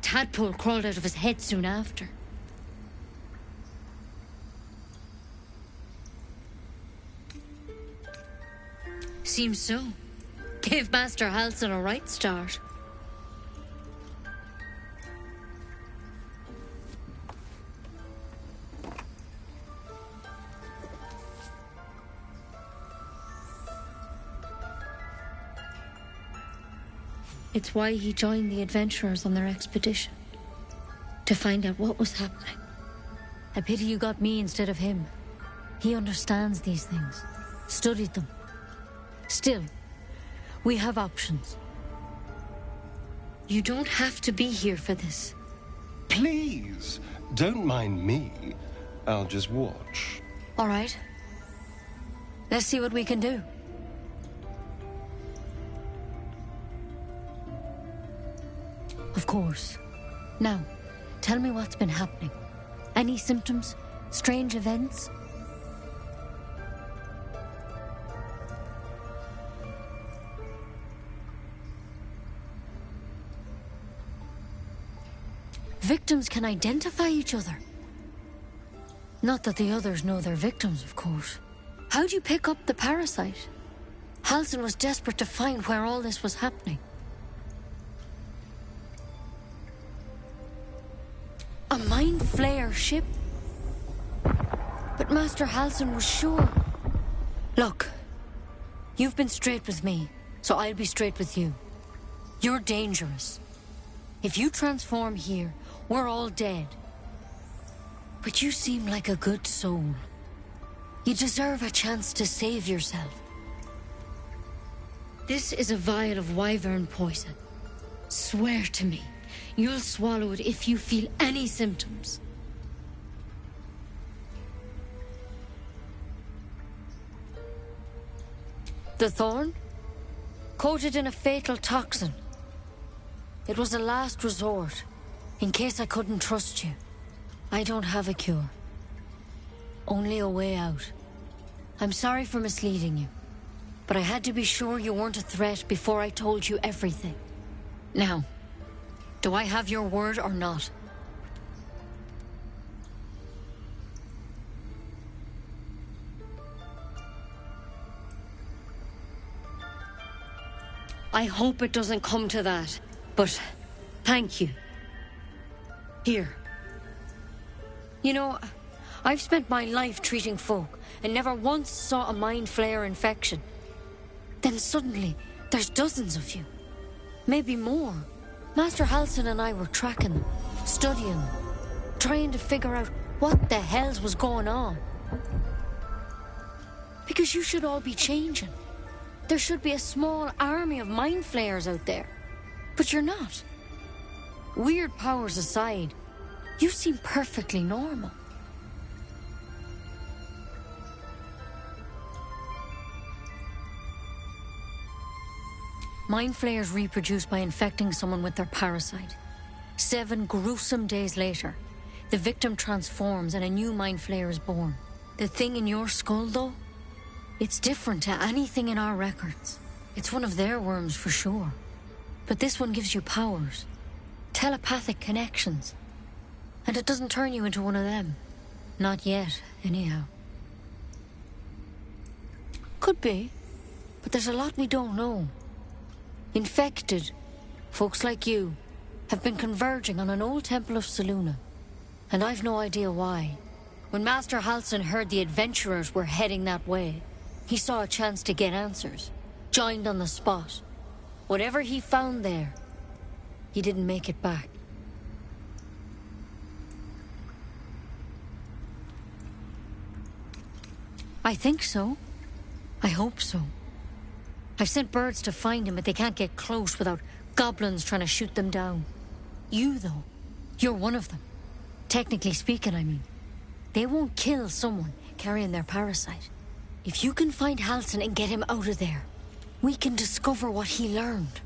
tadpole crawled out of his head soon after. Seems so. Gave Master Halsin a right start. It's why he joined the adventurers on their expedition. To find out what was happening. A pity you got me instead of him. He understands these things. Studied them. Still, we have options. You don't have to be here for this. Please, don't mind me. I'll just watch. All right. Let's see what we can do. Of course. Now, tell me what's been happening. Any symptoms? Strange events? Victims can identify each other. Not that the others know they're victims, of course. How'd you pick up the parasite? Halsin was desperate to find where all this was happening. A Mind Flayer ship? But Master Halsin was sure. Look, you've been straight with me, so I'll be straight with you. You're dangerous. If you transform here, we're all dead. But you seem like a good soul. You deserve a chance to save yourself. This is a vial of wyvern poison. Swear to me, you'll swallow it if you feel any symptoms. The thorn? Coated in a fatal toxin. It was a last resort, in case I couldn't trust you. I don't have a cure. Only a way out. I'm sorry for misleading you, but I had to be sure you weren't a threat before I told you everything. Now, do I have your word or not? I hope it doesn't come to that, but thank you. Here. You know, I've spent my life treating folk and never once saw a Mind Flayer infection. Then suddenly, there's dozens of you. Maybe more. Master Halsin and I were tracking them, studying them, trying to figure out what the hells was going on. Because you should all be changing. There should be a small army of Mind Flayers out there. But you're not. Weird powers aside, you seem perfectly normal. Mind Flayers reproduce by infecting someone with their parasite. 7 gruesome days later, the victim transforms and a new Mind Flayer is born. The thing in your skull, though? It's different to anything in our records. It's one of their worms for sure. But this one gives you powers. Telepathic connections. And it doesn't turn you into one of them. Not yet, anyhow. Could be. But there's a lot we don't know. Infected, folks like you, have been converging on an old temple of Selûne. And I've no idea why. When Master Halsin heard the adventurers were heading that way, he saw a chance to get answers. Joined on the spot. Whatever he found there, he didn't make it back. I think so. I hope so. I've sent birds to find him, but they can't get close without goblins trying to shoot them down. You, though, you're one of them. Technically speaking, I mean. They won't kill someone carrying their parasite. If you can find Halsin and get him out of there, we can discover what he learned.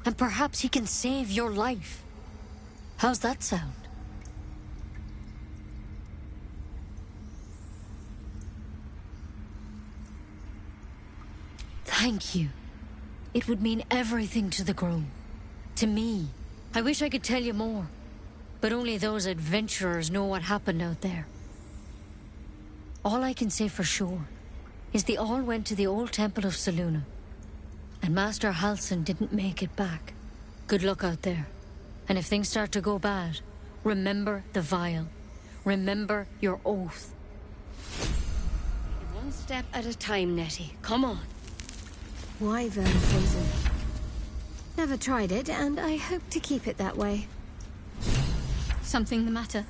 And perhaps he can save your life. How's that sound? Thank you. It would mean everything to the Grove. To me. I wish I could tell you more, But only those adventurers know what happened out there. All I can say for sure is they all went to the old temple of Selûne. And Master Halsin didn't make it back. Good luck out there. And if things start to go bad, remember the vial. Remember your oath. One step at a time, Nettie. Come on. Wyvern poison. Never tried it, and I hope to keep it that way. Something the matter?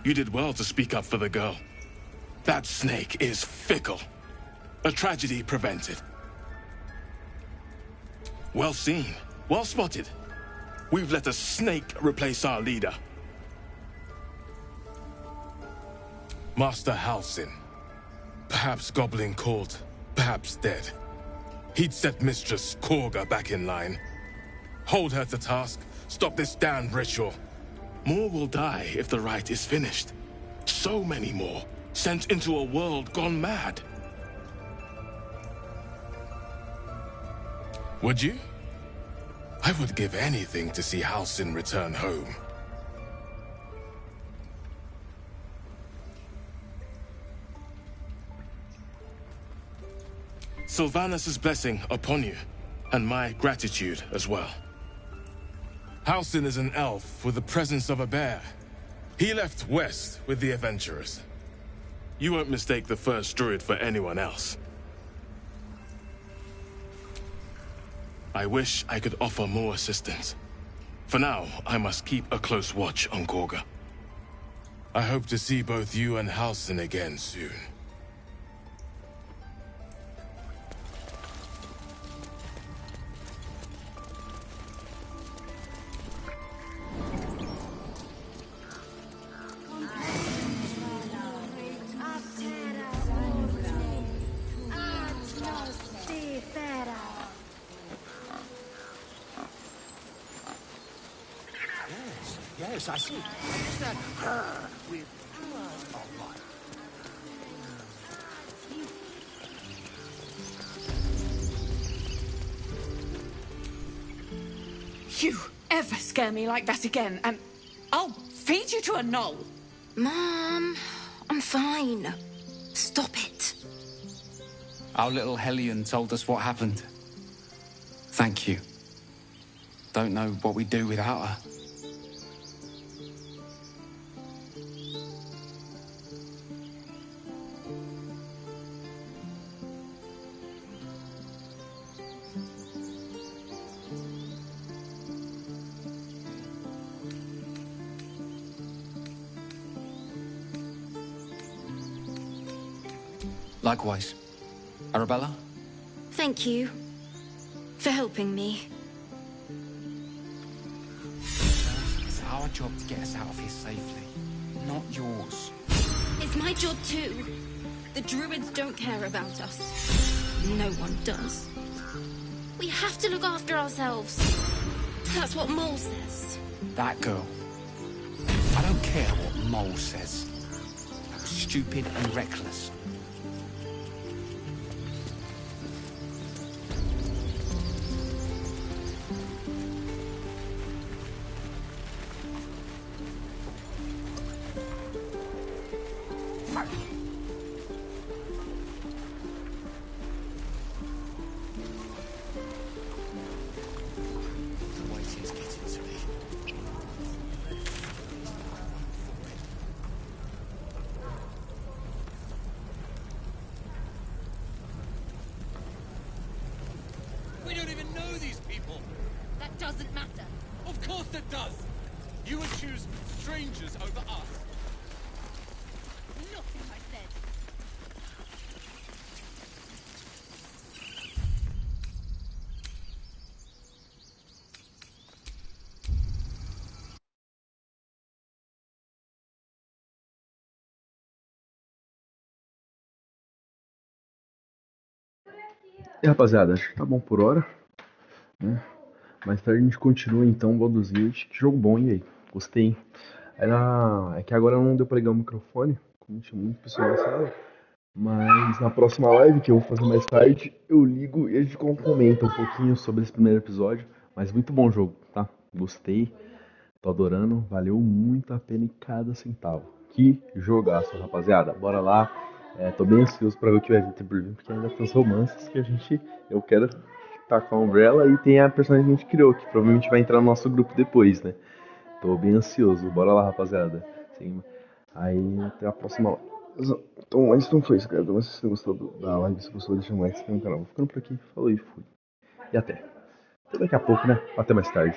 You did well to speak up for the girl. That snake is fickle. A tragedy prevented. Well seen. Well spotted. We've let a snake replace our leader. Master Halsin. Perhaps goblin caught, perhaps dead. He'd set Mistress Korga back in line. Hold her to task, stop this damned ritual. More will die if the rite is finished. So many more, sent into a world gone mad. Would you? I would give anything to see Halsin return home. Sylvanus' blessing upon you, and my gratitude as well. Halsin is an elf with the presence of a bear. He left west with the adventurers. You won't mistake the first druid for anyone else. I wish I could offer more assistance. For now, I must keep a close watch on Korga. I hope to see both you and Halsin again soon. Yes, I see. I understand her with... You ever scare me like that again, and I'll feed you to a knoll. Mom, I'm fine. Stop it. Our little Hellion told us what happened. Thank you. Don't know what we'd do without her. Likewise. Arabella? Thank you for helping me. It's our job to get us out of here safely, not yours. It's my job too. The druids don't care about us. No one does. We have to look after ourselves. That's what Mole says. That girl. I don't care what Mole says. That was stupid and reckless. We don't even know these people. That doesn't matter. Of course it does. You would choose strangers over us. Look, E rapaziada, acho que tá bom por hora, né? Mais tarde a gente continua então o Baldur'S. Que jogo bom, e aí? Gostei, hein? É que agora não deu pra ligar o microfone, como tinha muito pessoal na sala. Mas na próxima live, que eu vou fazer mais tarde, eu ligo e a gente comenta um pouquinho sobre esse primeiro episódio. Mas muito bom jogo, tá? Gostei, tô adorando, valeu muito a pena em cada centavo. Que jogaço, rapaziada. Bora lá. Tô bem ansioso pra ver o que vai vir por vir, porque ainda tem os romances que eu quero tacar a Umbrella, e tem a personagem que a gente criou, que provavelmente vai entrar no nosso grupo depois, né? Tô bem ansioso. Bora lá, rapaziada. Sim. Aí, até a próxima live. Então, isso não foi isso, cara. Não sei se você gostou da live. Se gostou, deixa um like, se inscreve no canal. Vou ficando por aqui. Falou e fui. E até. Até daqui a pouco, né? Até mais tarde.